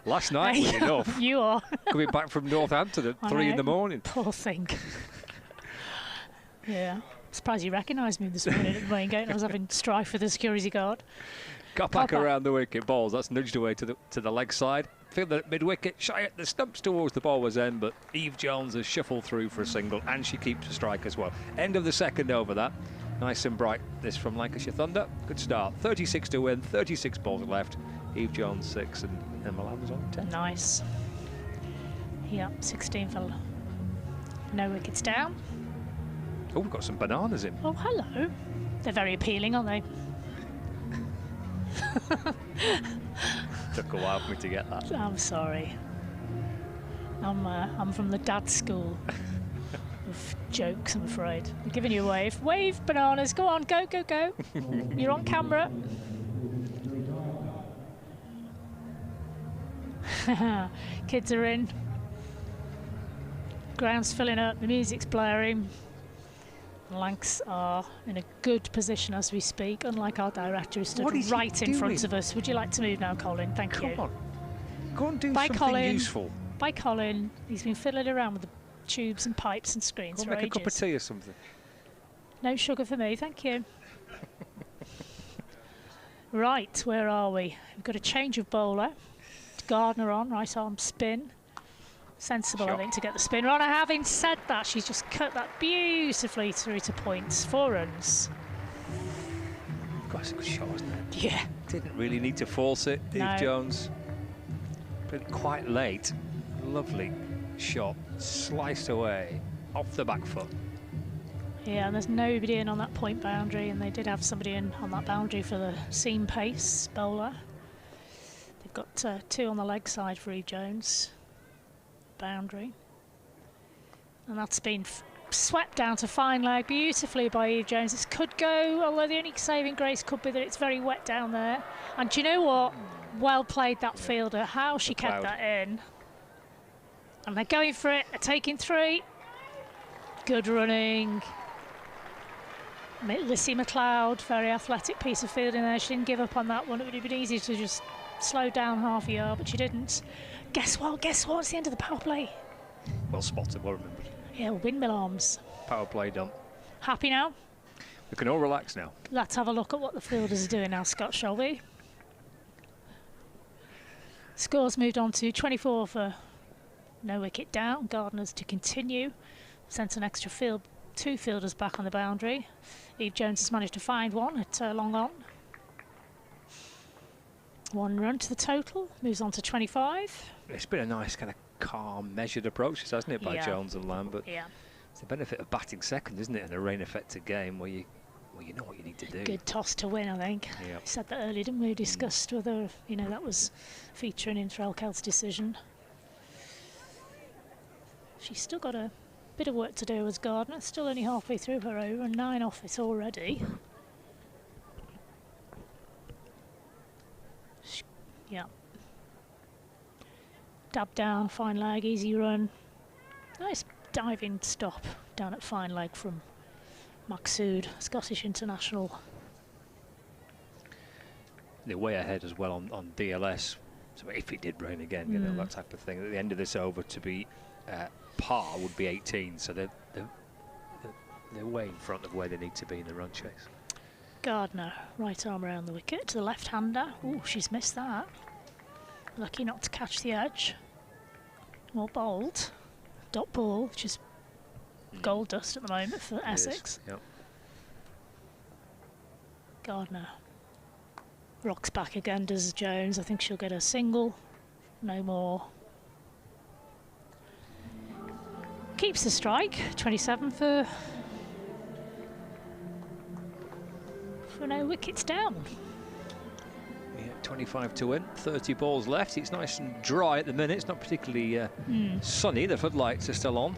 Last night was enough. You are. Coming back from Northampton at 3 in the morning. Poor thing. Yeah. Surprised you recognised me this morning at the main gate. I was having strife with the security guard. Kopak around the wicket, balls. That's nudged away to the leg side. Fielder at mid-wicket, shy at the stumps towards the bowler's end, but Eve Jones has shuffled through for a single, and she keeps a strike as well. End of the second over that. Nice and bright, this from Lancashire Thunder. Good start. 36 to win, 36 balls left. Eve Jones 6 and Emma Lamb's on 10. Nice. Yeah, 16 for no wickets down. Oh, we've got some bananas in. Oh, hello. They're very appealing, aren't they? Took a while for me to get that. I'm sorry. I'm from the dad school of jokes, I'm afraid. I'm giving you a wave. Wave, bananas. Go on, go, go, go. You're on camera. Kids are in. Ground's filling up. The music's blaring. Lancs are in a good position as we speak, unlike our director who stood right in front of us. Would you like to move now, Colin? Thank you. Come on. Go and do something Colin. useful. Bye, Colin. He's been fiddling around with the tubes and pipes and screens Go for make ages. a cup of tea or something. No sugar for me, thank you. Right, where are we? We've got a change of bowler. Gardner on, right arm spin. Sensible, I think, to get the spin on. Having said that, she's just cut that beautifully through to points. 4 runs. God, it's a good shot, wasn't it? Yeah. Didn't really need to force it, No. Eve Jones. But quite late. Lovely shot. Sliced away off the back foot. Yeah, and there's nobody in on that point boundary, and they did have somebody in on that boundary for the seam pace bowler. They've got 2 on the leg side for Eve Jones. Boundary, and that's been swept down to fine leg beautifully by Eve Jones. This could go, although the only saving grace could be that it's very wet down there. And do you know what? Well played, that fielder. How she kept that in. And they're going for it. They're taking 3. Good running. Lissy McLeod, very athletic piece of fielding there. She didn't give up on that one. It would have been easy to just slow down half a yard, but she didn't. Guess what? Guess what? It's the end of the power play. Well spotted, well remembered. Yeah, windmill arms. Power play done. Happy now? We can all relax now. Let's have a look at what the fielders are doing now, Scott, shall we? Scores moved on to 24 for no wicket down. Gardeners to continue. Sent an extra field. 2 fielders back on the boundary. Eve Jones has managed to find one at long on. 1 run to the total. Moves on to 25. It's been a nice kind of calm, measured approach, hasn't it, by Jones and Lamb? But yeah, it's the benefit of batting second, isn't it, in a rain-affected game where you know what you need to do. Good toss to win, I think. Yep. We said that earlier, didn't we? Discussed whether that was featuring in Threlkeld's decision. She's still got a bit of work to do as Gardner. Still only halfway through her over and 9 off it already. Yeah. Dab down, fine leg, easy run. Nice diving stop down at fine leg from Maqsood, Scottish international. They're way ahead as well on DLS. So if it did rain again, that type of thing. At the end of this over, to be par would be 18. So they're way in front of where they need to be in the run chase. Gardner, right arm around the wicket to the left-hander. Oh, she's missed that. Lucky not to catch the edge. More bowled. Dot ball, which is gold dust at the moment for Essex. Yep. Gardner rocks back again, does Jones. I think she'll get a single. No more. Keeps the strike. 27 for no wickets down. Yeah, 25 to win. 30 balls left. It's nice and dry at the minute. It's not particularly sunny. The floodlights are still on.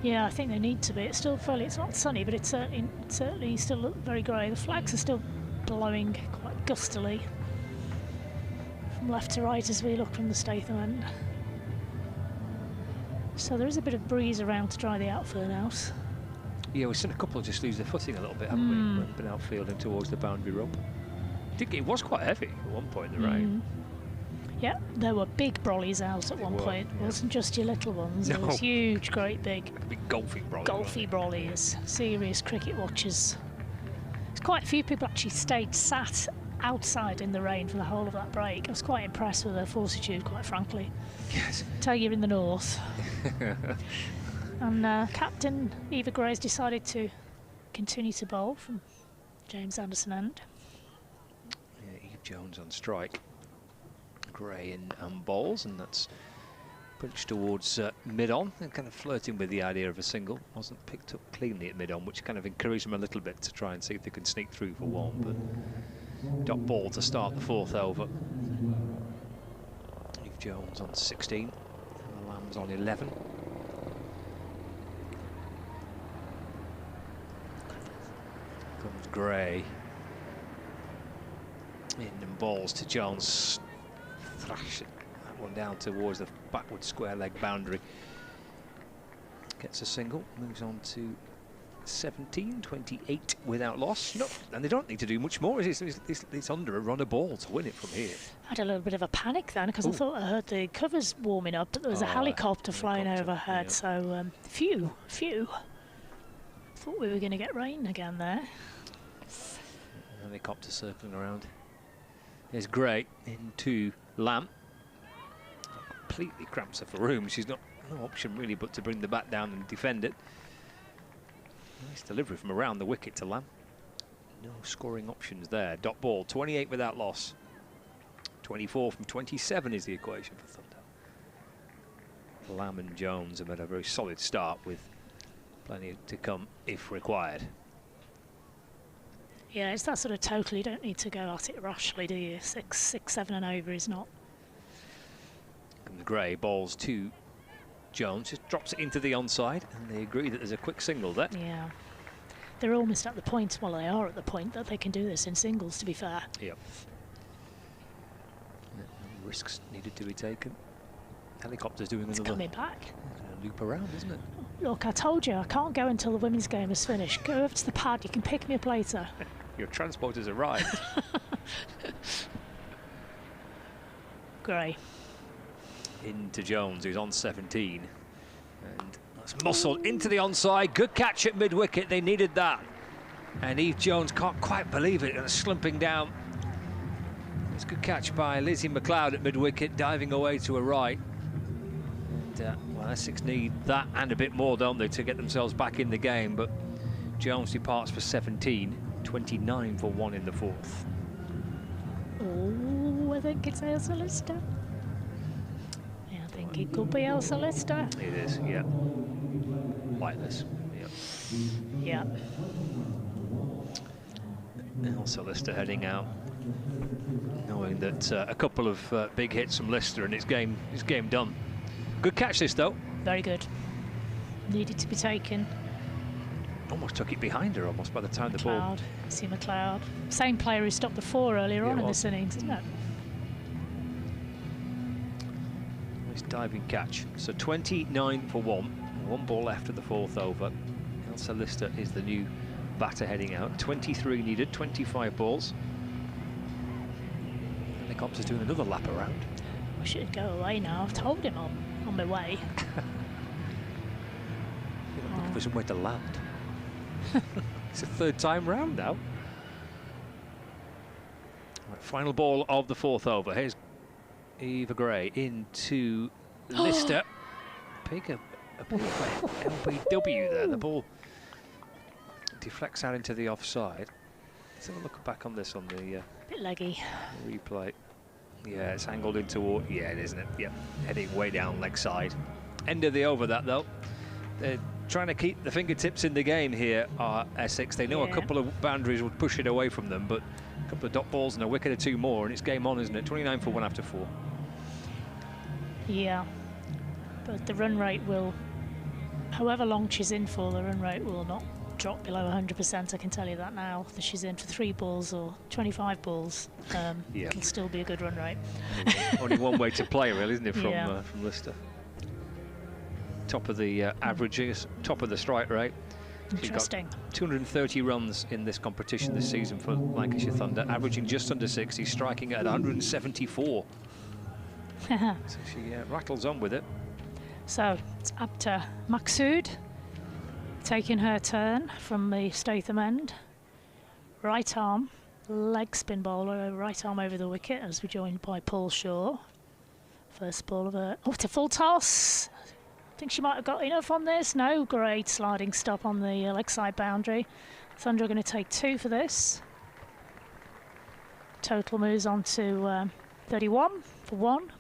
Yeah, I think they need to be. It's still fairly. It's not sunny, but it's certainly still very grey. The flags are still blowing quite gustily from left to right as we look from the Statham end. So there is a bit of breeze around to dry the outfield out. Yeah, we've seen a couple just lose their footing a little bit, haven't we? When been outfielding towards the boundary rope. It was quite heavy at one point in the rain. Yeah, there were big brollies out at one point. It wasn't just your little ones. There was huge, great big golfy brollies. Golfy brollies. Serious cricket watchers. There's quite a few people actually sat outside in the rain for the whole of that break. I was quite impressed with their fortitude, quite frankly. Yes. Tell you're in the north. And Captain Eva Gray's decided to continue to bowl from James Anderson end. Yeah, Eve Jones on strike. Gray in bowls, and that's pitched towards mid-on, and kind of flirting with the idea of a single. Wasn't picked up cleanly at mid-on, which kind of encouraged them a little bit to try and see if they can sneak through for one, but dot ball to start the 4th over. Eve Jones on 16, and the Lamb's on 11. Comes Gray. In and balls to Jones. Thrash that one down towards the backward square leg boundary. Gets a single, moves on to 17, 28 without loss. No, and they don't need to do much more. It's under a run of ball to win it from here. I had a little bit of a panic then because I thought I heard the covers warming up, but there was a helicopter flying overhead. Yeah. So phew. Thought we were going to get rain again there. Helicopter circling around. There's Gray into Lamb. Completely cramps her for room. She's no option really but to bring the bat down and defend it. Nice delivery from around the wicket to Lamb. No scoring options there. Dot ball, 28 without loss. 24 from 27 is the equation for Thunder. Lamb and Jones have had a very solid start with plenty to come if required. Yeah, it's that sort of total. You don't need to go at it rashly, do you? 6, 7 and over is not. Comes Gray, balls to Jones, just drops it into the onside, and they agree that there's a quick single there. Yeah. They're almost at the point, well, they are at the point that they can do this in singles, to be fair. Yep. No risks needed to be taken. Helicopter's doing it's another. Coming back. loop around, isn't it? Look, I told you, I can't go until the women's game is finished. Go over to the pad, you can pick me up later. Your transport has arrived. Gray. Into Jones, who's on 17. And that's muscled into the onside. Good catch at mid-wicket, they needed that. And Eve Jones can't quite believe it, and slumping down. It's a good catch by Lizzie McLeod at mid-wicket, diving away to her right. And, well, Essex need that and a bit more, don't they, to get themselves back in the game. But Jones departs for 17, 29 for 1 in the 4th. Oh, I think it's Elsa Lister. Yeah, I think it could be Elsa Lister. It is, yeah. Whiteless, yeah. Yeah. Elsa Lister heading out, knowing that a couple of big hits from Lister and it's game done. Good catch this though. Very good. Needed to be taken. Almost took it behind her almost by the time the ball. See McLeod. Same player who stopped the 4 earlier on in this innings, isn't it? Nice diving catch. So 29 for 1. 1 ball left at the 4th over. Elsa Lister is the new batter heading out. 23 needed, 25 balls. And Nick Ops is doing another lap around. I should go away now. I've told him I'm on my way. You're looking for somewhere to land. It's the 3rd time round now. Right, final ball of the 4th over. Here's Eva Gray into Lister. Big LBW there. The ball deflects out into the offside. Let's have a look back on this on the bit leggy replay. Yeah, it's angled into, yeah, it isn't it? Yeah, heading way down leg side. End of the over that though. They're trying to keep the fingertips in the game here, Essex. They know a couple of boundaries would push it away from them, but a couple of dot balls and a wicket or 2 more, and it's game on, isn't it? 29 for 1 after 4. Yeah, but the run rate will, however long she's in for, the run rate will not drop below 100%, I can tell you that now. If she's in for 3 balls or 25 balls, it'll still be a good run rate. Only one way to play, really, isn't it, from Lister? Top of the averages, top of the strike rate. Interesting. She's got 230 runs in this competition this season for Lancashire Thunder, averaging just under 60, striking at 174. So she rattles on with it. So it's up to Maqsood, taking her turn from the Statham end. Right arm, leg spin bowler, right arm over the wicket as we're joined by Paul Shaw. First ball of a, to full toss. I think she might have got enough on this. No, great sliding stop on the leg side boundary. Thunder are going to take 2 for this. Total moves on to 31 for 1.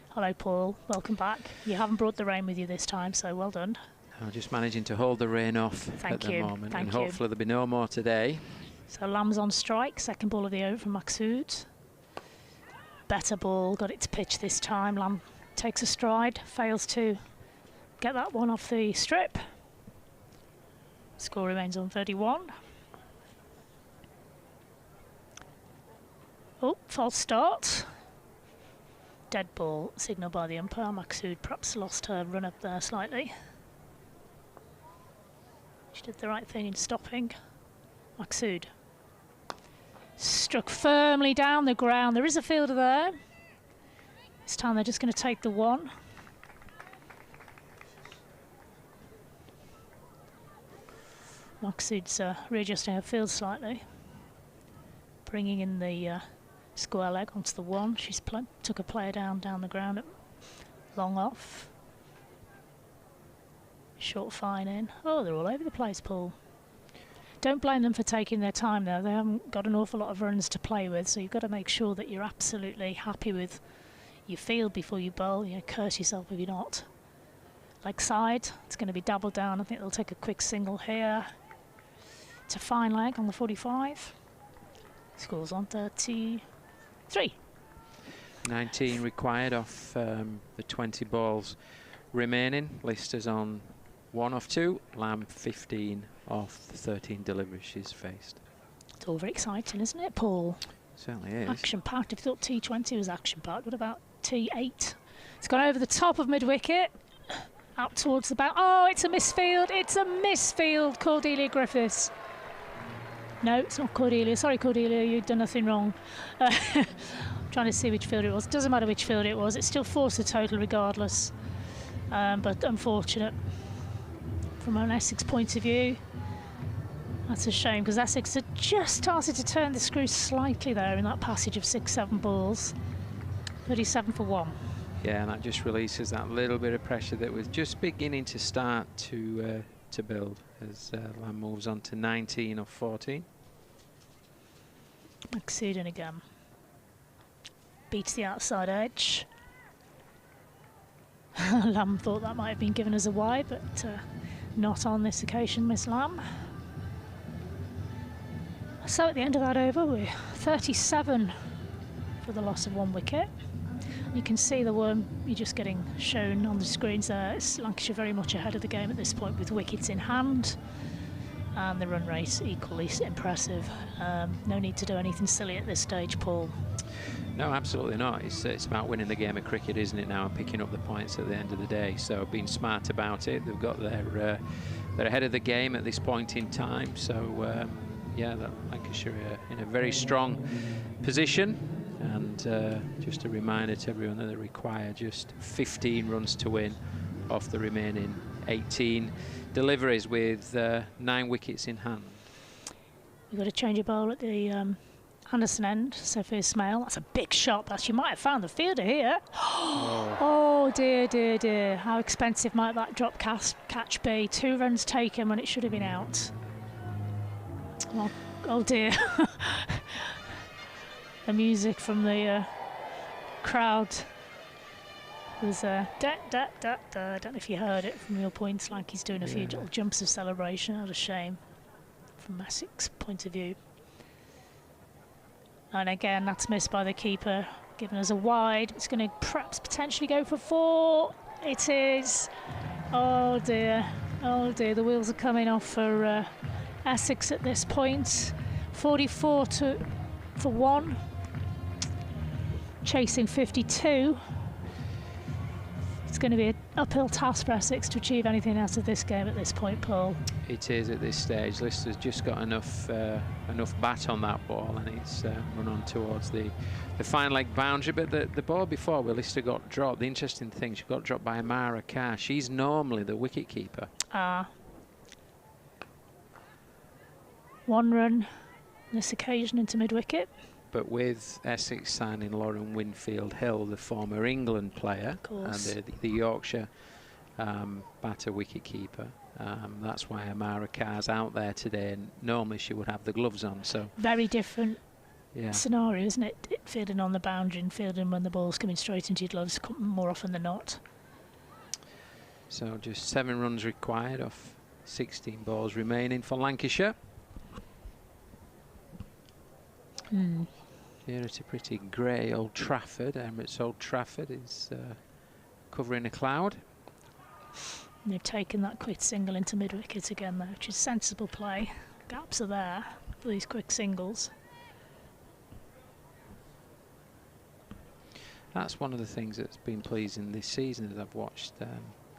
Hello, Paul. Welcome back. You haven't brought the rain with you this time, so well done. I'm just managing to hold the rain off at the moment, and hopefully there'll be no more today. So Lamb's on strike. Second ball of the over from Maqsood. Better ball. Got it to pitch this time. Lamb takes a stride. Fails to get that one off the strip. Score remains on 31. Oh, false start. Dead ball signalled by the umpire. Maqsood perhaps lost her run up there slightly. She did the right thing in stopping. Maqsood struck firmly down the ground. There is a fielder there. This time they're just going to take the 1. Maqsood's readjusting her field slightly, bringing in the square leg onto the 1. She's took a player down the ground at long off. Short fine in. Oh, they're all over the place, Paul. Don't blame them for taking their time though. They haven't got an awful lot of runs to play with, so you've got to make sure that you're absolutely happy with your field before you bowl. You know, curse yourself if you're not. Leg side, it's going to be doubled down. I think they'll take a quick single here. It's a fine leg on the 45. Scores on 33. 19 required off the 20 balls remaining. Lister's on 1 off 2. Lamb 15 off the 13 deliveries she's faced. It's all very exciting, isn't it, Paul? Certainly is. Action-packed. If you thought T20 was action-packed, what about T8? It's gone over the top of mid-wicket. out towards the bow. Oh, it's a misfield. It's a misfield, Cordelia Griffiths. No, it's not Cordelia. Sorry, Cordelia, you've done nothing wrong. Trying to see which field it was. Doesn't matter which field it was. It's still forced a total regardless. But unfortunate from an Essex point of view. That's a shame, because Essex had just started to turn the screw slightly there in that passage of 6-7 balls. 37 for 1. Yeah, and that just releases that little bit of pressure that was just beginning to start to build as Lamb moves on to 19 of 14. Exceeding again. Beats the outside edge. Lamb thought that might have been given as a wide, but not on this occasion, Miss Lamb. So at the end of that over, we're 37 for the loss of 1 wicket. You can see the worm you're just getting shown on the screens there. It's Lancashire very much ahead of the game at this point with wickets in hand. And the run rate equally impressive. No need to do anything silly at this stage, Paul. No, absolutely not. It's about winning the game of cricket, isn't it now, and picking up the points at the end of the day. So being smart about it. They've got they're ahead of the game at this point in time. So yeah, that Lancashire in a very strong position. And just a reminder to everyone that they require just 15 runs to win off the remaining 18 deliveries with 9 wickets in hand. You've got to change your bowl at the Anderson end, Sophia Smale. That's a big shot, but you might have found the fielder here. Oh dear, dear, dear. How expensive might that drop catch be? 2 runs taken when it should have been out. Oh dear. The music from the crowd was I don't know if you heard it from your points, like he's doing a few little jumps of celebration. What a shame from Essex point of view. And again, that's missed by the keeper, given us a wide. It's going to perhaps potentially go for 4. It is. Oh dear, the wheels are coming off for Essex at this point. 44 for 1. Chasing 52. It's going to be an uphill task for Essex to achieve anything out of this game at this point, Paul. It is at this stage. Lister's just got enough bat on that ball, and it's run on towards the fine leg boundary. But the ball before where Lister got dropped, the interesting thing, she got dropped by Amara Carr. She's normally the wicket keeper. 1 run on this occasion into mid-wicket. But with Essex signing Lauren Winfield-Hill, the former England player, and the Yorkshire batter wicket-keeper, that's why Amara Carr's out there today. And normally she would have the gloves on. So very different scenario, isn't it? Fielding on the boundary and fielding when the ball's coming straight into your gloves more often than not. So just 7 runs required off 16 balls remaining for Lancashire. Here at a pretty grey Old Trafford. Emirates Old Trafford is covering a cloud. And they've taken that quick single into mid-wicket again though, which is sensible play. Gaps are there for these quick singles. That's one of the things that's been pleasing this season as I've watched the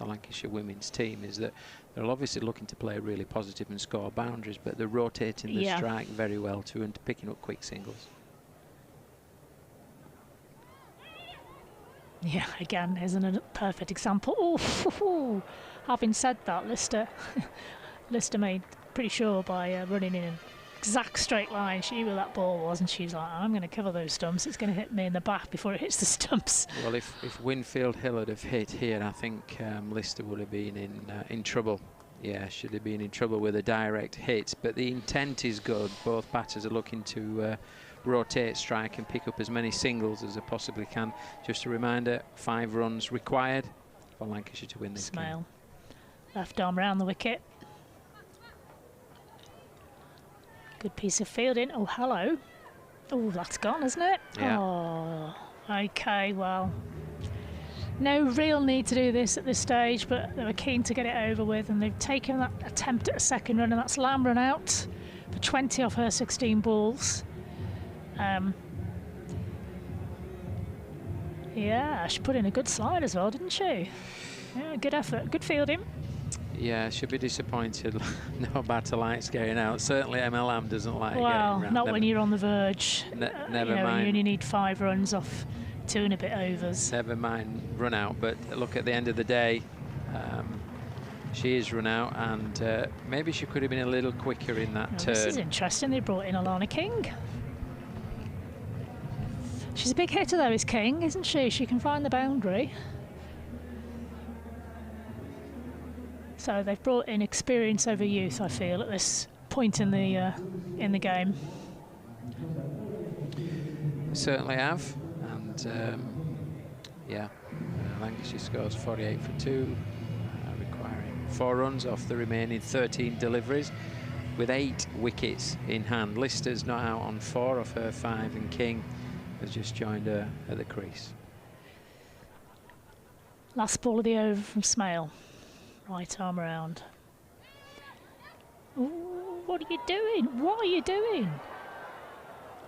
Lancashire women's team, is that they're obviously looking to play really positive and score boundaries, but they're rotating the strike very well too and picking up quick singles. Yeah, again, isn't it a perfect example? Oh, having said that, Lister made pretty sure by running in an exact straight line, she knew where that ball was, and she was like, I'm going to cover those stumps. It's going to hit me in the back before it hits the stumps. Well, if Winfield-Hill had have hit here, I think Lister would have been in trouble. Yeah, should have been in trouble with a direct hit. But the intent is good. Both batters are looking to rotate strike and pick up as many singles as they possibly can. Just a reminder, 5 runs required for Lancashire to win this game. Left arm round the wicket. Good piece of fielding. Oh, hello. Oh, that's gone, isn't it? Yeah. Oh, okay, well, no real need to do this at this stage, but they were keen to get it over with, and they've taken that attempt at a second run, and that's Lamb run out for 20 off her 16 balls. Yeah, she put in a good slide as well, didn't she? Yeah, good effort, good fielding. Yeah, should be disappointed. No batter likes getting out. Certainly MLM doesn't like Well, getting out. not when you're on the verge. Never mind. You only need 5 runs off 2 and a bit overs. Never mind run out, but look, at the end of the day, she is run out, and maybe she could have been a little quicker in that turn. This is interesting. They brought in Alana King. She's a big hitter though, is King, isn't she? She can find the boundary. So they've brought in experience over youth, I feel, at this point in the game. Certainly have, and yeah, Lancashire scores 48 for 2, requiring 4 runs off the remaining 13 deliveries, with 8 wickets in hand. Lister's not out on 4 of her 5, and King has just joined her at the crease. Last ball of the over from Smale. Right arm around. Ooh, what are you doing? What are you doing?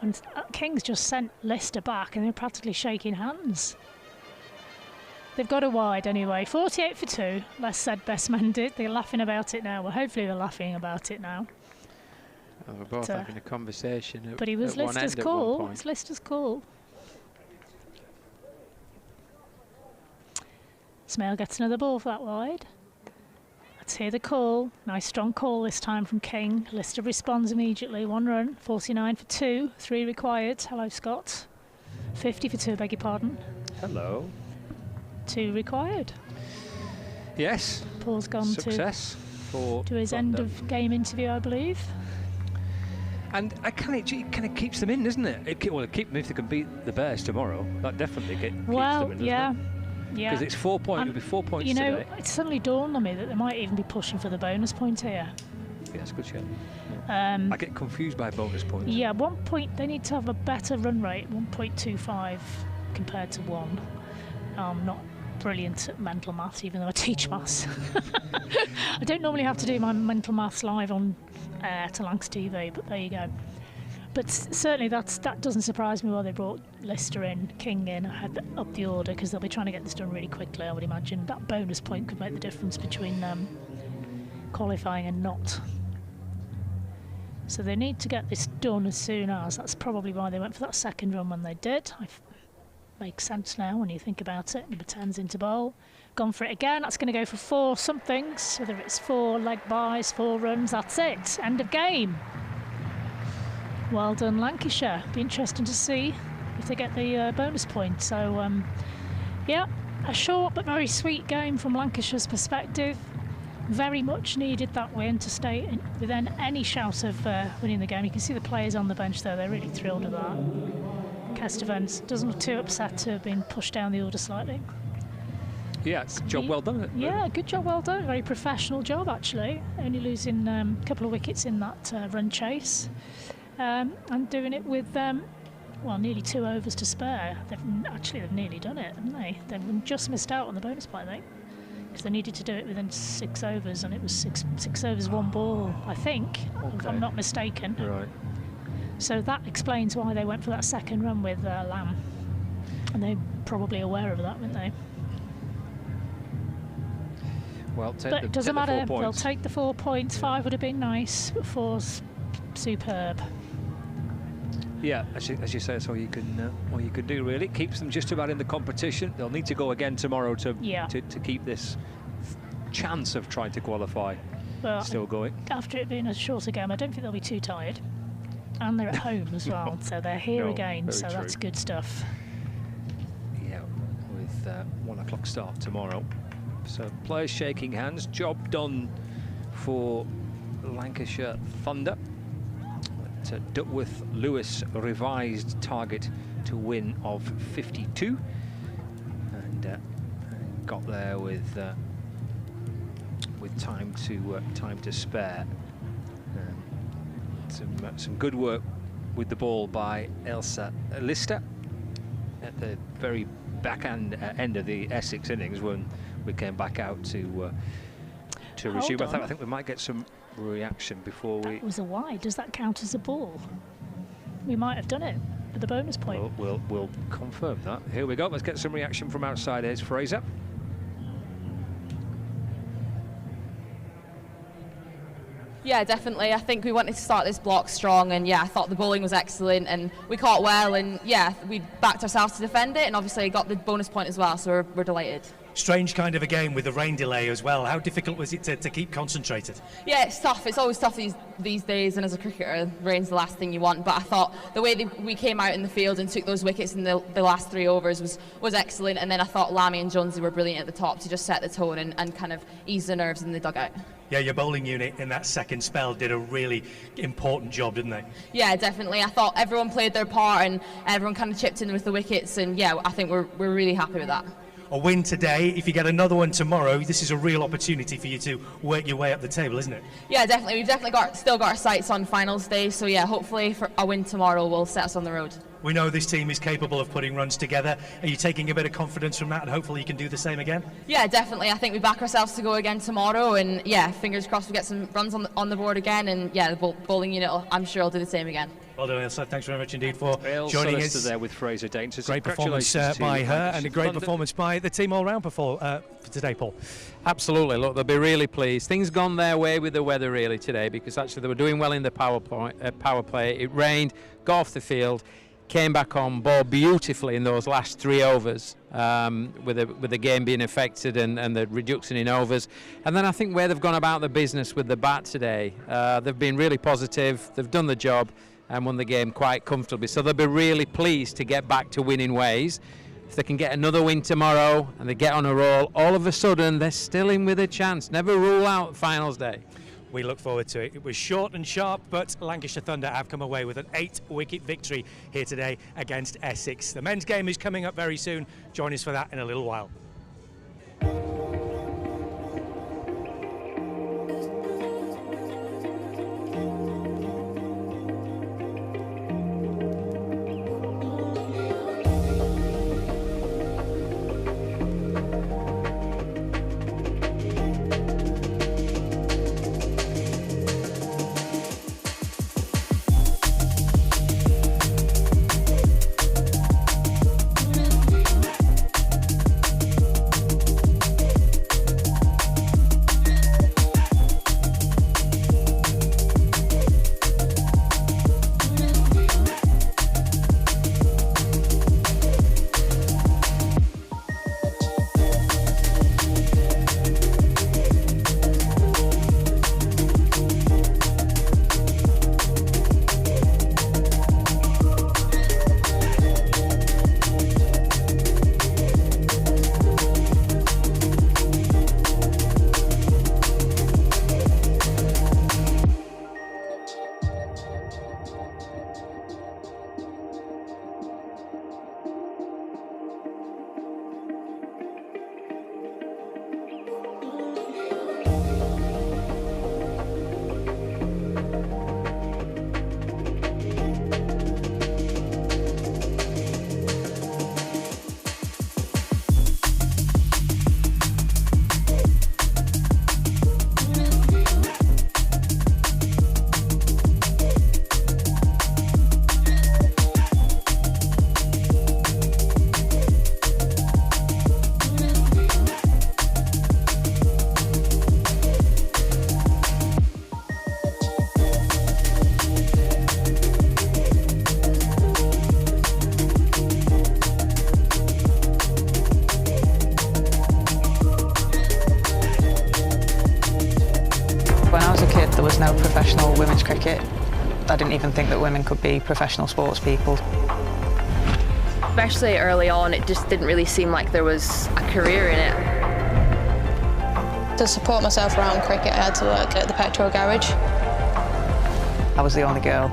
And King's just sent Lister back, and they're practically shaking hands. They've got a wide anyway. 48 for 2. Less said, best mended. They're laughing about it now. Well, hopefully they're laughing about it now. Well, we're both having a conversation. But he was Lister's call. It's Lister's call. Smale gets another ball for that wide. Let's hear the call. Nice strong call this time from King. Lister responds immediately. 1 run, 49 for 2, 3 required. Hello, Scott. 50 for 2, beg your pardon. Hello. 2 required. Yes. Paul's gone Success for to his Thunder. end of game interview, I believe. And it kind of keeps them in, doesn't it? It keep them if they can beat the Bears tomorrow. That definitely keeps them in, doesn't it? Yeah. Because it's 4 points. It'll be 4 points You know, today. it suddenly dawned on me that they might even be pushing for the bonus point here. Yeah, that's a good shout. I get confused by bonus points. Yeah, 1 point. They need to have a better run rate, 1.25 compared to 1. Not brilliant at mental maths, even though I teach maths. I don't normally have to do my mental maths live on air to Lancs TV, but there you go. But certainly that doesn't surprise me why they brought Lister in, King in, up the order, because they'll be trying to get this done really quickly, I would imagine. That bonus point could make the difference between qualifying and not. So they need to get this done as soon as. That's probably why they went for that second run when they did. Makes sense now when you think about it. Number 10's into bowl. Gone for it again. That's going to go for 4 somethings, whether it's 4 leg buys, 4 runs. That's it. End of game. Well done, Lancashire. Be interesting to see if they get the bonus point. So, yeah, a short but very sweet game from Lancashire's perspective. Very much needed that win to stay within any shout of winning the game. You can see the players on the bench there. They're really thrilled with that. Kestervans doesn't look too upset to have been pushed down the order slightly. Yeah, it's a job well done. Yeah, good job, well done. Very professional job, actually. Only losing a couple of wickets in that run chase. And doing it with, well, nearly 2 overs to spare. They've nearly done it, haven't they? They've just missed out on the bonus point, I think. Because they needed to do it within 6 overs, and it was six overs, 1 ball, I think, if I'm not mistaken. Right. So that explains why they went for that second run with Lamb. And they're probably aware of that, weren't they? Well, but it doesn't matter. They'll take the 4 points. 5 would have been nice, but 4's superb. Yeah, as you say, that's all you can do really. It keeps them just about in the competition. They'll need to go again tomorrow to keep this chance of trying to qualify still going. After it being a shorter game, I don't think they'll be too tired. And they're at home as well, so they're here again, so true. That's good stuff. Yeah, with 1 o'clock start tomorrow. So players shaking hands, job done for Lancashire Thunder. But Duckworth Lewis revised target to win of 52, and got there with time to spare. Some good work with the ball by Elsa Lister at the very back end of the Essex innings when we came back out to resume. I think we might get some reaction before we... That was a wide. Does that count as a ball? We might have done it at the bonus point. We'll confirm that. Here we go. Let's get some reaction from outside. Here's Fraser. Yeah, definitely. I think we wanted to start this block strong, and yeah, I thought the bowling was excellent and we caught well, and yeah, we backed ourselves to defend it, and obviously got the bonus point as well, so we're delighted. Strange kind of a game with the rain delay as well. How difficult was it to keep concentrated? Yeah, it's tough. It's always tough these days, and as a cricketer, rain's the last thing you want. But I thought the way we came out in the field and took those wickets in the last 3 overs was excellent. And then I thought Lammy and Jonesy were brilliant at the top to just set the tone and kind of ease the nerves in the dugout. Yeah, your bowling unit in that second spell did a really important job, didn't they? Yeah, definitely. I thought everyone played their part and everyone kind of chipped in with the wickets, and yeah, I think we're really happy with that. A win today, if you get another one tomorrow, this is a real opportunity for you to work your way up the table, isn't it? Yeah, definitely. We've definitely still got our sights on finals day, so yeah, hopefully for a win tomorrow will set us on the road. We know this team is capable of putting runs together. Are you taking a bit of confidence from that, and hopefully you can do the same again? Yeah, definitely. I think we back ourselves to go again tomorrow, and yeah, fingers crossed we get some runs on the board again, and yeah, the bowling unit, I'm sure, will do the same again. Well done, Elsa. Thanks very much indeed for joining us. there with Fraser Dainton. Great performance by her, and a great performance by the team all round for today, Paul. Absolutely. Look, they'll be really pleased. Things gone their way with the weather really today, because actually they were doing well in the power play. It rained, got off the field, came back on, bowled beautifully in those last 3 overs, with the game being affected and the reduction in overs. And then I think where they've gone about the business with the bat today, they've been really positive, they've done the job and won the game quite comfortably. So they'll be really pleased to get back to winning ways. If they can get another win tomorrow and they get on a roll, all of a sudden they're still in with a chance. Never rule out finals day. We look forward to it. It was short and sharp, but Lancashire Thunder have come away with an 8-wicket victory here today against Essex. The men's game is coming up very soon. Join us for that in a little while. was no professional women's cricket. I didn't even think that women could be professional sports people. Especially early on, it just didn't really seem like there was a career in it. To support myself around cricket, I had to work at the petrol garage. I was the only girl,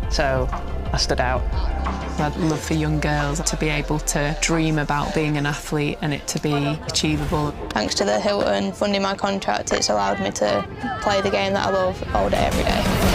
so I stood out. I'd love for young girls to be able to dream about being an athlete and it to be achievable. Thanks to the Hilton funding my contract, it's allowed me to play the game that I love all day, every day.